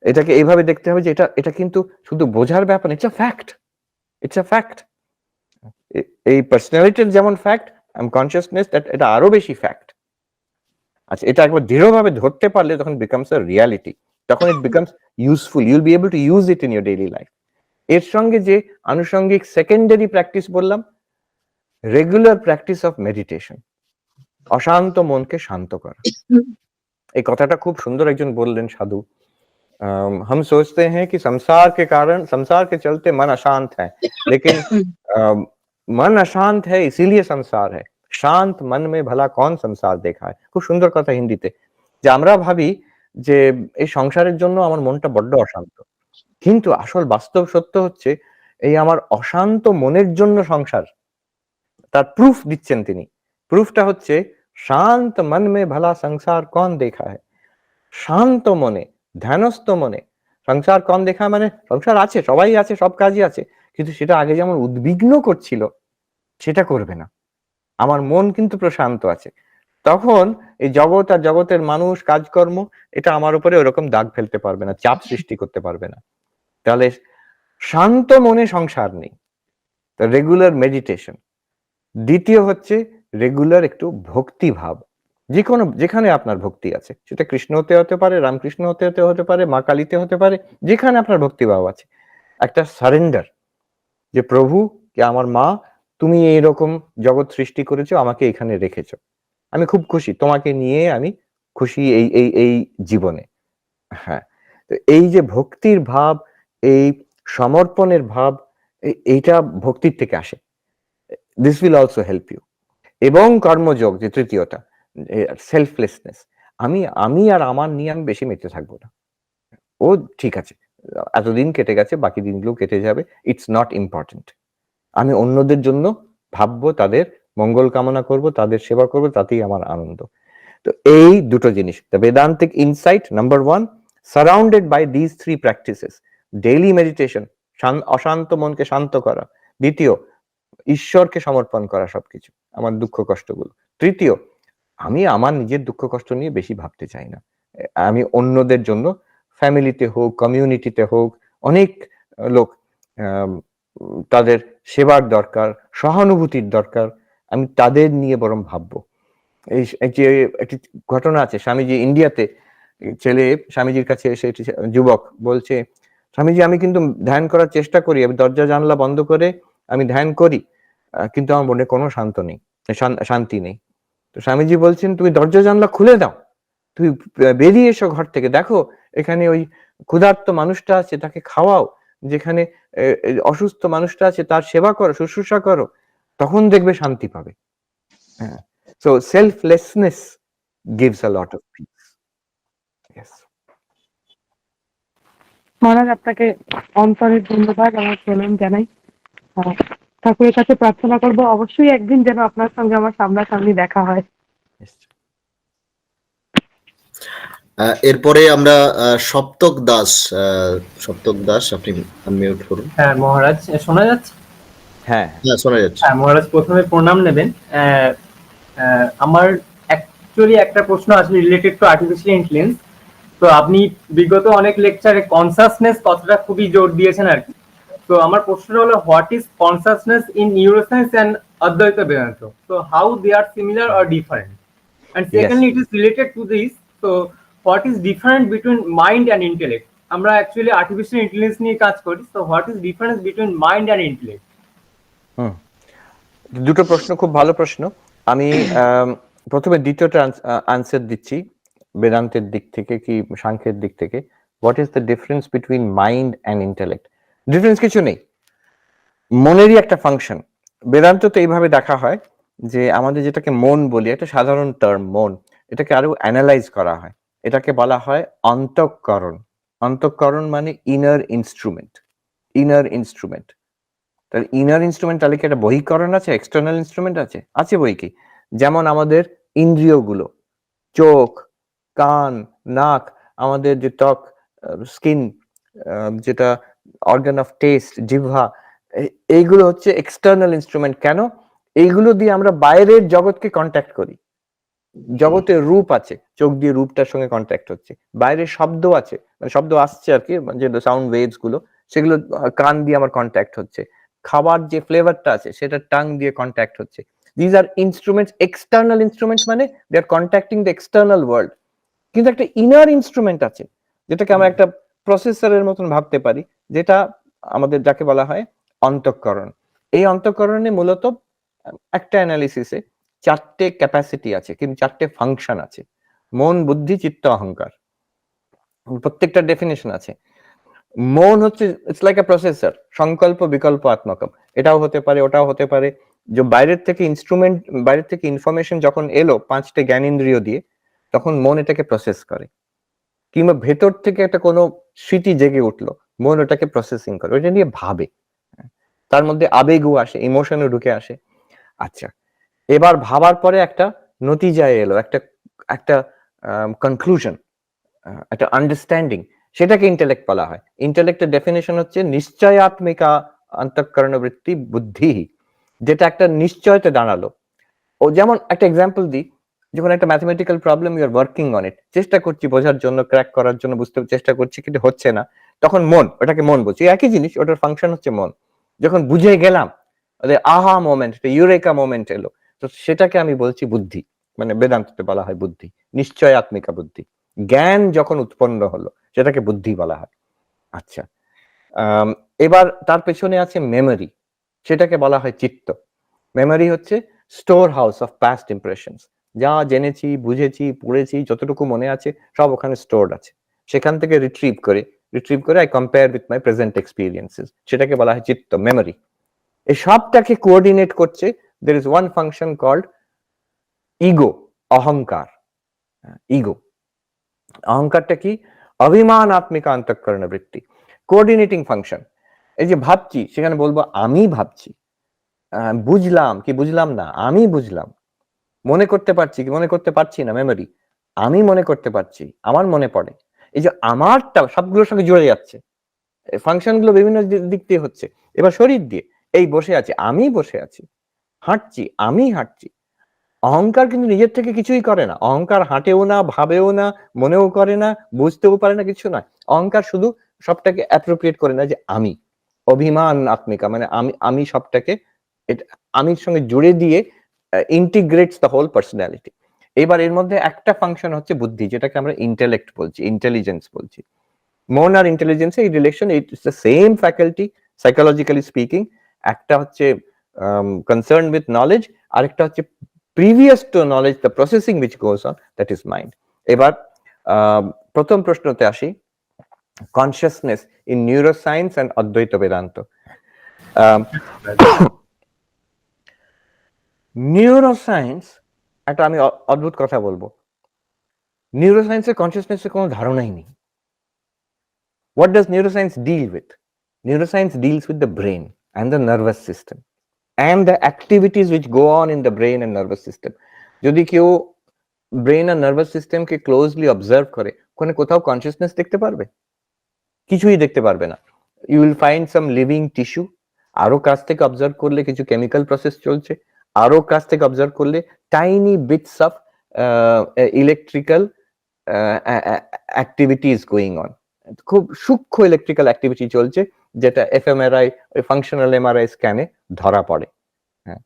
এটাকে এইভাবে দেখতে হবে যে এটা কিন্তু শুধু বোঝার ব্যাপার, it's a fact, it's a fact. এই পার্সোনালিটির যেমন ফ্যাক্ট, কনসিয়াসনেস, এটা আরো বেশি ফ্যাক্ট। আচ্ছা, এটা একবার দৃঢ়ভাবে ধরতে পারলে তখন বিকামস আ রিয়ালিটি, তখন it becomes useful, you will be able to use it in your daily life. এর সঙ্গে যে আনুষঙ্গিক সেকেন্ডারি প্র্যাকটিস বললাম, রেগুলার প্র্যাকটিস অফ মেডিটেশন, অশান্ত মনকে শান্ত করা। এই কথাটা খুব সুন্দর একজন বললেন, সাধু, हम सोचते हैं कि संसार के चलते मन अशांत है, लेकिन मन अशांत है इसीलिए संसार है। শান্ত মন মে ভলা কোন সংসার দেখা है। খুব সুন্দর কথা হিন্দিতে, যে আমরা ভাবি যে এই সংসারের জন্য আমার মনটা বড্ড অশান্ত, কিন্তু আসল বাস্তব সত্য হচ্ছে এই আমার অশান্ত মনের জন্য সংসার। তার প্রুফ দিচ্ছেন তিনি। প্রুফটা হচ্ছে শান্ত মন মে ভলা সংসার কোন দেখা है। শান্ত মনে, ধ্যানস্থ মনে সংসার কোন দেখা মানে সংসার আছে, সবাই আছে, সব কাজই আছে, কিন্তু সেটা আগে যেমন উদ্বিগ্ন করছিল সেটা করবে না। আমার মন কিন্তু প্রশান্ত আছে। তখন এই জগৎ আর জগতের মানুষ, কাজকর্ম এটা আমার উপরে ওরকম দাগ ফেলতে পারবে না, চাপ সৃষ্টি করতে পারবে না। তাহলে শান্ত মনে সংসার নেই। Regular meditation. দ্বিতীয় হচ্ছে রেগুলার একটু ভক্তি ভাব। যেখানে আপনার ভক্তি আছে, সেটা কৃষ্ণতে হতে পারে, রামকৃষ্ণ হতে পারে, মা কালীতে হতে পারে, যেখানে আপনার ভক্তি ভাব আছে, একটা সারেন্ডার, যে প্রভু কি আমার মা, তুমি এইরকম জগৎ সৃষ্টি করেছো, আমাকে এখানে রেখেছো, আমি খুব খুশি, তোমাকে নিয়ে আমি খুশি এই এই এই জীবনে। হ্যাঁ, তো এই যে ভক্তির ভাব, এই সমর্পণের ভাব, এইটা ভক্তির থেকে আসে। This will also help you. এবং কর্মযোগ যে তৃতীয়টা, সেলফলেসনেস। আমি আর আমার নিয়ে আমি বেশি মেতে থাকবো না। ও ঠিক আছে, এতদিন কেটে গেছে, বাকি দিনগুলো কেটে যাবে, ইটস নট ইম্পর্টেন্ট। আমি অন্যদের জন্য ভাববো, তাদের মঙ্গল কামনা করব, তাদের সেবা করব, তাতেই আমার আনন্দ। তো এই দুটো জিনিস, the Vedantic insight number 1, surrounded by this 3 practices. Daily meditation, অশান্ত মনকে শান্ত করা। দ্বিতীয়, ঈশ্বরকে সমর্পণ করা সবকিছু, আমার দুঃখ কষ্টগুলো। তৃতীয়, আমি আমার নিজের দুঃখ কষ্ট নিয়ে বেশি ভাবতে চাই না, আমি অন্যদের জন্য, ফ্যামিলিতে হোক, কমিউনিটিতে হোক, অনেক লোক তাদের সেবার দরকার, সহানুভূতির দরকার, আমি তাদের নিয়ে বরং ভাববো। এই যে একটি ঘটনা আছে, স্বামীজি ইন্ডিয়াতে, ছেলে স্বামীজির কাছে এসে, যুবক বলছে, স্বামীজি আমি কিন্তু ধ্যান করার চেষ্টা করি, আমি দরজা জানলা বন্ধ করে আমি ধ্যান করি, কিন্তু আমার মনে কোনো শান্তি নেই। তো স্বামীজি বলছেন, তুমি দরজা জানলা খুলে দাও, তুমি বেরিয়ে এসো ঘর থেকে, দেখো এখানে ওই ক্ষুধার্ত মানুষটা আছে, তাকে খাওয়াও, যেখানে অসুস্থ মানুষটা আছে তার সেবা করো, শুশ্রূষা করো, তখন দেখবে শান্তি পাবে। হ্যাঁ, so selflessness gives a lot of peace. Yes. মহারাজ, আপনাকে অন্তরের ধন্যবাদ, আমার প্রণাম জানাই। ঠাকুরের কাছে প্রার্থনা করব অবশ্যই একদিন যেন আপনার সঙ্গে আমার সামনাসামনি দেখা হয়। Yes. এরপরে আমরা সপ্তক দাস, আপনি আনমিউট করুন। হ্যাঁ মহারাজ, শোনা যাচ্ছে? হ্যাঁ শোনা যাচ্ছে। হ্যাঁ মহারাজ, প্রথমে প্রণাম নেবেন। আমার অ্যাকচুয়ালি একটা প্রশ্ন আসলে রিলেটেড টু আর্টিফিশিয়াল ইন্টেলিজেন্স। তো আপনি বিগত অনেক লেকচারে কনসাসনেস কথাটা খুবই জোর দিয়েছেন আর কি। তো আমার প্রশ্নটা হলো, what is consciousness in neuroscience and অদ্বৈত Vedanta? So how they are similar or different? And secondly, it is related to this, so what is different between mind and intellect? আমরা অ্যাকচুয়ালি আর্টিফিশিয়াল ইন্টেলিজেন্স নিয়ে কাজ করি, so what is difference between mind and intellect? দুটো প্রশ্ন, খুব ভালো প্রশ্ন। আমি প্রথমে দ্বিতীয়টা আনসার দিচ্ছি, বেদান্তের দিক থেকে কি সাংখ্যের দিক থেকে। What is the difference between mind and intellect? Difference কিছু নেই, মনেরই একটা ফাংশন। বেদান্ত তো এইভাবে দেখা হয় যে আমাদের যেটাকে মন বলি, একটা সাধারণ টার্ম মন, এটাকে আরো অ্যানালাইজ করা হয়, এটাকে বলা হয় অন্তঃকরণ। অন্তঃকরণ মানে ইনার ইনস্ট্রুমেন্ট। তাহলে ইনার ইনস্ট্রুমেন্ট, তাহলে কি একটা বহিকরণ আছে, এক্সটার্নাল ইনস্ট্রুমেন্ট আছে? আছে বই কি। যেমন আমাদের ইন্দ্রিয়গুলো, চোখ, কান, নাক, আমাদের যে ত্বক, স্কিন, যেটা অর্গান অফ টেস্ট, জিহ্বা, এইগুলো হচ্ছে এক্সটার্নাল ইনস্ট্রুমেন্ট। কেন? এইগুলো দিয়ে আমরা বাইরের জগৎকে কন্ট্যাক্ট করি। জগতের রূপ আছে, চোখ দিয়ে রূপটার সঙ্গে কন্ট্যাক্ট হচ্ছে। বাইরের শব্দ আছে, মানে শব্দ আসছে আর কি, যে সাউন্ড ওয়েভস গুলো, সেগুলো কান দিয়ে আমার কন্ট্যাক্ট হচ্ছে। খাবার যে ফ্লেভারটা আছে, সেটা টাং দিয়ে কন্ট্যাক্ট হচ্ছে। These are instruments, external instruments, মানে দে আর কন্ট্যাক্টিং দ্য এক্সটার্নাল ওয়ার্ল্ড। কিন্তু একটা ইনার ইনস্ট্রুমেন্ট আছে, যেটাকে আমরা একটা প্রসেসরের মতন ভাবতে পারি, যেটা আমাদের, যাকে বলা হয় অন্তঃকরণ। এই অন্তঃকরণে মূলত একটা অ্যানালিসিসে 4টে ক্যাপাসিটি আছে, কিন্তু 4টে ফাংশন আছে: মন, বুদ্ধি, চিত্ত, অহংকার। প্রত্যেকটা ডেফিনেশন আছে। মন হচ্ছে ইটস লাইক এ প্রসেসর, সংকল্প বিকল্প আত্মকম, এটাও হতে পারে ওটাও হতে পারে। যে বাইরের থেকে ইনস্ট্রুমেন্ট, বাইরের থেকে ইনফরমেশন যখন এলো 5টে জ্ঞানেন্দ্রিয় দিয়ে, তখন মন এটাকে প্রসেস করে। কিংবা ভেতর থেকে একটা কোনো স্মৃতি জেগে উঠলো, মন ওটাকে প্রসেসিং করে, ওইটা নিয়ে ভাবে, তার মধ্যে আবেগও আসে, ইমোশনও ঢুকে আসে। আচ্ছা, এবার ভাবার পরে একটা নতিজায় এলো, একটা একটা কনক্লুশন, একটা আন্ডারস্ট্যান্ডিং, সেটাকে ইন্টেলেক্ট বলা হয়। ইন্টেলেক্টের ডেফিনেশন হচ্ছে নিশ্চয়াত্মিকা অন্তঃকরণ বৃত্তি বুদ্ধি, যেটা একটা নিশ্চয়তে দাঁড়ালো। ও যেমন একটা এক্সাম্পল দিই, যখন একটা mathematical problem you are working on it, চেষ্টা করছি বোঝার জন্য, ক্র্যাক করার জন্য, বুঝতে চেষ্টা করছি কিন্তু হচ্ছে না, তখন মন, ওটাকে মন বলছি, একই জিনিস, ওটার ফাংশন হচ্ছে মন। যখন বুঝে গেলাম, আহা মোমেন্ট, ইউরেকা মোমেন্ট এলো, তো সেটাকে আমি বলছি বুদ্ধি, মানে বেদান্ততে বলা হয় বুদ্ধি, নিশ্চয়াত্মিকা বুদ্ধি। জ্ঞান যখন উৎপন্ন হলো, সেটাকে বুদ্ধি বলা হয়। আচ্ছা, এবার তার পেছনে আছে মেমোরি, সেটাকে বলা হয় চিত্ত। মেমোরি হচ্ছে store house of past impressions, যা জেনেছি, বুঝেছি, পড়েছি, যতটুকু মনে আছে সব ওখানে স্টোরড আছে, সেখান থেকে রিট্রিভ করে I compare with my present experiences, সেটাকে বলা হয় চিত্ত, মেমোরি। এই সবটাকে কোঅর্ডিনেট করছে, there is one function called ego, অহংকার। ইগো, অহংকারটা কি? অভিমান আত্মিকা অন্তঃকরণ বৃত্তি, কোঅর্ডিনেটিং ফাংশন। এই যে ভাবছি, সেখানে বলবো আমি ভাবছি, বুঝলাম কি বুঝলাম না, আমি বুঝলাম, মনে করতে পারছি কি মনে করতে পারছি না, মেমোরি, আমি মনে করতে পারছি, আমার মনে পড়ে। এই যে আমারটা সবগুলোর সঙ্গে জুড়ে যাচ্ছে, ফাংশন গুলো বিভিন্ন দিক দিয়ে হচ্ছে। এবার শরীর দিয়ে, এই বসে আছি, আমি বসে আছি, হাঁটছি, আমি হাঁটছি। অহংকার কিন্তু নিজের থেকে কিছুই করে না, অহংকার হাঁটেও না, ভাবেও না, মনেও করে না, বুঝতেও পারে না, কিছু নয়। অহংকার শুধু সবটাকে অ্যাপ্রোপ্রিয়েট করে না, যে আমি, অভিমান আত্মিকা, মানে আমি সবটাকে আমির সঙ্গে জুড়ে দিয়ে ইন্টিগ্রেটস দ্য হোল পার্সোনালিটি। এবার এর মধ্যে একটা ফাংশন হচ্ছে বুদ্ধি, যেটাকে আমরা ইন্টেলেক্ট বলছি, ইন্টেলিজেন্স বলছি। মন আর ইন্টেলিজেন্স এই relation, it's the same faculty psychologically speaking. একটা হচ্ছে কনসার্ন উইথ নলেজ, আরেকটা হচ্ছে previous to knowledge, the processing which goes on, that is mind. এবার প্রথম প্রশ্নতে আসি, কনসিয়াসনেস ইন নিউরোসায়েন্স এন্ড অদ্বৈত বেদান্ত। নিউরোসায়েন্স, একটা আমি অদ্ভুত কথা বলবো, নিউরোসায়েন্সের কনসিয়াসনেসের কোনো ধারণাই নেই। What does neuroscience deal with? Neuroscience deals with the brain and the nervous system and the activities which go on in the brain and nervous system. যদি কেউ ব্রেন আর নার্ভাস সিস্টেমকে ক্লোজলি অবজার্ভ করে, ওখানে কোথাও কনসিয়াসনেস দেখতে পারবে? কিছুই দেখতে পারবে না। You will find some living tissue, আরো কাছ থেকে অবজার্ভ করলে কিছু কেমিক্যাল প্রসেস চলছে, আরো কাছ থেকে অবজার্ভ করলে tiny bits of electrical activities going on, খুব সূক্ষ্ম ইলেকট্রিক্যাল অ্যাক্টিভিটি চলছে, যেটা এফএমআরআই, ওই ফাংশনাল এমআরআই স্ক্যানে ধরা পড়ে। হ্যাঁ,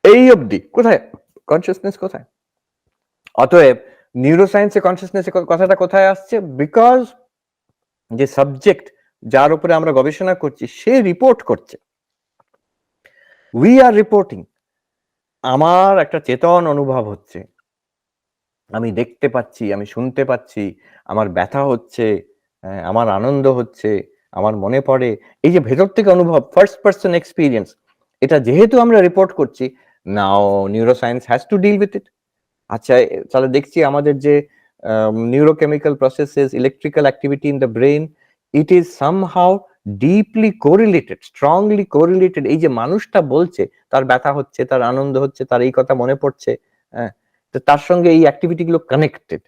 এই অবধি কোথায় কনসিয়াসনেস, কোথায়? অতএব নিউরোসায়েন্সে কনসিয়াসনেসের কথাটা কোথায় আসছে? বিকজ যে সাবজেক্ট যার উপরে আমরা গবেষণা করছি, সে রিপোর্ট করছে, উই আর রিপোর্টিং। আমার একটা চেতন অনুভব হচ্ছে, আমি দেখতে পাচ্ছি, আমি শুনতে পাচ্ছি, আমার ব্যথা হচ্ছে, আমার আনন্দ হচ্ছে, আমার মনে পড়ে, এই যে ভেতর থেকে অনুভব, ফার্স্ট পার্সন এক্সপিরিয়েন্স, এটা যেহেতু আমরা রিপোর্ট করছি, now neuroscience has to deal with it. আচ্ছা, তাহলে দেখছি আমাদের যে neurochemical processes, electrical activity in the brain, it is somehow deeply correlated, strongly correlated. এই যে মানুষটা বলছে তার ব্যথা হচ্ছে, তার আনন্দ হচ্ছে, তার এই কথা মনে পড়ছে, হ্যাঁ, তো তার সঙ্গে এই অ্যাক্টিভিটি গুলো কানেক্টেড।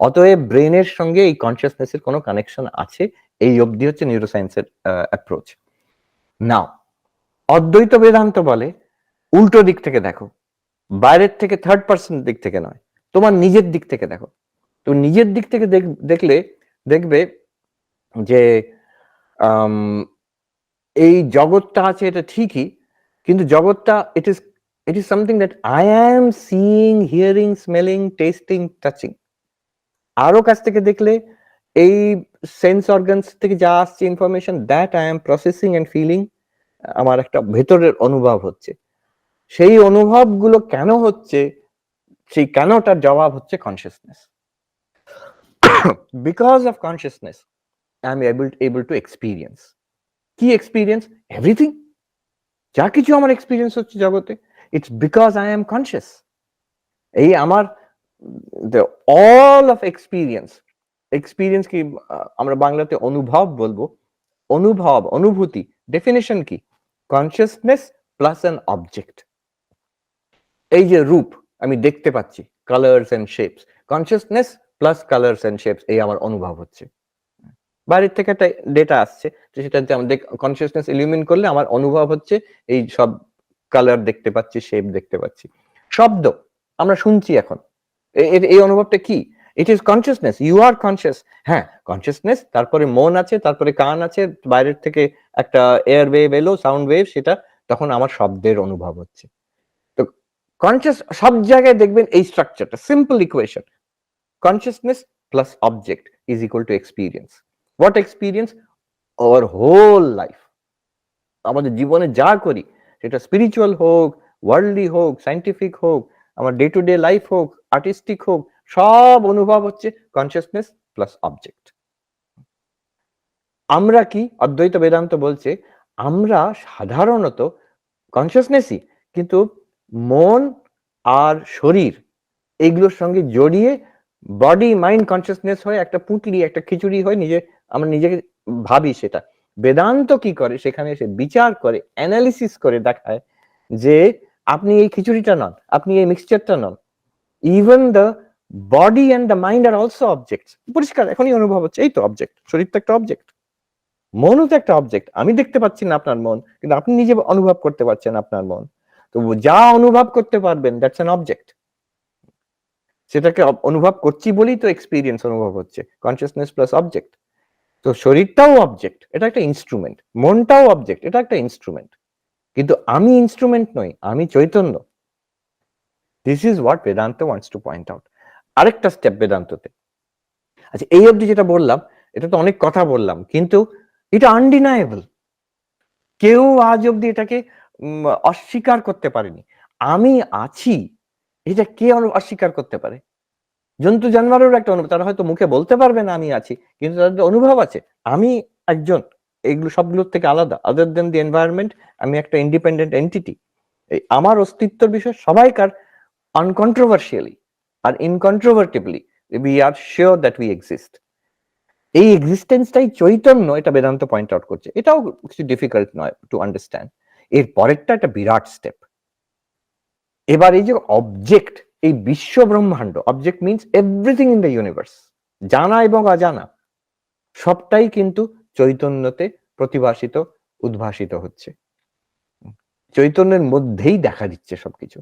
অতএব ব্রেনের সঙ্গে এই কনসিয়াসনেসের কোনো কানেকশন আছে, এই অবধি হচ্ছে নিউরোসায়েন্সের অ্যাপ্রোচ। নাও অদ্বৈত বেদান্ত বলে উল্টো দিক থেকে দেখো, বাইরের থেকে, থার্ড পার্সন দিক থেকে নয়, তোমার নিজের দিক থেকে দেখো। তো নিজের দিক থেকে দেখলে দেখবে যে এই জগৎটা আছে, এটা ঠিকই, কিন্তু জগৎটা it is something that I am seeing, hearing, smelling, tasting, touching. আরো কাছ থেকে দেখলে এই সেন্স অর্গানস থেকে যা আসছে information, that I am processing and feeling, আমার একটা ভেতরের অনুভব হচ্ছে। সেই অনুভবগুলো কেন হচ্ছে, সেই কেনটার জবাব হচ্ছে consciousness. because of consciousness I am able to experience. কি এক্সপিরিয়েন্স? এভরিথিং। যা কিছু আমার এক্সপিরিয়েন্স হচ্ছে জগতে, it's because I am conscious. এই আমার অল অফ এক্সপিরিয়েন্স, এক্সপিরিয়েন্স কি আমরা বাংলাতে অনুভব বলবো, অনুভব, অনুভূতি, ডেফিনেশন কি? Consciousness plus an object. এই যে রূপ আমি দেখতে পাচ্ছি, colours and shapes, consciousness plus colours and shapes, এই আমার অনুভব হচ্ছে। বাইরের থেকে একটা ডেটা আসছে, তো সেটাতে আমাদের কনসিয়াসনেস ইলিউমিন করলে আমার অনুভব হচ্ছে এই সব কালার দেখতে পাচ্ছি, শেপ দেখতে পাচ্ছি। শব্দ আমরা শুনছি এখন, এই অনুভবটা কি? It is consciousness, you are conscious. হ্যাঁ, কনসিয়াসনেস, তারপরে মন আছে, তারপরে কান আছে, বাইরের থেকে একটা এয়ার ওয়েভ এলো, সাউন্ড ওয়েভ, সেটা তখন আমার শব্দের অনুভব হচ্ছে। তো কনসিয়াস সব জায়গায় দেখবেন এই স্ট্রাকচারটা, simple equation, consciousness plus object is equal to experience. What experience? Our whole life. আমাদের জীবনে যা করি, সেটা স্পিরিচুয়াল হোক, ওয়ার্ল্ডলি হোক, সাইন্টিফিক হোক, আমার ডে টু ডে লাইফ হোক, আর্টিস্টিক হোক, সব অনুভব হচ্ছে কনসিয়াসনেস প্লাস অবজেক্ট। আমরা কি, অদ্বৈত বেদান্ত বলছে আমরা সাধারণত কনসিয়াসনেসই, কিন্তু মন আর শরীর এগুলোর সঙ্গে জড়িয়ে বডি মাইন্ড কনসিয়াসনেস হয়ে একটা পুটলি, একটা খিচুড়ি হয়ে আমরা নিজেকে ভাবি। সেটা বেদান্ত কি করে, সেখানে এসে বিচার করে, অ্যানালিসিস করে দেখায় যে আপনি এই খিচুড়িটা নন, আপনি এই মিক্সচারটা নন। Even the body and the mind are also objects. পরিষ্কার এখনই অনুভব হচ্ছে, এই তো অবজেক্ট, শরীর তো একটা অবজেক্ট, মনও তো একটা অবজেক্ট। আমি দেখতে পাচ্ছি না আপনার মন, কিন্তু আপনি নিজে অনুভব করতে পারছেন আপনার মন। তো যা অনুভব করতে পারবেন, দ্যাটস অ্যান অবজেক্ট। সেটাকে অনুভব করছি বলেই তো এক্সপিরিয়েন্স অনুভব হচ্ছে, কনসিয়াসনেস প্লাস অবজেক্ট। তো শরীরটাও অবজেক্ট, এটা একটা ইনস্ট্রুমেন্ট, মনটাও অবজেক্ট, এটা একটা ইনস্ট্রুমেন্ট, কিন্তু আমি ইনস্ট্রুমেন্ট নই, আমি Chaitanya. This is what Vedanta wants to point out. আরেকটা স্টেপ বেদান্ততে। আচ্ছা, এই অবধি যেটা বললাম, এটা তো অনেক কথা বললাম, কিন্তু এটা আনডিনায়েবল। কেউ আজ অব্দি এটাকে অস্বীকার করতে পারেনি। আমি আছি, এটা কে অস্বীকার করতে পারে? জন্তু জানোয়ারের একটা অনুভব, তারা হয়তো মুখে বলতে পারবে না আমি আছি, কিন্তু তাদের অনুভব আছে আমি একজন, এগুলো সবগুলোর থেকে আলাদা, আদার দেন দি এনভায়রনমেন্ট, আমি একটা ইন্ডিপেন্ডেন্ট এন্টিটি। আমার অস্তিত্বের বিষয় সবাইকার আনকন্ট্রোভার্সিয়ালি আর incontrovertibly we are sure that we exist. এই এক্সিস্টেন্সটাই চৈতন্য, এটা বেদান্ত পয়েন্ট আউট করছে। এটাও কিছু ডিফিকাল্ট নয় টু আন্ডারস্ট্যান্ড। এর পরেরটা একটা বিরাট স্টেপ। এবার এই যে অবজেক্ট, এই বিশ্ব ব্রহ্মাণ্ড, object means everything in the universe, জানা এবং অজানা সবটাই কিন্তু চৈতন্যতে প্রতিভাসিত, উদ্ভাসিত হচ্ছে। চৈতন্যের মধ্যেই দেখা দিচ্ছে সবকিছু।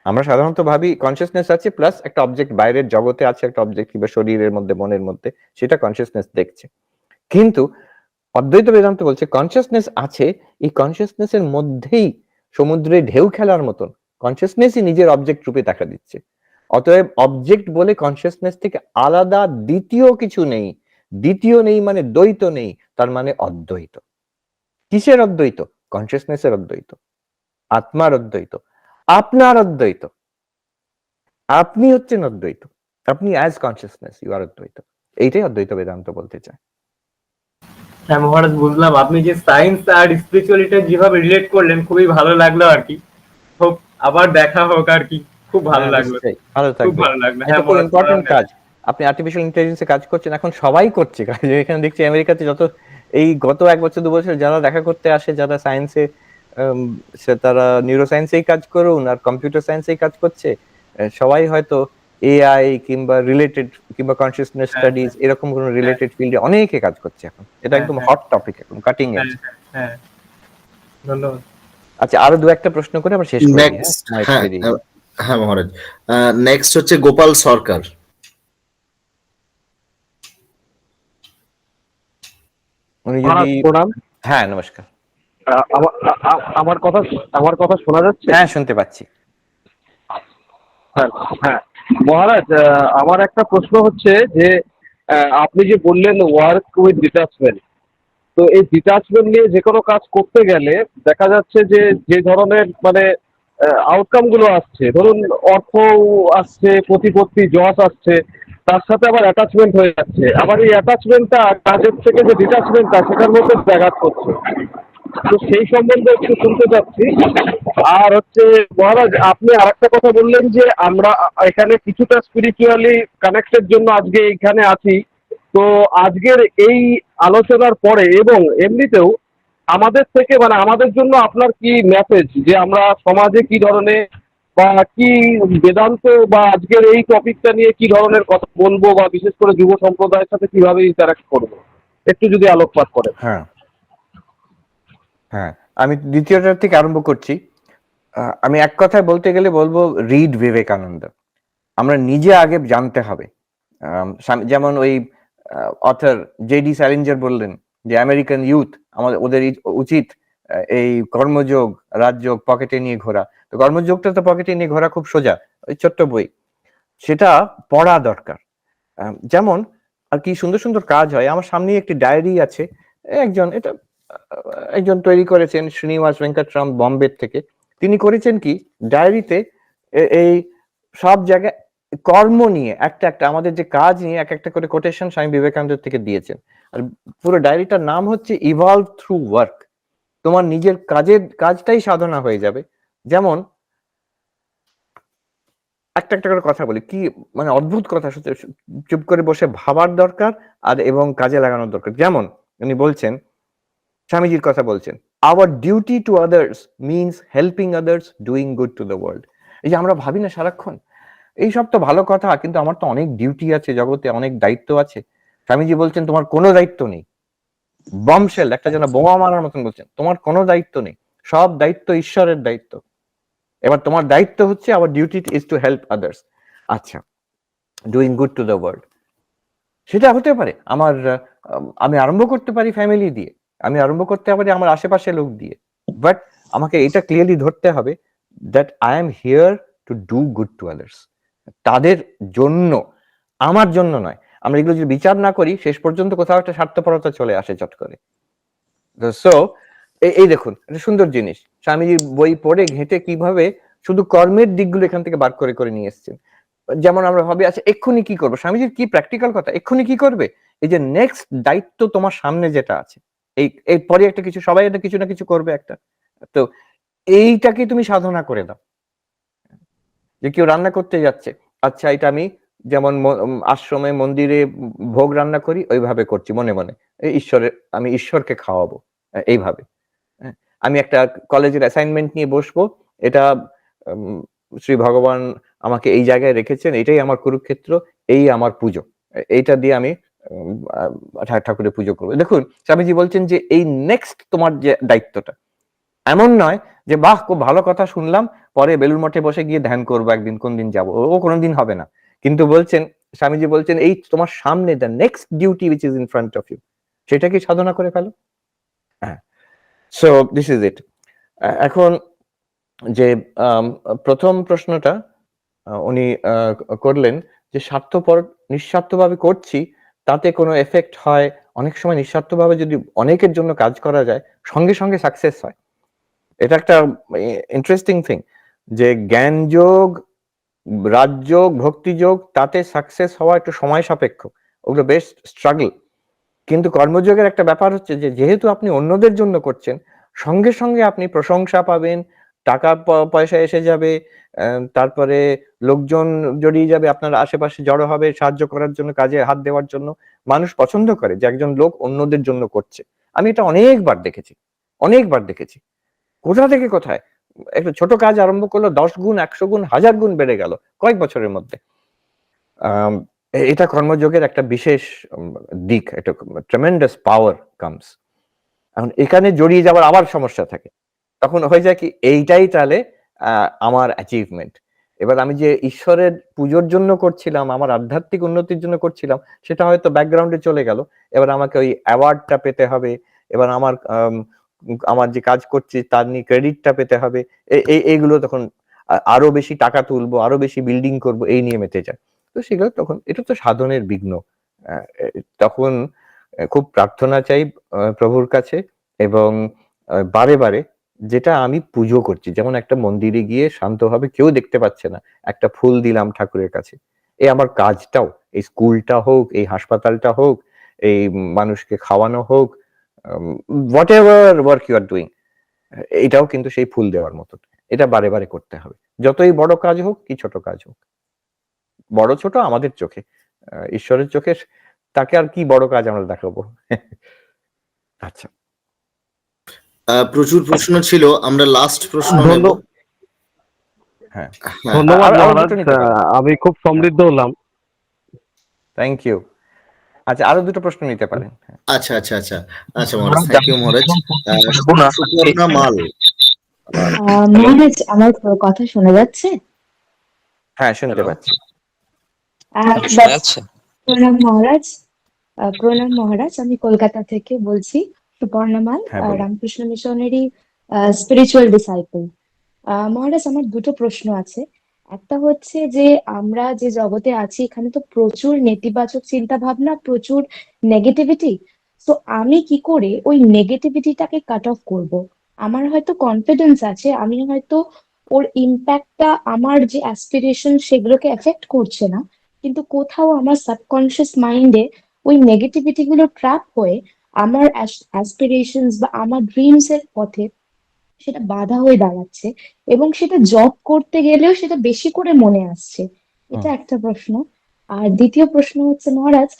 আমরা সাধারণত ভাবি কনসিয়াসনেস আছে প্লাস একটা অবজেক্ট, বাইরের জগতে আছে একটা অবজেক্ট, কিংবা শরীরের মধ্যে, মনের মধ্যে, সেটা কনসিয়াসনেস দেখছে। কিন্তু অদ্বৈত বেদান্ত বলছে কনসিয়াসনেস আছে, এই কনসিয়াসনেসের মধ্যেই সমুদ্রে ঢেউ খেলার মতন কনসিয়াসনেসই নিজের অবজেক্ট রূপে দেখা দিচ্ছে। অতএব অবজেক্ট বলে কনসিয়াসনেস থেকে আলাদা দ্বিতীয় কিছু নেই। দ্বিতীয় নেই মানে দ্বৈত নেই, তার মানে অদ্বৈত। কিসের অদ্বৈত? কনসিয়াসনেসের অদ্বৈত, আত্মার অদ্বৈত, আপনার অদ্বৈত। আপনি হচ্ছেন অদ্বৈত, আপনি অ্যাজ কনসিয়াসনেস, ইউ আর অদ্বৈত। এইটাই অদ্বৈত বেদান্ত বলতে চায়। হ্যাঁ মহারাজ, বুঝলাম। আপনি যে সায়েন্স আর স্পিরিচুয়ালিটি যেভাবে রিলেট করলেন, খুবই ভালো লাগলো আর কি। হোক আবার দেখা হোক আর কি। খুব ভালো লাগলো, ভালো খুব থাকবে। ভালো লাগলো। এটা খুব ইম্পর্টেন্ট কাজ। আপনি আর্টিফিশিয়াল ইন্টেলিজেন্সে কাজ করছেন, এখন সবাই করছে কাজ। এখানে দেখছি আমেরিকাতে যত এই গত 1 বছর 2 বছর যারা দেখা করতে আসে, যারা সায়েন্সে, তারা নিউরো সায়েন্সেই কাজ করুন আর কম্পিউটার সায়েন্সেই কাজ করছে, সবাই হয়তো এআই কিংবা রিলেটেড কিংবা কনসিয়াসনেস স্টাডিজ এরকম কোন রিলেটেড ফিল্ডে অনেকে কাজ করছে এখন। এটা একদম হট টপিক এখন, কাটিং এজ। হ্যাঁ, ধন্যবাদ। আচ্ছা, আরো 2-1টা প্রশ্ন করে আবার শেষ করি। নেক্সট, হ্যাঁ মহারাজ, নেক্সট হচ্ছে গোপাল সরকার। উনি যদি, হ্যাঁ নমস্কার, আমার কথা শোনা যাচ্ছে? হ্যাঁ শুনতে পাচ্ছি। হ্যাঁ হ্যাঁ মহারাজ, আমার একটা প্রশ্ন হচ্ছে যে আপনি যে বললেন ওয়ার্ক উইথ ডিটাচমেন্ট, তো এই ডিটাচমেন্ট নিয়ে যে কোনো কাজ করতে গেলে দেখা যাচ্ছে যে যে ধরনের মানে আউটকাম গুলো আসছে, ধরুন অর্থ আসছে, প্রতিপত্তি, যশ আসছে, তার সাথে আবার অ্যাটাচমেন্ট হয়ে যাচ্ছে, আবার এই অ্যাটাচমেন্টটা কাজের থেকে যে ডিটাচমেন্টটা সেটার মধ্যে ব্যাঘাত করছে। তো সেই সম্বন্ধে একটু শুনতে চাচ্ছি। আর হচ্ছে মহারাজ, আপনি আরেকটা কথা বললেন যে আমরা এখানে কিছুটা স্পিরিচুয়ালি কানেক্টের জন্য আজকে এখানে আছি। তো আজকের এই আলোচনার পরে এবং এমনিতেও আমাদের থেকে মানে আমাদের জন্য আপনার কি মেসেজ, যে আমরা সমাজে কি ধরনের বা কি বেদান্ত বা আজকের এই টপিকটা নিয়ে কি ধরনের কথা বলবো, বা বিশেষ করে যুব সম্প্রদায়ের সাথে কিভাবে ইন্টারাক্ট করবো, একটু যদি আলোকপাত করেন। হ্যাঁ, হ্যাঁ, আমি দ্বিতীয়টার থেকে আরম্ভ করছি। আমি এক কথায় বলতে গেলে বলবো রিড বিবেকানন্দ। আমরা নিজে আগে জানতে হবে। যেমন ওই অথর জেডি স্যালিঞ্জার বললেন যে আমেরিকান ইউথ আমাদের ওদের উচিত এই কর্মযোগ, রাজযোগ পকেটে নিয়ে ঘোরা। তো কর্মযোগটা তো পকেটে নিয়ে ঘোরা খুব সোজা, ওই ছোট্ট বই, সেটা পড়া দরকার। যেমন আর কি সুন্দর সুন্দর কাজ হয়। আমার সামনেই একটি ডায়েরি আছে, একজন তৈরি করেছেন, শ্রীনিবাস ভেঙ্কটরাম, বম্বে থেকে। তিনি করেছেন কি, ডায়েরিতে এই সব জায়গায় কর্ম নিয়ে একটা একটা আমাদের যে কাজ নিয়ে এক একটা করে কোটেশন স্বামী বিবেকানন্দ থেকে দিয়েছেন। আর পুরো ডায়েরিটার নাম হচ্ছে ইভলভ থ্রু ওয়ার্ক। তোমার নিজের কাজটাই সাধনা হয়ে যাবে। যেমন একটা একটা করে কথা বলি, কি মানে অদ্ভুত কথা, চুপ করে বসে ভাবার দরকার আর এবং কাজে লাগানোর দরকার। যেমন উনি বলছেন, স্বামীজির কথা বলছেন, our duty to others means helping others, doing good to the world. এই যে আমরা ভাবি না সারাক্ষণ এই সব তো ভালো কথা, কিন্তু আমার তো অনেক ডিউটি আছে জগতে, অনেক দায়িত্ব আছে। স্বামীজি বলছেন তোমার কোনো দায়িত্ব নেই। বমশেল, একটা যেন বোমা মারার মতন বলছেন, তোমার কোনো দায়িত্ব নেই, সব দায়িত্ব ঈশ্বরের দায়িত্ব। এবার তোমার দায়িত্ব হচ্ছে our duty is to help others. আচ্ছা, doing good to the world, সেটা হতে পারে আমার আমি আরম্ভ করতে পারি ফ্যামিলি দিয়ে, আমি আরম্ভ করতে পারি আমার আশেপাশে লোক দিয়ে, বাট আমাকে এটা ক্লিয়ারলি ধরতে হবে that I am here to do good to others, তাদের জন্য, আমার জন্য নয়। আমরা এগুলো যদি বিচার না করি, শেষ পর্যন্ত কোথাও একটা স্বার্থপরতা চলে আসে চট করে। সো এই দেখুন একটা সুন্দর জিনিস, স্বামীজির বই পড়ে ঘেঁটে কিভাবে শুধু কর্মের দিকগুলো এখান থেকে বার করে করে নিয়ে এসছেন। যেমন আমরা ভাবি আচ্ছা এক্ষুনি কি করবো, স্বামীজির কি প্র্যাকটিক্যাল কথা, এক্ষুনি কি করবে, এই যে নেক্সট দায়িত্ব তোমার সামনে যেটা আছে, এই পরে একটা কিছু, সবাই একটা কিছু না কিছু করবে একটা, তো এইটাকে তুমি সাধনা করে দাও। যে কেউ রান্না করতে যাচ্ছে, আচ্ছা এটা আমি যেমন আশ্রমে মন্দিরে ভোগ রান্না করি ওইভাবে করছি মনে মনে, আমি ঈশ্বরকে খাওয়াবো এইভাবে। আমি একটা কলেজের অ্যাসাইনমেন্ট নিয়ে বসবো, এটা শ্রী ভগবান আমাকে এই জায়গায় রেখেছেন, এটাই আমার কুরুক্ষেত্র, এই আমার পুজো, এইটা দিয়ে আমি ঠাকুরের পুজো করবো। দেখুন স্বামীজি বলছেন যে এই নেক্সট তোমার যে দায়িত্বটা, এমন নয় যে বাহ খুব ভালো কথা শুনলাম, পরে বেলুর মঠে বসে গিয়ে ধ্যান করবো একদিন, কোন দিন যাবো, ও কোনোদিন হবে না। কিন্তু বলছেন, স্বামীজি বলছেন এই তোমার সামনে the next duty which is in front of you, সেটাকে সাধনা করে ফেলো। হ্যাঁ, সো দিস ইজ ইট। এখন যে প্রথম প্রশ্নটা উনি করলেন যে নিঃস্বার্থভাবে করছি তাতে কোনো এফেক্ট হয়, অনেক সময় নিঃস্বার্থভাবে যদি অনেকের জন্য কাজ করা যায় সঙ্গে সঙ্গে সাকসেস হয়। এটা একটা ইন্টারেস্টিং থিং যে জ্ঞান যোগ, রাজযোগ, ভক্তিযোগ, তাতে সাকসেস হওয়া একটু সময় সাপেক্ষ, ওগুলো বেশ স্ট্রাগল। কিন্তু কর্মযোগের একটা ব্যাপার হচ্ছে যে যেহেতু আপনি অন্যদের জন্য করছেন, সঙ্গে সঙ্গে আপনি প্রশংসা পাবেন, টাকা পয়সা এসে যাবে, তারপরে লোকজন জড়িয়ে যাবে, আপনার আশেপাশে জড়ো হবে সাহায্য করার জন্য, কাজে হাত দেওয়ার জন্য। মানুষ পছন্দ করে যে একজন লোক অন্যদের জন্য করছে। আমি এটা অনেকবার দেখেছি। কোথা থেকে কোথায় একটা ছোট কাজ আরম্ভ করলো, 10 গুণ, 100 গুণ, 1000 গুণ বেড়ে গেল কয়েক বছরের মধ্যে। এটা কর্মযোগের একটা বিশেষ দিক, একটা ট্রেমেন্ডাস পাওয়ার কামস। এখন এখানে জড়িয়ে যাওয়ার আবার সমস্যা থাকে, তখন হয়ে যায় কি এইটাই তাহলে আমার অ্যাচিভমেন্ট। এবার আমি যে ঈশ্বরের পুজোর জন্য করছিলাম, আমার আধ্যাত্মিক উন্নতির জন্য করছিলাম, সেটা হয়তো ব্যাকগ্রাউন্ডে চলে গেল। এবার আমাকে ওই অ্যাওয়ার্ডটা পেতে হবে, এবার আমার যে কাজ করছি তার নিয়ে ক্রেডিটটা পেতে হবে, এইগুলো তখন আরো বেশি টাকা তুলবো, আরো বেশি বিল্ডিং করব, এই নিয়ে মেতে যায়। তো সেগুলো তখন এটা তো সাধনের বিঘ্ন। তখন খুব প্রার্থনা চাই প্রভুর কাছে, এবং বারে বারে যেটা আমি পুজো করছি, যেমন একটা মন্দিরে গিয়ে শান্তভাবে কেউ দেখতে পাচ্ছে না, একটা ফুল দিলাম ঠাকুরের কাছে, এই আমার কাজটাও, এই স্কুলটা হোক, এই হাসপাতালটা হোক, এই মানুষকে খাওয়ানো হোক, whatever work you are doing, এটাও কিন্তু সেই ফুল দেওয়ার মতো। এটা বারে বারে করতে হবে, যতই বড় কাজ হোক কি ছোট কাজ হোক। বড় ছোট আমাদের চোখে, ঈশ্বরের চোখে তাকে আর কি বড় কাজ আমরা দেখাবো। আচ্ছা, প্রচুর প্রশ্ন ছিল, আমরা লাস্ট প্রশ্ন নেব। ধন্য- হ্যাঁ, হ্যাঁ, ধন্যবাদ আরো মহারাজ, দুটো নিতে পারেন। আমি খুব সমৃদ্ধ হলাম। Thank you. আচ্ছা, আরো দুটো প্রশ্ন নিতে পারেন। আচ্ছা আচ্ছা আচ্ছা আচ্ছা মহারাজ, থ্যাংক ইউ মহারাজ। সুপর্ণা মাল। মহারাজ, আমার কথা শোনা যাচ্ছে? হ্যাঁ, শুনতে পাচ্ছি। প্রণাম মহারাজ। প্রণাম মহারাজ, আমি কলকাতা থেকে বলছি, সুপর্ণা মাল, হ্যাঁ, বলুন। রামকৃষ্ণ মিশনেরই স্পিরিচুয়াল ডিসাইপল। মহারাজ, আমার দুটো প্রশ্ন আছে। একটা হচ্ছে যে আমরা যে জগতে আছি এখানে তো প্রচুর নেতিবাচক চিন্তা ভাবনা, প্রচুর নেগেটিভিটি। তো আমি কি করে ওই নেগেটিভিটিটাকে কাট অফ করব? আমার হয়তো কনফিডেন্স আছে, আমি হয়তো ওর ইম্প্যাক্টটা আমার যে অ্যাসপিরেশন সেগুলোকে এফেক্ট করছে না, কিন্তু কোথাও আমার সাবকনশিয়াস মাইন্ডে ওই নেগেটিভিটি গুলো ট্র্যাপ হয়ে আমার অ্যাসপিরেশনস বা আমার ড্রিমস এর পথে সেটা বাধা হয়ে দাঁড়াচ্ছে, এবং সেটা জব করতে গেলেও সেটা বেশি করে মনে আসছে। এটা একটা প্রশ্ন। আর দ্বিতীয় প্রশ্ন হচ্ছে মহারাজ,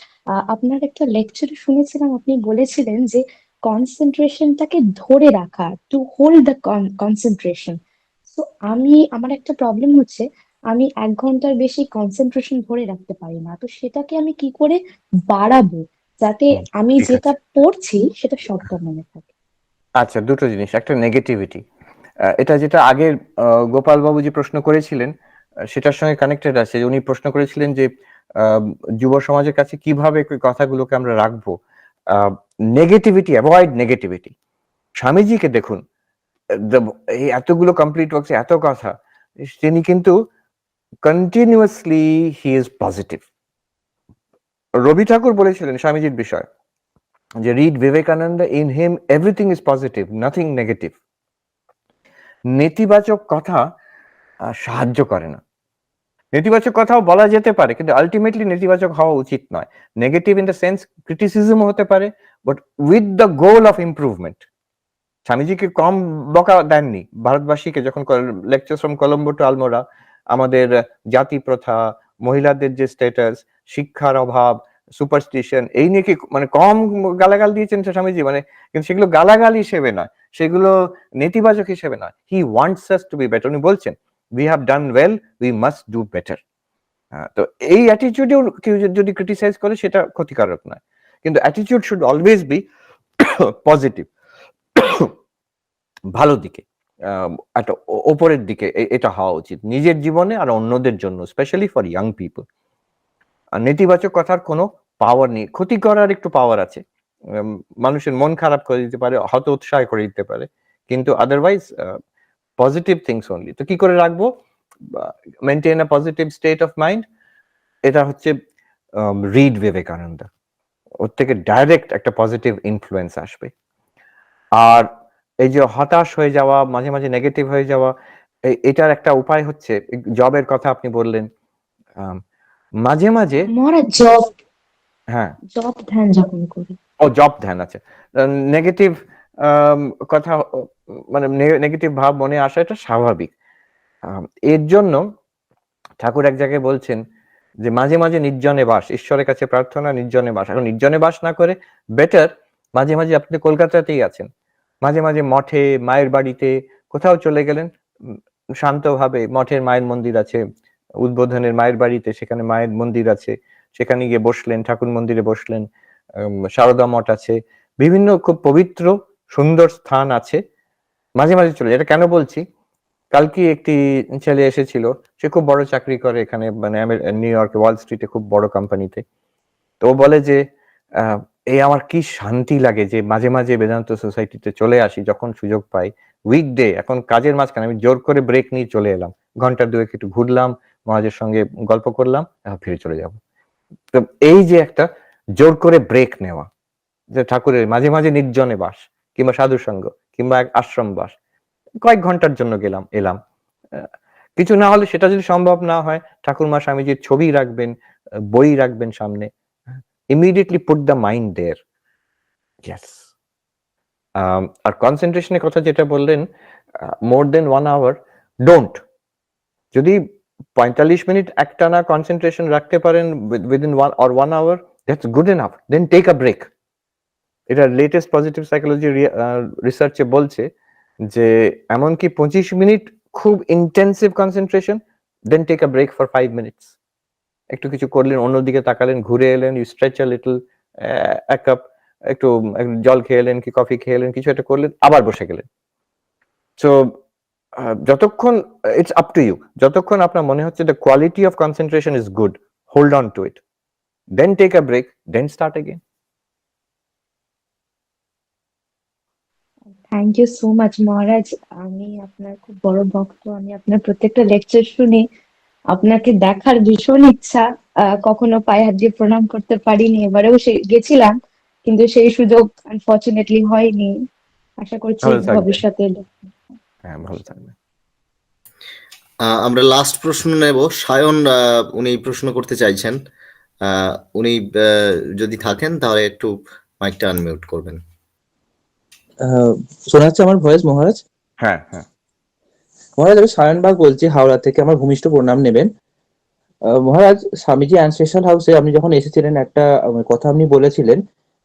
আপনার একটা লেকচারে শুনেছিলাম আপনি বলেছিলেন যে কনসেন্ট্রেশনটাকে ধরে রাখা, টু হোল্ড দ্য কনসেন্ট্রেশন। তো আমার একটা প্রবলেম হচ্ছে, আমি 1 ঘন্টার বেশি কনসেন্ট্রেশন ধরে রাখতে পারি না। তো সেটাকে আমি কি করে বাড়াবো যাতে আমি ঠিক যেটা আছে। পড়ছি সেটা সবটা মনে থাকে? আচ্ছা, দুটো জিনিস, একটা নেগেটিভিটি, এটা যেটা আগের গোপাল বাবুজি প্রশ্ন করেছিলেন, সেটার সঙ্গে কানেক্টেড আছে। উনি প্রশ্ন করেছিলেন যে আহ, যুব সমাজের কাছে কিভাবে এই কথাগুলোকে আমরা রাখবো, নেগেটিভিটি, অ্যাভয়েড নেগেটিভিটি। স্বামীজিকে দেখুন, এই এতগুলো কমপ্লিট ওয়ার্কস, এত কথা, তিনি কিন্তু continuously he is positive. Rabi Thakur বলেছিলেন স্বামীজির বিষয় যে read Vivekananda, in him everything is positive, nothing negative. নেতিবাচক কথা সাহায্য করে না। নেতিবাচক কথাও বলা যেতে পারে, কিন্তু আলটিমেটলি নেতিবাচক হওয়া উচিত নয়। Negative in the sense criticism হতে পারে, but with the goal of improvement. স্বামীজিকে কম বকা দেননি ভারতবাসীকে, যখন lecture from Colombo to Almora, আমাদের জাতি প্রথা, মহিলাদের যে স্ট্যাটাস, শিক্ষার অভাব, সুপারস্টিশন, এই নিয়ে কি মানে কম গালাগাল দিয়েছেন স্বামীজি? মানে কিন্তু সেগুলো গালাগাল হিসেবে নয়, সেগুলো নেতিবাচক হিসেবে নয়। He wants us to be better. উনি বলছেন we have done well, we must do better. তো এই অ্যাটিটিউডেও কেউ যদি ক্রিটিসাইজ করে সেটা ক্ষতিকারক নয়, কিন্তু attitude should always be positive, ভালো দিকে, একটা ওপরের দিকে। এটা হওয়া উচিত নিজের জীবনে আর অন্যদের জন্য, স্পেশালি ফর ইয়াং পিপল। আর নেতিবাচক কথার কোনো পাওয়ার নেই, ক্ষতি করার একটু পাওয়ার আছে। মানুষের মন খারাপ করে দিতে পারে, হত উৎসাহ করে দিতে পারে, কিন্তু আদারওয়াইজ পজিটিভ থিংস অনলি। তো কি করে রাখবো maintain a positive state of mind? এটা হচ্ছে রিড বিবেকানন্দ, ওর থেকে ডাইরেক্ট একটা পজিটিভ ইনফ্লুয়েন্স আসবে। আর এই যে হতাশ হয়ে যাওয়া, মাঝে মাঝে নেগেটিভ হয়ে যাওয়া, এটার একটা উপায় হচ্ছে, জবের কথা আপনি বললেন, মাঝে মাঝে, মহারাজ, হ্যাঁ, জব ধ্যান যখন করি। ও জব ধ্যান আছে। নেগেটিভ কথা, মানে নেগেটিভ ভাব মনে আসা, এটা স্বাভাবিক। এর জন্য ঠাকুর এক জায়গায় বলছেন যে মাঝে মাঝে নির্জনে বাস, ঈশ্বরের কাছে প্রার্থনা, নির্জনে বাস। এখন নির্জনে বাস না করে বেটার মাঝে মাঝে, আপনি কলকাতাতেই আছেন, মাঝে মাঝে মঠে, মায়ের বাড়িতে কোথাও চলে গেলেন, শান্তভাবে, মঠের মায়ের মন্দির আছে, উদ্বোধনের মায়ের বাড়িতে সেখানে মায়ের মন্দির আছে, সেখানে গিয়ে বসলেন, ঠাকুর মন্দিরে বসলেন, সারদা মঠ আছে, বিভিন্ন খুব পবিত্র সুন্দর স্থান আছে, মাঝে মাঝে চলে। এটা কেন বলছি, কালকে একটি ছেলে এসেছিল, সে খুব বড় চাকরি করে এখানে, মানে নিউ ইয়র্কে ওয়াল স্ট্রিটে খুব বড় কোম্পানিতে। তো ও বলে যে এই আমার কি শান্তি লাগে যে মাঝে মাঝে বেদান্ত সোসাইটিতে চলে আসি যখন সুযোগ পাই, উইকডে, এখন কাজের মাঝখানে আমি জোর করে ব্রেক নিয়ে চলে এলাম, ঘন্টা দুয়েক একটু ঘুরলাম, মহারাজের সঙ্গে গল্প করলাম, ফিরে চলে যাব। তো এই যে একটা জোর করে ব্রেক নেওয়া, যে ঠাকুরের মাঝে মাঝে নির্জনে বাস, কিংবা সাধু সঙ্গ, কিংবা এক আশ্রম বাস, কয়েক ঘন্টার জন্য এলাম। কিছু না হলে, সেটা যদি সম্ভব না হয়, ঠাকুরমা স্বামীজির ছবি রাখবেন, বই রাখবেন সামনে, immediately put the mind there. Yes. আর কনসেন্ট্রেশনের কথা যেটা বললেন, মোর দেন 1 আওয়ার ডোন্ট। যদি 45 মিনিট একটানা কনসেন্ট্রেশন রাখতে পারেন within 1 hour, that's good enough. Then take a break. এটা লেটেস্ট পজিটিভ সাইকোলজি রিসার্চে বলছে যে এমনকি 25 মিনিট খুব intensive concentration, then take a break for 5 minutes. একটু কিছু করলেন, অন্যদিকে তাকালেন, ঘুরে এলেন, ইউ স্ট্রেচ আ লিটল, এক কাপ একটু জল খেয়ে এলেন কি কফি খেয়ে এলেন, কিছু একটা করলেন, আবার বসে গেলেন। সো যতক্ষণ, ইটস আপ টু ইউ, যতক্ষণ আপনার মনে হচ্ছে the quality of concentration is good, hold on to it, then take a break, then start again. Thank you so much Maharaj. আমি আপনার খুব বড় ভক্ত। আমি আপনার প্রত্যেকটা লেকচার শুনি। আপনাকে দেখার ভীষণ ইচ্ছা। কখনো পায়ে হাত দিয়ে প্রণাম করতে পারিনি, এবারেও গেছিলাম, কিন্তু সেই সুযোগ আনফরচুনেটলি হয়নি। আশা করছি ভালো থাকবেন। ভবিষ্যতে। হ্যাঁ, ভালো থাকবেন। আমরা লাস্ট প্রশ্ন নেব। সায়ন উনি প্রশ্ন করতে চাইছেন। উনি যদি থাকেন তাহলে একটু মাইকটা আনমিউট করবেন। শোনা যাচ্ছে আমার ভয়েস মহারাজ? হ্যাঁ, হ্যাঁ। মহারাজ, আমি সায়ন বাগ বলছি হাওড়া থেকে। আমার ভূমিষ্ঠ প্রণাম নেবেন। মহারাজ, স্বামীজি অ্যানসেস্ট্রাল হাউসে আপনি যখন এসেছিলেন, একটা কথা আপনি বলেছিলেন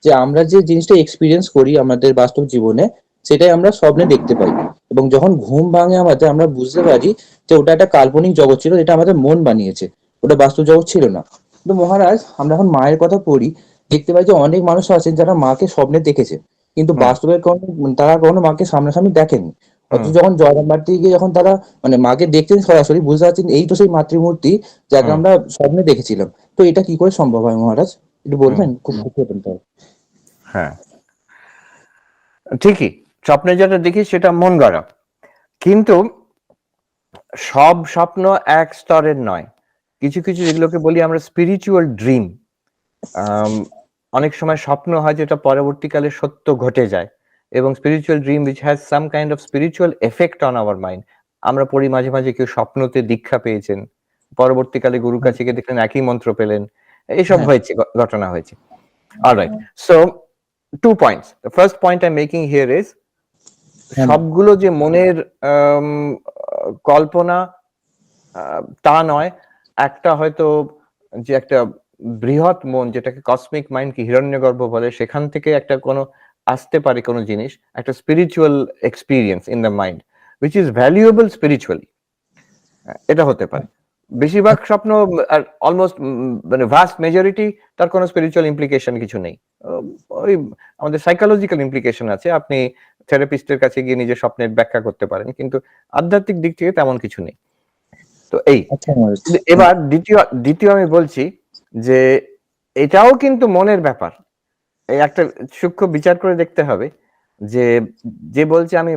যে আমরা যে জিনিসটা এক্সপিরিয়েন্স করি আমাদের বাস্তব জীবনে, সেটাই আমরা স্বপ্নে দেখতে পাই, এবং যখন ঘুম ভাঙে আমাদের, আমরা বুঝতে পারি যে ওটা একটা কাল্পনিক জগৎ ছিল, যেটা আমাদের মন বানিয়েছে, ওটা বাস্তব জগৎ ছিল না। কিন্তু মহারাজ, আমরা এখন মায়ের কথা পড়ি, দেখতে পাই যে অনেক মানুষ আছেন যারা মাকে স্বপ্নে দেখেছে, কিন্তু বাস্তবে তারা কখনো মাকে সামনাসামনি দেখেনি। অথচ যখন জয়রামবাটি গিয়ে যখন তারা মানে মাকে দেখছেন সরাসরি, বুঝতে পারছেন এই তো সেই মাতৃমূর্তি যাকে আমরা স্বপ্নে দেখেছিলাম। তো এটা কি করে সম্ভব হয় মহারাজ? একটু বলবেন, খুব খুশি হতেন তাই। হ্যাঁ, ঠিকই। স্বপ্নে যেটা দেখি সেটা মন গড়া, কিন্তু সব স্বপ্ন এক স্তরের নয়। কিছু কিছু যেগুলোকে বলি আমরা স্পিরিচুয়াল ড্রিম, অনেক সময় স্বপ্ন হয় যেটা পরবর্তীকালে সত্য ঘটে যায়, এবং spiritual dream which has some kind of spiritual effect on our mind. আমরা পড়ি মাঝে মাঝে কেউ স্বপ্নতে দীক্ষা পেয়েছেন, পরবর্তীকালে গুরুর কাছে গিয়ে দেখলেন একই মন্ত্র পেলেন, এইসব হয়েছে, ঘটনা হয়েছে। Alright, so 2 points. The first point I'm making here is সবগুলো যে মনের কল্পনা তা নয়। একটা হয়তো যে একটা বৃহৎ মন, যেটাকে কসমিক মাইন্ড কি হিরণ্যগর্ভ বলে, সেখান থেকে একটা কোনো আসতে পারে কোনো জিনিস, একটা spiritual experience in the mind which is valuable spiritually, এটা হতে পারে। বেশিরভাগ স্বপ্ন, আর অলমোস্ট মানে ভাস্ট মেজরিটি, তার কোনো স্পিরিচুয়াল ইমপ্লিকেশন কিছু নেই। ওই আমাদের সাইকোলজিক্যাল ইমপ্লিকেশন আছে, আপনি থেরাপিস্টের কাছে গিয়ে নিজের স্বপ্নের ব্যাখ্যা করতে পারেন, কিন্তু আধ্যাত্মিক দিক থেকে তেমন কিছু নেই। তো এই এবার দ্বিতীয় আমি বলছি যে এটাও কিন্তু মনের ব্যাপার। এই একটা সূক্ষ্ম বিচার করে দেখতে হবে যে বলছে আমি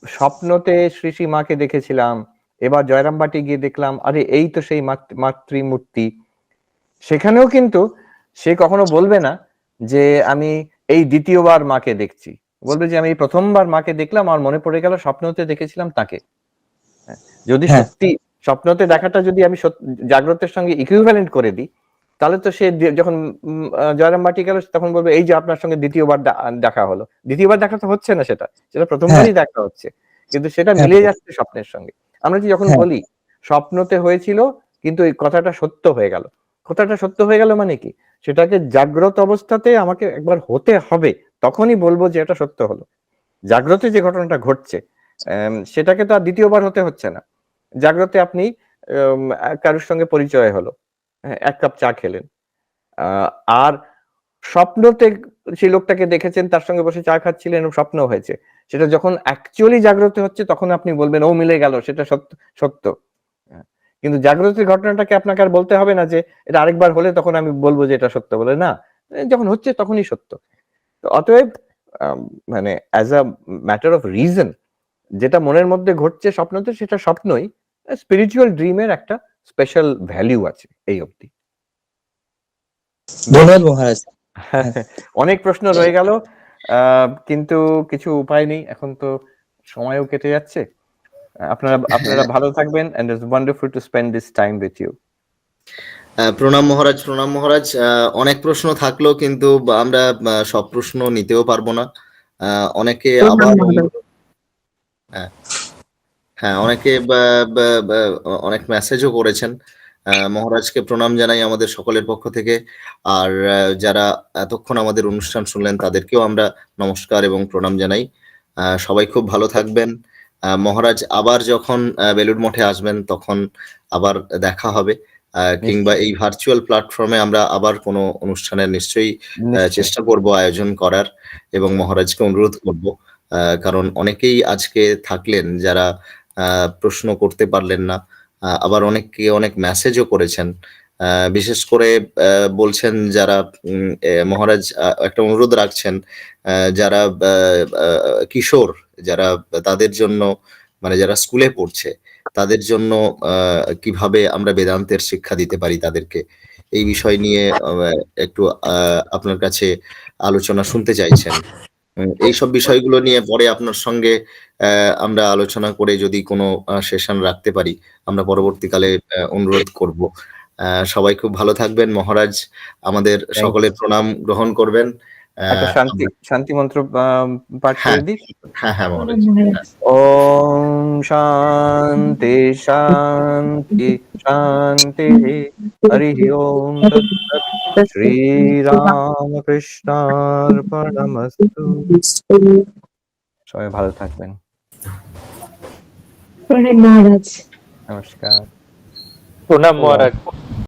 স্বপ্নতে শ্রী শ্রী মাকে দেখেছিলাম, এবার জয়রামবাটি গিয়ে দেখলাম, আরে এই তো সেই মাতৃমূর্তি। সেখানেও কিন্তু সে কখনো বলবে না যে আমি এই দ্বিতীয়বার মাকে দেখছি, বলবে যে আমি এই প্রথমবার মাকে দেখলাম, আমার মনে পড়ে গেল স্বপ্নতে দেখেছিলাম তাকে। যদি সত্যি স্বপ্নতে দেখাটা যদি আমি জাগ্রতের সঙ্গে ইকুইভ্যালেন্ট করে দিই, তাহলে তো সে যখন জয়রামবাটি গেল তখন বলবে এই যে আপনার সঙ্গে দ্বিতীয়বার দেখা হলো। দ্বিতীয়বার দেখা তো হচ্ছে না, সেটা প্রথমবারই দেখা হচ্ছে, কিন্তু সেটা মিলে যাচ্ছে স্বপ্নের সঙ্গে। আমরা যে যখন বলি স্বপ্নতে হয়েছিল কিন্তু এই কথাটা সত্য হয়ে গেল, কথাটা সত্য হয়ে গেল মানে কি, সেটাকে জাগ্রত অবস্থাতে আমাকে একবার হতে হবে, তখনই বলবো যে এটা সত্য হলো। জাগ্রতে যে ঘটনাটা ঘটছে সেটাকে তো আর দ্বিতীয়বার হতে হচ্ছে না। জাগ্রতে আপনি কারোর সঙ্গে পরিচয় হলো, এক কাপ চা খেলেন, আর স্বপ্নতে সেই লোকটাকে দেখেছেন, তার সঙ্গে বসে চা খাচ্ছিলেন, স্বপ্ন হয়েছে। সেটা যখন অ্যাকচুয়ালি জাগ্রত হচ্ছে তখন আপনি বলবেন ও মিলে গেল, সেটা সত্য। কিন্তু জাগ্রতের ঘটনাটাকে আপনাকে আর বলতে হবে না যে এটা আরেকবার হলে তখন আমি বলবো যে এটা সত্য বলে, না, যখন হচ্ছে তখনই সত্য। তো অতএব মানে as a matter of reason, যেটা মনের মধ্যে ঘটছে স্বপ্নতে, সেটা স্বপ্নই। স্পিরিচুয়াল ড্রিমের একটা স্পেশাল ভ্যালু আছে, এই অবধি। ধন্যবাদ মহারাজ। অনেক প্রশ্ন রয়ে গেল, কিন্তু কিছু উপায় নেই, এখন তো সময়ও কেটে যাচ্ছে। আপনারা ভালো থাকবেন, and it's wonderful to spend this time with you. প্রণাম মহারাজ, প্রণাম মহারাজ। অনেক প্রশ্ন থাকলো, কিন্তু আমরা সব প্রশ্ন নিতেও পারবো না। অনেকে আবার হ্যাঁ হ্যাঁ, অনেকে অনেক মেসেজও করেছেন। মহারাজকে প্রণাম জানাই আমাদের সকলের পক্ষ থেকে। আর যারা এতক্ষণ আমাদের অনুষ্ঠান শুনলেন তাদেরকেও আমরা নমস্কার এবং প্রণাম জানাই। সবাই খুব ভালো থাকবেন। মহারাজ আবার যখন বেলুড় মঠে আসবেন তখন আবার দেখা হবে, কিংবা এই ভার্চুয়াল প্ল্যাটফর্মে আমরা আবার কোনো অনুষ্ঠানের নিশ্চয়ই চেষ্টা করব আয়োজন করার, এবং মহারাজকে অনুরোধ করব, কারণ অনেকেই আজকে থাকলেন যারা প্রশ্ন করতে পারলেন না। আবার অনেকে অনেক মেসেজও করেছেন। বিশেষ করে বলছেন যারা মহারাজ একটা অনুরোধ রাখছেন, যারা কিশোর, যারা তাদের জন্য, মানে যারা স্কুলে পড়ছে তাদের জন্য কিভাবে আমরা বেদান্তের শিক্ষা দিতে পারি তাদেরকে, এই বিষয় নিয়ে একটু আপনার কাছে আলোচনা শুনতে চাইছেন। এইসব বিষয়গুলো নিয়ে পরে আপনার সঙ্গে আমরা আলোচনা করে যদি কোনো সেশন রাখতে পারি, আমরা পরবর্তীকালে অনুরোধ করব। সবাই খুব ভালো থাকবেন। মহারাজ আমাদের সকলের প্রণাম গ্রহণ করবেন। একটা শান্তি মন্ত্র পাঠ করে দিই। হ্যাঁ হ্যাঁ মহারাজ। ওম শান্তি শান্তি শান্তি, হরি ওম তৎসৎ। শ্রী রামকৃষ্ণার্পণমস্তু। সবাই ভালো থাকবেন। প্রণাম মহারাজ। নমস্কার। প্রণাম মহারাজ।